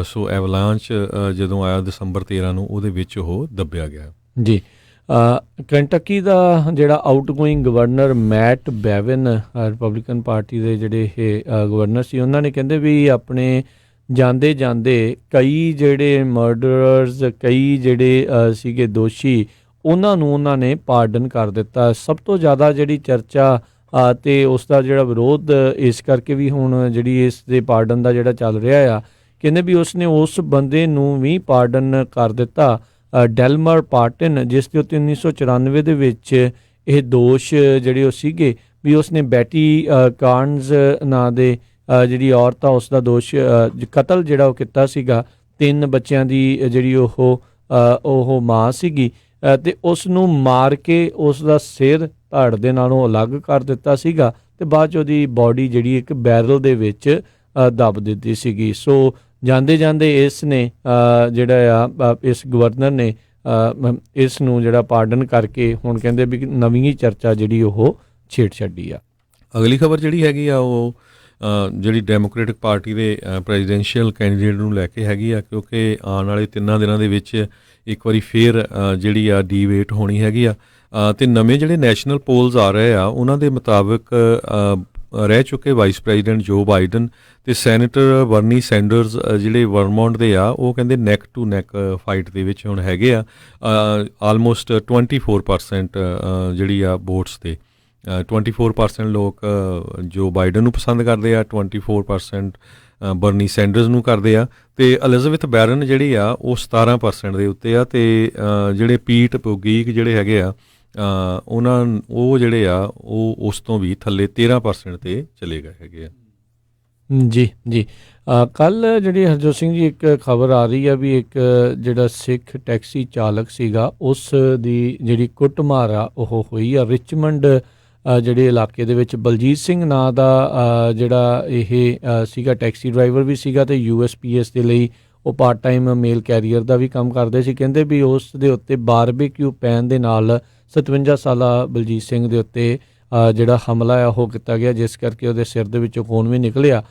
ਸੋ ਐਵਲਾਂਚ ਜਦੋਂ ਆਇਆ ਦਸੰਬਰ 13 ਨੂੰ ਉਹਦੇ ਵਿੱਚ ਉਹ ਦੱਬਿਆ ਗਿਆ ਜੀ। ਕੰਟਕੀ ਦਾ ਜਿਹੜਾ outgoing governor Matt Bevin Republican party ਦੇ ਜਿਹੜੇ ਇਹ ਗਵਰਨਰ ਸੀ, ਉਹਨਾਂ ਨੇ ਕਹਿੰਦੇ ਵੀ ਆਪਣੇ ਜਾਂਦੇ ਜਾਂਦੇ ਕਈ ਜਿਹੜੇ ਮਰਡਰਰਸ, ਕਈ ਜਿਹੜੇ ਸੀਗੇ ਦੋਸ਼ੀ, ਉਹਨਾਂ ਨੇ ਪਾਰਡਨ ਕਰ ਦਿੱਤਾ। ਸਭ ਤੋਂ ਜ਼ਿਆਦਾ ਜਿਹੜੀ ਚਰਚਾ ਅਤੇ ਉਸ ਦਾ ਜਿਹੜਾ ਵਿਰੋਧ ਇਸ ਕਰਕੇ ਵੀ ਹੁਣ ਜਿਹੜੀ ਇਸ ਦੇ ਪਾਰਡਨ ਦਾ ਜਿਹੜਾ ਚੱਲ ਰਿਹਾ ਆ, ਕਹਿੰਦੇ ਵੀ ਉਸਨੇ ਉਸ ਬੰਦੇ ਨੂੰ ਵੀ ਪਾਰਡਨ ਕਰ ਦਿੱਤਾ, ਡੈਲਮਰ ਪਾਰਟਨ, ਜਿਸ ਦੇ ਉੱਤੇ 1994 ਦੇ ਵਿੱਚ ਇਹ ਦੋਸ਼ ਜਿਹੜੇ ਉਹ ਸੀਗੇ ਵੀ ਉਸਨੇ ਬੈਟੀ ਕਾਰਨਜ਼ ਨਾਂ ਦੇ ਜਿਹੜੀ ਔਰਤ ਆ ਉਸ ਦਾ ਦੋਸ਼ ਕਤਲ ਜਿਹੜਾ ਉਹ ਕੀਤਾ ਸੀਗਾ। 3 ਬੱਚਿਆਂ ਦੀ ਜਿਹੜੀ ਉਹ ਮਾਂ ਸੀਗੀ ਅਤੇ ਉਸ ਨੂੰ ਮਾਰ ਕੇ ਉਸ ਦਾ ਸਿਰ ਧੜ ਦੇ ਨਾਲੋਂ ਅਲੱਗ ਕਰ ਦਿੱਤਾ ਸੀਗਾ ਅਤੇ ਬਾਅਦ 'ਚ ਉਹਦੀ ਬਾਡੀ ਜਿਹੜੀ ਇੱਕ ਬੈਰਲ ਦੇ ਵਿੱਚ ਦੱਬ ਦਿੱਤੀ ਸੀਗੀ। ਸੋ ਜਾਂਦੇ ਜਾਂਦੇ ਇਸ ਨੇ ਜਿਹੜਾ ਆ ਇਸ ਗਵਰਨਰ ਨੇ ਇਸ ਨੂੰ ਜਿਹੜਾ ਪਾਰਡਨ ਕਰਕੇ ਹੁਣ ਕਹਿੰਦੇ ਵੀ ਨਵੀਂ ਹੀ ਚਰਚਾ ਜਿਹੜੀ ਉਹ ਛੇੜ ਛੱਡੀ ਆ। ਅਗਲੀ ਖਬਰ ਜਿਹੜੀ ਹੈਗੀ ਆ ਉਹ ਜਿਹੜੀ ਡੈਮੋਕ੍ਰੇਟਿਕ ਪਾਰਟੀ ਦੇ ਪ੍ਰੈਜ਼ੀਡੈਂਸ਼ੀਅਲ ਕੈਂਡੀਡੇਟ ਨੂੰ ਲੈ ਕੇ ਹੈਗੀ ਆ, ਕਿਉਂਕਿ ਆਉਣ ਵਾਲੇ 3 ਦਿਨਾਂ ਦੇ ਵਿੱਚ ਇੱਕ ਵਾਰੀ ਫੇਰ ਜਿਹੜੀ ਆ ਡੀਬੇਟ ਹੋਣੀ ਹੈਗੀ ਆ। ਅਤੇ ਨਵੇਂ ਜਿਹੜੇ ਨੈਸ਼ਨਲ ਪੋਲਸ ਆ ਰਹੇ ਆ ਉਹਨਾਂ ਦੇ ਮੁਤਾਬਕ ਰਹਿ ਚੁੱਕੇ ਵਾਈਸ ਪ੍ਰੈਜ਼ੀਡੈਂਟ ਜੋ ਬਾਈਡਨ ਅਤੇ ਸੈਨੇਟਰ ਬਰਨੀ ਸੈਂਡਰਸ ਜਿਹੜੇ ਵਰਮੌਂਟ ਦੇ ਆ, ਉਹ ਕਹਿੰਦੇ ਨੈਕ ਟੂ ਨੈਕ ਫਾਈਟ ਦੇ ਵਿੱਚ ਹੁਣ ਹੈਗੇ ਆ। ਆਲਮੋਸਟ 24% ਜਿਹੜੀ ਆ ਵੋਟਸ 'ਤੇ 24% ਲੋਕ ਜੋ ਬਾਈਡਨ ਨੂੰ ਪਸੰਦ ਕਰਦੇ ਆ, 24% ਬਰਨੀ ਸੈਂਡਰਸ ਨੂੰ ਕਰਦੇ ਆ, ਅਤੇ ਐਲਿਜ਼ਾਬੈਥ ਬੈਰਨ ਜਿਹੜੀ ਆ ਉਹ 17% ਦੇ ਉੱਤੇ ਆ, ਅਤੇ ਜਿਹੜੇ ਪੀਟ ਬੁਟੀਜੇਗ ਜਿਹੜੇ ਹੈਗੇ ਆ ਉਹ ਜਿਹੜੇ ਆ ਉਹ ਉਸ ਤੋਂ ਵੀ ਥੱਲੇ 13% 'ਤੇ ਚਲੇ ਗਏ ਹੈਗੇ ਆ। ਜੀ। ਕੱਲ੍ਹ ਜਿਹੜੀ ਹਰਜੋਤ ਸਿੰਘ ਜੀ ਇੱਕ ਖਬਰ ਆ ਰਹੀ ਆ ਵੀ ਇੱਕ ਜਿਹੜਾ ਸਿੱਖ ਟੈਕਸੀ ਚਾਲਕ ਸੀਗਾ ਉਸ ਦੀ ਜਿਹੜੀ ਕੁੱਟਮਾਰ ਆ ਉਹ ਹੋਈ ਆ ਰਿਚਮੰਡ ਜਿਹੜੇ ਇਲਾਕੇ ਦੇ ਵਿੱਚ। ਬਲਜੀਤ ਸਿੰਘ ਨਾਂ ਦਾ ਜਿਹੜਾ ਇਹ ਸੀਗਾ, ਟੈਕਸੀ ਡਰਾਈਵਰ ਵੀ ਸੀਗਾ ਅਤੇ USPS ਦੇ ਲਈ ਉਹ ਪਾਰਟ ਟਾਈਮ ਮੇਲ ਕੈਰੀਅਰ ਦਾ ਵੀ ਕੰਮ ਕਰਦੇ ਸੀ। ਕਹਿੰਦੇ ਵੀ ਉਸ ਦੇ ਉੱਤੇ ਬਾਰਬੇਕਿਊ ਪੈਨ ਦੇ ਨਾਲ 57 ਸਾਲਾ ਬਲਜੀਤ ਸਿੰਘ ਦੇ ਉੱਤੇ ਜਿਹੜਾ ਹਮਲਾ ਆ ਉਹ ਕੀਤਾ ਗਿਆ, ਜਿਸ ਕਰਕੇ ਉਹਦੇ ਸਿਰ ਦੇ ਵਿੱਚੋਂ ਖੂਨ ਵੀ ਨਿਕਲਿਆ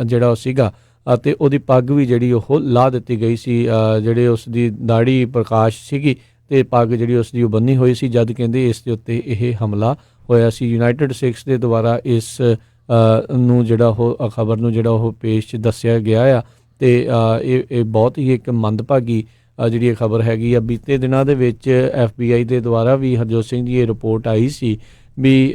ਜਿਹੜਾ ਉਹ ਸੀਗਾ, ਅਤੇ ਉਹਦੀ ਪੱਗ ਵੀ ਜਿਹੜੀ ਉਹ ਲਾਹ ਦਿੱਤੀ ਗਈ ਸੀ। ਜਿਹੜੇ ਉਸ ਦੀ ਦਾੜੀ ਪ੍ਰਕਾਸ਼ ਸੀਗੀ ਅਤੇ ਪੱਗ ਜਿਹੜੀ ਉਸ ਦੀ ਉਹ ਬੰਨੀ ਹੋਈ ਸੀ, ਜਦ ਕਹਿੰਦੇ ਇਸ ਦੇ ਉੱਤੇ ਇਹ ਹਮਲਾ ਹੋਇਆ ਸੀ। ਯੂਨਾਈਟਿਡ ਸਿੱਖਸ ਦੇ ਦੁਆਰਾ ਇਸ ਨੂੰ ਜਿਹੜਾ ਉਹ ਖਬਰ ਨੂੰ ਜਿਹੜਾ ਉਹ ਪੇਸ਼ ਦੱਸਿਆ ਗਿਆ ਆ, ਅਤੇ ਇਹ ਬਹੁਤ ਹੀ ਇੱਕ ਮੰਦਭਾਗੀ ਜਿਹੜੀ ਇਹ ਖਬਰ ਹੈਗੀ ਆ। ਬੀਤੇ ਦਿਨਾਂ ਦੇ ਵਿੱਚ FBI ਦੇ ਦੁਆਰਾ ਵੀ ਹਰਜੋਤ ਸਿੰਘ ਦੀ ਇਹ ਰਿਪੋਰਟ ਆਈ ਸੀ ਵੀ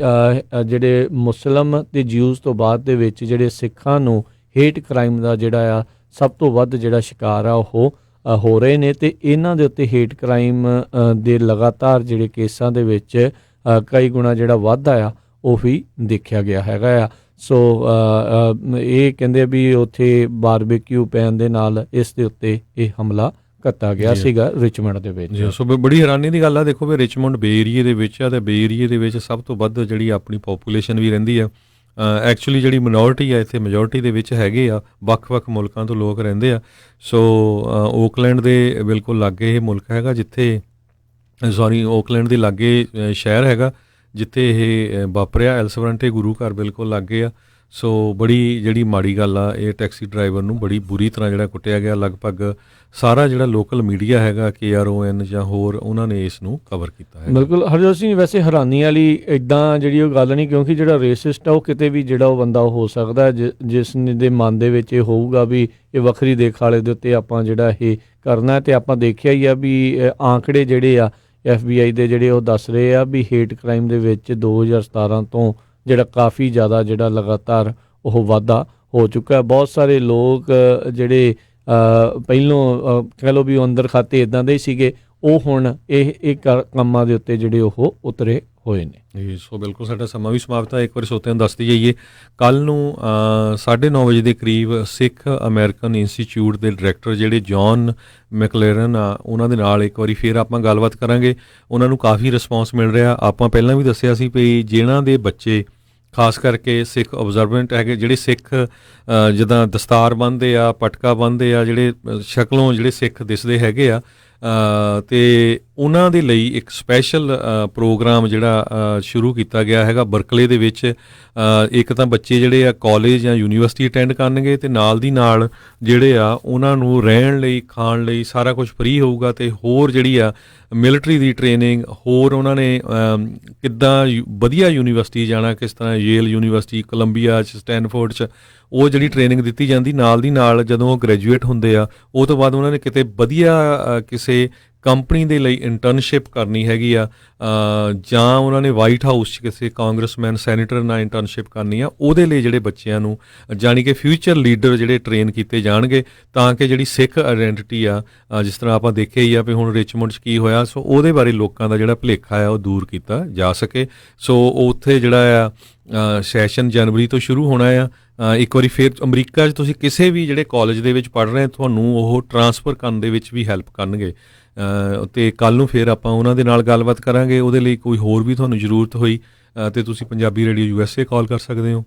ਜਿਹੜੇ ਮੁਸਲਿਮ ਅਤੇ ਜਿਊਜ਼ ਤੋਂ ਬਾਅਦ ਦੇ ਵਿੱਚ ਜਿਹੜੇ ਸਿੱਖਾਂ ਨੂੰ ਹੇਟ ਕ੍ਰਾਈਮ ਦਾ ਜਿਹੜਾ ਆ ਸਭ ਤੋਂ ਵੱਧ ਜਿਹੜਾ ਸ਼ਿਕਾਰ ਆ ਉਹ ਹੋ ਰਹੇ ਨੇ, ਅਤੇ ਇਹਨਾਂ ਦੇ ਉੱਤੇ ਹੇਟ ਕ੍ਰਾਈਮ ਦੇ ਲਗਾਤਾਰ ਜਿਹੜੇ ਕੇਸਾਂ ਦੇ ਵਿੱਚ ਕਈ ਗੁਣਾ ਜਿਹੜਾ ਵਾਧਾ ਆ ਉਹ ਵੀ ਦੇਖਿਆ ਗਿਆ ਹੈਗਾ ਆ। ਸੋ ਇਹ ਕਹਿੰਦੇ ਵੀ ਉੱਥੇ ਬਾਰਬੇਕਿਊ ਪੈਨ ਦੇ ਨਾਲ ਇਸ ਦੇ ਉੱਤੇ ਇਹ ਹਮਲਾ ਕੀਤਾ ਗਿਆ ਸੀਗਾ ਰਿਚਮੰਡ ਦੇ ਵਿੱਚ। ਸੋ ਬੜੀ ਹੈਰਾਨੀ ਦੀ ਗੱਲ ਆ। ਦੇਖੋ ਵੀ ਰਿਚਮੰਡ ਬੇ ਏਰੀਏ ਦੇ ਵਿੱਚ ਆ, ਅਤੇ ਬੇ ਏਰੀਏ ਦੇ ਵਿੱਚ ਸਭ ਤੋਂ ਵੱਧ ਜਿਹੜੀ ਆਪਣੀ ਪੋਪੂਲੇਸ਼ਨ ਵੀ ਰਹਿੰਦੀ ਆ, ਐਕਚੁਅਲੀ ਜਿਹੜੀ ਮਿਨੋਰਿਟੀ ਆ ਇੱਥੇ ਮੈਜੋਰਿਟੀ ਦੇ ਵਿੱਚ ਹੈਗੇ ਆ, ਵੱਖ-ਵੱਖ ਮੁਲਕਾਂ ਤੋਂ ਲੋਕ ਰਹਿੰਦੇ ਆ। ਸੋ ਓਕਲੈਂਡ ਦੇ ਬਿਲਕੁਲ ਲਾਗੇ ਇਹ ਮੁਲਕ ਹੈਗਾ, ਜਿੱਥੇ ਓਕਲੈਂਡ ਦੇ ਲਾਗੇ ਸ਼ਹਿਰ ਹੈਗਾ ਜਿੱਥੇ ਇਹ ਵਾਪਰਿਆ। ਐਲਸਵਰੰਟੇ ਗੁਰੂ ਘਰ ਬਿਲਕੁਲ ਲਾਗੇ ਆ। ਸੋ ਬੜੀ ਜਿਹੜੀ ਮਾੜੀ ਗੱਲ ਆ, ਇਹ ਟੈਕਸੀ ਡਰਾਈਵਰ ਨੂੰ ਬੜੀ ਬੁਰੀ ਤਰ੍ਹਾਂ ਜਿਹੜਾ ਕੁੱਟਿਆ ਗਿਆ। ਲਗਭਗ ਸਾਰਾ ਜਿਹੜਾ ਲੋਕਲ ਮੀਡੀਆ ਹੈਗਾ KRON ਜਾਂ ਹੋਰ, ਉਹਨਾਂ ਨੇ ਇਸ ਨੂੰ ਕਵਰ ਕੀਤਾ ਹੈ। ਬਿਲਕੁਲ ਹਰਜੋਤ ਸਿੰਘ, ਵੈਸੇ ਹੈਰਾਨੀ ਵਾਲੀ ਇੱਦਾਂ ਜਿਹੜੀ ਉਹ ਗੱਲ ਨਹੀਂ, ਕਿਉਂਕਿ ਜਿਹੜਾ ਰੇਸਿਸਟ ਆ ਉਹ ਕਿਤੇ ਵੀ ਜਿਹੜਾ ਉਹ ਬੰਦਾ ਹੋ ਸਕਦਾ, ਜਿਸ ਦੇ ਮਨ ਦੇ ਵਿੱਚ ਇਹ ਹੋਊਗਾ ਵੀ ਇਹ ਵੱਖਰੀ ਦੇਖ ਵਾਲੇ ਦੇ ਉੱਤੇ ਆਪਾਂ ਜਿਹੜਾ ਇਹ ਕਰਨਾ। ਅਤੇ ਆਪਾਂ ਦੇਖਿਆ ਹੀ ਆ ਵੀ ਆંકੜੇ ਜਿਹੜੇ ਆ FBI ਦੇ ਜਿਹੜੇ ਉਹ ਦੱਸ ਰਹੇ ਆ ਵੀ ਹੇਟ ਕ੍ਰਾਈਮ ਦੇ ਵਿੱਚ 2017 ਤੋਂ ਜਿਹੜਾ ਕਾਫੀ ਜ਼ਿਆਦਾ ਜਿਹੜਾ ਲਗਾਤਾਰ ਉਹ ਵਾਧਾ ਹੋ ਚੁੱਕਾ ਹੈ। ਬਹੁਤ ਸਾਰੇ ਲੋਕ ਜਿਹੜੇ ਪਹਿਲੋਂ ਕਹਿ ਲਓ ਵੀ ਅੰਦਰ ਖਾਤੇ ਇੱਦਾਂ ਦੇ ਸੀਗੇ, ਉਹ ਹੁਣ ਇਹ ਕੰਮਾਂ ਦੇ ਉੱਤੇ ਜਿਹੜੇ ਉਹ ਉਤਰੇ ਹੋਏ ਨੇ। ਜੀ, ਸੋ ਬਿਲਕੁਲ ਸਾਡਾ ਸਮਾਂ ਵੀ ਸਮਾਪਤ ਹੈ। ਇੱਕ ਵਾਰੀ ਸਰੋਤਿਆਂ ਨੂੰ ਦੱਸਦੀ ਜਾਈਏ, ਕੱਲ੍ਹ ਨੂੰ 9:30 ਵਜੇ ਦੇ ਕਰੀਬ ਸਿੱਖ ਅਮਰੀਕਨ ਇੰਸਟੀਚਿਊਟ ਦੇ ਡਾਇਰੈਕਟਰ ਜਿਹੜੇ ਜੌਨ ਮੈਕਲੇਰਨ ਆ, ਉਹਨਾਂ ਦੇ ਨਾਲ ਇੱਕ ਵਾਰੀ ਫਿਰ ਆਪਾਂ ਗੱਲਬਾਤ ਕਰਾਂਗੇ। ਉਹਨਾਂ ਨੂੰ ਕਾਫੀ ਰਿਸਪੌਂਸ ਮਿਲ ਰਿਹਾ। ਆਪਾਂ ਪਹਿਲਾਂ ਵੀ ਦੱਸਿਆ ਸੀ ਵੀ ਜਿਨ੍ਹਾਂ ਦੇ ਬੱਚੇ ਖਾਸ ਕਰਕੇ ਸਿੱਖ ਓਬਜ਼ਰਵੈਂਟ ਹੈਗੇ, ਜਿਹੜੇ ਸਿੱਖ ਜਿੱਦਾਂ ਦਸਤਾਰ ਬੰਨ੍ਹਦੇ ਆ, ਪਟਕਾ ਬੰਨ੍ਹਦੇ ਆ, ਜਿਹੜੇ ਸ਼ਕਲੋਂ ਜਿਹੜੇ ਸਿੱਖ ਦਿਸਦੇ ਹੈਗੇ ਆ, ਅਤੇ ਉਹਨਾਂ ਦੇ ਲਈ ਇੱਕ ਸਪੈਸ਼ਲ ਪ੍ਰੋਗਰਾਮ ਜਿਹੜਾ ਸ਼ੁਰੂ ਕੀਤਾ ਗਿਆ ਹੈਗਾ ਬਰਕਲੇ ਦੇ ਵਿੱਚ। ਇੱਕ ਤਾਂ ਬੱਚੇ ਜਿਹੜੇ ਆ ਕਾਲਜ ਜਾਂ ਯੂਨੀਵਰਸਿਟੀ ਅਟੈਂਡ ਕਰਨਗੇ, ਅਤੇ ਨਾਲ ਦੀ ਨਾਲ ਜਿਹੜੇ ਆ ਉਹਨਾਂ ਨੂੰ ਰਹਿਣ ਲਈ, ਖਾਣ ਲਈ ਸਾਰਾ ਕੁਝ ਫ੍ਰੀ ਹੋਊਗਾ। ਅਤੇ ਹੋਰ ਜਿਹੜੀ ਆ ਮਿਲਟਰੀ ਦੀ ਟ੍ਰੇਨਿੰਗ, ਹੋਰ ਉਹਨਾਂ ਨੇ ਕਿੱਦਾਂ ਵਧੀਆ ਯੂਨੀਵਰਸਿਟੀ ਜਾਣਾ, ਕਿਸ ਤਰ੍ਹਾਂ ਯੇਲ ਯੂਨੀਵਰਸਿਟੀ, ਕੋਲੰਬੀਆ 'ਚ, ਸਟੈਨਫੋਰਡ 'ਚ ਉਹ ਜਿਹੜੀ ਟ੍ਰੇਨਿੰਗ ਦਿੱਤੀ ਜਾਂਦੀ। ਨਾਲ ਦੀ ਨਾਲ ਜਦੋਂ ਉਹ ਗ੍ਰੈਜੂਏਟ ਹੁੰਦੇ ਆ, ਉਹ ਤੋਂ ਬਾਅਦ ਉਹਨਾਂ ਨੇ ਕਿਤੇ ਵਧੀਆ ਕਿਸੇ ਕੰਪਨੀ ਦੇ ਲਈ ਇੰਟਰਨਸ਼ਿਪ ਕਰਨੀ ਹੈਗੀ ਆ, ਜਾਂ ਉਹਨਾਂ ਨੇ ਵਾਈਟ ਹਾਊਸ 'ਚ ਕਿਸੇ ਕਾਂਗਰਸਮੈਨ, ਸੈਨੇਟਰ ਨਾਲ ਇੰਟਰਨਸ਼ਿਪ ਕਰਨੀ ਆ। ਉਹਦੇ ਲਈ ਜਿਹੜੇ ਬੱਚਿਆਂ ਨੂੰ ਜਾਣੀ ਕਿ ਫਿਊਚਰ ਲੀਡਰ ਜਿਹੜੇ ਟ੍ਰੇਨ ਕੀਤੇ ਜਾਣਗੇ, ਤਾਂ ਕਿ ਜਿਹੜੀ ਸਿੱਖ ਆਇਡੈਂਟੀਟੀ ਆ, ਜਿਸ ਤਰ੍ਹਾਂ ਆਪਾਂ ਦੇਖਿਆ ਹੀ ਆ ਵੀ ਹੁਣ ਰਿਚਮੰਡ 'ਚ ਕੀ ਹੋਇਆ, ਸੋ ਉਹਦੇ ਬਾਰੇ ਲੋਕਾਂ ਦਾ ਜਿਹੜਾ ਭੁਲੇਖਾ ਆ ਉਹ ਦੂਰ ਕੀਤਾ ਜਾ ਸਕੇ। ਸੋ ਉੱਥੇ ਜਿਹੜਾ ਆ ਸੈਸ਼ਨ ਜਨਵਰੀ ਤੋਂ ਸ਼ੁਰੂ ਹੋਣਾ ਆ। ਇੱਕ ਵਾਰੀ ਫਿਰ ਅਮਰੀਕਾ 'ਚ ਤੁਸੀਂ ਕਿਸੇ ਵੀ ਜਿਹੜੇ ਕਾਲਜ ਦੇ ਵਿੱਚ ਪੜ੍ਹ ਰਹੇ, ਤੁਹਾਨੂੰ ਉਹ ਟਰਾਂਸਫਰ ਕਰਨ ਦੇ ਵਿੱਚ ਵੀ ਹੈਲਪ ਕਰਨਗੇ। ਅਤੇ ਕੱਲ੍ਹ ਨੂੰ ਫਿਰ ਆਪਾਂ ਉਹਨਾਂ ਦੇ ਨਾਲ ਗੱਲਬਾਤ ਕਰਾਂਗੇ। ਉਹਦੇ ਲਈ ਕੋਈ ਹੋਰ ਵੀ ਤੁਹਾਨੂੰ ਜ਼ਰੂਰਤ ਹੋਈ ਅਤੇ ਤੁਸੀਂ ਪੰਜਾਬੀ ਰੇਡੀਓ USA ਕਾਲ ਕਰ ਸਕਦੇ ਹੋ।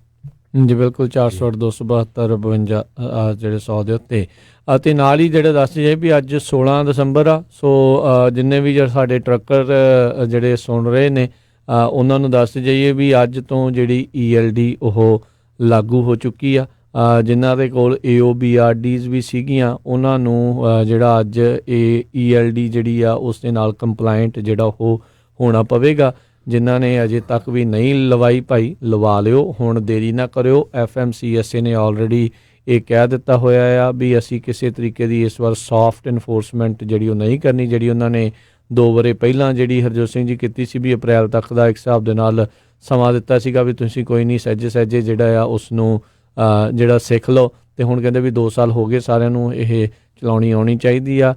ਜੀ ਬਿਲਕੁਲ, 408 272 52 ਜਿਹੜੇ 100 ਦੇ ਉੱਤੇ। ਅਤੇ ਨਾਲ ਹੀ ਜਿਹੜਾ ਦੱਸ ਜਾਏ ਵੀ ਅੱਜ 16 ਦਸੰਬਰ ਆ। ਸੋ ਜਿੰਨੇ ਵੀ ਸਾਡੇ ਟਰੱਕਰ ਜਿਹੜੇ ਸੁਣ ਰਹੇ ਨੇ, ਉਹਨਾਂ ਨੂੰ ਦੱਸ ਜਾਈਏ ਵੀ ਅੱਜ ਤੋਂ ਜਿਹੜੀ ELD ਉਹ ਲਾਗੂ ਹੋ ਚੁੱਕੀ ਆ। ਜਿਨ੍ਹਾਂ ਦੇ ਕੋਲ AOBRDs ਵੀ ਸੀਗੀਆਂ, ਉਹਨਾਂ ਨੂੰ ਜਿਹੜਾ ਅੱਜ ਇਹ ELD ਜਿਹੜੀ ਆ ਉਸ ਦੇ ਨਾਲ ਕੰਪਲਾਇੰਟ ਜਿਹੜਾ ਉਹ ਹੋਣਾ ਪਵੇਗਾ। ਜਿਨ੍ਹਾਂ ਨੇ ਅਜੇ ਤੱਕ ਵੀ ਨਹੀਂ ਲਵਾਈ ਭਾਈ, ਲਵਾ ਲਿਓ, ਹੁਣ ਦੇਰੀ ਨਾ ਕਰਿਓ। FMCSA ਨੇ ਆਲਰੇਡੀ ਇਹ ਕਹਿ ਦਿੱਤਾ ਹੋਇਆ ਆ ਵੀ ਅਸੀਂ ਕਿਸੇ ਤਰੀਕੇ ਦੀ ਇਸ ਵਾਰ ਸੌਫਟ ਇਨਫੋਰਸਮੈਂਟ ਜਿਹੜੀ ਉਹ ਨਹੀਂ ਕਰਨੀ, ਜਿਹੜੀ ਉਹਨਾਂ ਨੇ 2 ਵਰੇ ਪਹਿਲਾਂ ਜਿਹੜੀ ਹਰਜੋਤ ਸਿੰਘ ਜੀ ਕੀਤੀ ਸੀ ਵੀ ਅਪ੍ਰੈਲ ਤੱਕ ਦਾ ਇੱਕ ਹਿਸਾਬ ਦੇ ਨਾਲ ਸਮਾਂ ਦਿੱਤਾ ਸੀਗਾ ਵੀ ਤੁਸੀਂ ਕੋਈ ਨਹੀਂ ਸਹਿਜੇ ਜਿਹੜਾ ਆ ਉਸ ਨੂੰ ਜਿਹੜਾ ਸਿੱਖ ਲਓ। ਅਤੇ ਹੁਣ ਕਹਿੰਦੇ ਵੀ 2 ਸਾਲ ਹੋ ਗਏ, ਸਾਰਿਆਂ ਨੂੰ ਇਹ ਚਲਾਉਣੀ ਆਉਣੀ ਚਾਹੀਦੀ ਆ।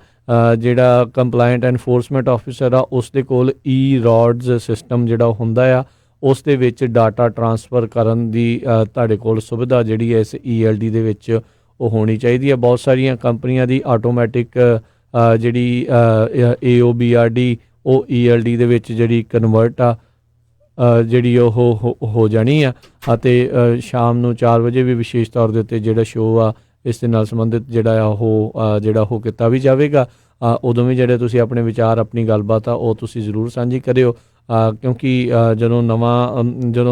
ਜਿਹੜਾ ਕੰਪਲਾਇੰਟ ਐਨਫੋਰਸਮੈਂਟ ਆਫਿਸਰ ਆ, ਉਸ ਦੇ ਕੋਲ E-RODS ਸਿਸਟਮ ਜਿਹੜਾ ਹੁੰਦਾ ਆ, ਉਸ ਦੇ ਵਿੱਚ ਡਾਟਾ ਟਰਾਂਸਫਰ ਕਰਨ ਦੀ ਤੁਹਾਡੇ ਕੋਲ ਸੁਵਿਧਾ ਜਿਹੜੀ ਹੈ ਇਸ ELD ਦੇ ਵਿੱਚ ਉਹ ਹੋਣੀ ਚਾਹੀਦੀ ਹੈ। ਬਹੁਤ ਸਾਰੀਆਂ ਕੰਪਨੀਆਂ ਦੀ ਆਟੋਮੈਟਿਕ ਜਿਹੜੀ AOBRD ਉਹ ELD ਦੇ ਵਿੱਚ ਜਿਹੜੀ ਕਨਵਰਟ ਆ ਜਿਹੜੀ ਉਹ ਹੋ ਜਾਣੀ ਆ। ਅਤੇ ਸ਼ਾਮ ਨੂੰ 4 ਵਜੇ ਵੀ ਵਿਸ਼ੇਸ਼ ਤੌਰ ਦੇ ਉੱਤੇ ਜਿਹੜਾ ਸ਼ੋਅ ਆ ਇਸ ਦੇ ਨਾਲ ਸੰਬੰਧਿਤ ਜਿਹੜਾ ਆ ਉਹ ਕੀਤਾ ਵੀ ਜਾਵੇਗਾ। ਉਦੋਂ ਵੀ ਜਿਹੜੇ ਤੁਸੀਂ ਆਪਣੇ ਵਿਚਾਰ, ਆਪਣੀ ਗੱਲਬਾਤ ਆ ਉਹ ਤੁਸੀਂ ਜ਼ਰੂਰ ਸਾਂਝੀ ਕਰਿਓ, ਕਿਉਂਕਿ ਜਦੋਂ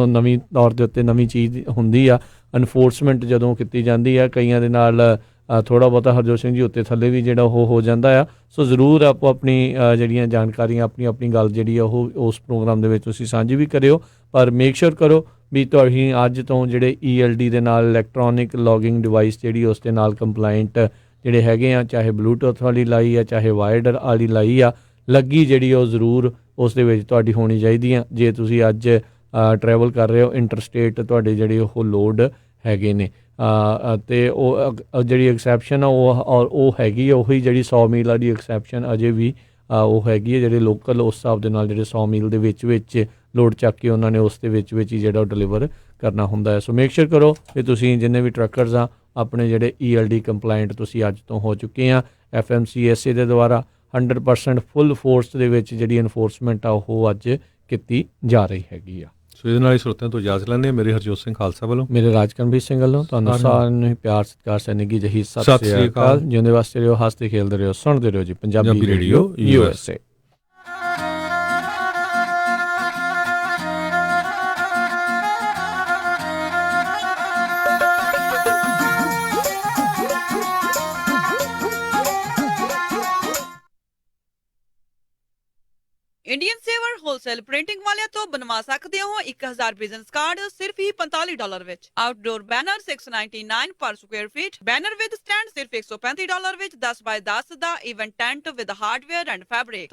ਨਵੀਂ ਤੌਰ ਦੇ ਉੱਤੇ ਨਵੀਂ ਚੀਜ਼ ਹੁੰਦੀ ਆ, ਐਨਫੋਰਸਮੈਂਟ ਜਦੋਂ ਕੀਤੀ ਜਾਂਦੀ ਆ, ਕਈਆਂ ਦੇ ਨਾਲ ਥੋੜ੍ਹਾ ਬਹੁਤਾ ਹਰਜੋਤ ਸਿੰਘ ਜੀ ਉੱਤੇ ਥੱਲੇ ਵੀ ਜਿਹੜਾ ਉਹ ਹੋ ਜਾਂਦਾ ਆ। ਸੋ ਜ਼ਰੂਰ ਆਪੋ ਆਪਣੀ ਜਿਹੜੀਆਂ ਜਾਣਕਾਰੀਆਂ, ਆਪਣੀ ਗੱਲ ਜਿਹੜੀ ਆ ਉਹ ਉਸ ਪ੍ਰੋਗਰਾਮ ਦੇ ਵਿੱਚ ਤੁਸੀਂ ਸਾਂਝੀ ਵੀ ਕਰਿਓ। ਪਰ ਮੇਕ ਸ਼ੋਰ ਕਰੋ ਵੀ ਤੁਸੀਂ ਅੱਜ ਤੋਂ ਜਿਹੜੇ ELD ਦੇ ਨਾਲ ਇਲੈਕਟ੍ਰੋਨਿਕ ਲੌਗਿੰਗ ਡਿਵਾਈਸ ਜਿਹੜੀ ਉਸ ਦੇ ਨਾਲ ਕੰਪਲਾਇੰਟ ਜਿਹੜੇ ਹੈਗੇ ਆ, ਚਾਹੇ ਬਲੂਟੂਥ ਵਾਲੀ ਲਾਈ ਆ, ਚਾਹੇ ਵਾਇਰਡ ਵਾਲੀ ਲਾਈ ਆ, ਲੱਗੀ ਜਿਹੜੀ ਉਹ ਜ਼ਰੂਰ ਉਸ ਦੇ ਵਿੱਚ ਤੁਹਾਡੀ ਹੋਣੀ ਚਾਹੀਦੀ ਆ। ਜੇ ਤੁਸੀਂ ਅੱਜ ਟਰੈਵਲ ਕਰ ਰਹੇ ਹੋ ਇੰਟਰਸਟੇਟ, ਤੁਹਾਡੇ ਜਿਹੜੇ ਉਹ ਲੋਡ ਹੈਗੇ ਨੇ। ਅਤੇ ਉਹ ਜਿਹੜੀ ਐਕਸੈਪਸ਼ਨ ਆ ਉਹ ਹੈਗੀ ਆ ਉਹੀ ਜਿਹੜੀ 100 ਮੀਲ ਵਾਲੀ ਐਕਸੈਪਸ਼ਨ ਅਜੇ ਵੀ ਉਹ ਹੈਗੀ ਹੈ। ਜਿਹੜੇ ਲੋਕਲ ਉਸ ਹਿਸਾਬ ਦੇ ਨਾਲ ਜਿਹੜੇ 100 ਮੀਲ ਦੇ ਵਿੱਚ ਲੋਡ ਚੱਕ ਕੇ ਉਹਨਾਂ ਨੇ ਉਸ ਦੇ ਵਿੱਚ ਹੀ ਜਿਹੜਾ ਉਹ ਡਿਲੀਵਰ ਕਰਨਾ ਹੁੰਦਾ ਹੈ। ਸੋ ਮੇਕ ਸ਼ੋਰ ਕਰੋ ਕਿ ਤੁਸੀਂ ਜਿੰਨੇ ਵੀ ਟਰੱਕਰਸ ਆ ਆਪਣੇ ਜਿਹੜੇ ELD ਕੰਪਲਾਇੰਟ ਤੁਸੀਂ ਅੱਜ ਤੋਂ ਹੋ ਚੁੱਕੇ ਆ। FMCSA ਦੇ ਦੁਆਰਾ 100% ਫੁੱਲ ਫੋਰਸ ਦੇ ਵਿੱਚ ਜਿਹੜੀ ਇਨਫੋਰਸਮੈਂਟ ਆ ਉਹ ਅੱਜ ਕੀਤੀ ਜਾ ਰਹੀ ਹੈਗੀ ਆ। ਸੋ ਇਹਦੇ ਨਾਲ ਹੀ ਸਰੋਤਿਆਂ ਤੋਂ ਇਜਾਜ਼ਤ ਲੈਂਦੇ ਹਾਂ। ਮੇਰੇ ਹਰਜੋਤ ਸਿੰਘ ਖਾਲਸਾ ਵੱਲੋਂ, ਮੇਰੇ ਰਾਜਕਰਮਵੀਰ ਸਿੰਘ ਵੱਲੋਂ ਤੁਹਾਨੂੰ ਸਾਰਿਆਂ ਸਾਰਿਆਂ ਨੂੰ ਹੀ ਪਿਆਰ ਸਤਿਕਾਰ ਸੈਨਿਕੀ ਜਹੀ ਸਤਿ ਸਤਿ ਸ੍ਰੀ ਸ੍ਰੀ ਅਕਾਲ। ਅਕਾਲ। ਜਿਉਂਦੇ ਵਾਸਤੇ ਰਹੋ, ਹੱਸਦੇ ਖੇਲਦੇ ਰਹੋ, ਸੁਣਦੇ ਰਹੋ ਜੀ Punjabi Punjabi radio radio USA। Indian saver wholesale printing ਵਾਲਿਆਂ ਤੋਂ ਬਣਵਾ ਸਕਦੇ ਹੋ 1000 ਬਿਜ਼ਨਸ ਕਾਰਡ ਸਿਰਫ ਹੀ $45 ਵਿੱਚ। ਆਊਟਡੋਰ ਬੈਨਰ $699 ਪਰ square feet, banner with stand ਸਿਰਫ $135 ਵਿੱਚ, 10 ਬਾय 10 ਦਾ event tent with hardware and fabric.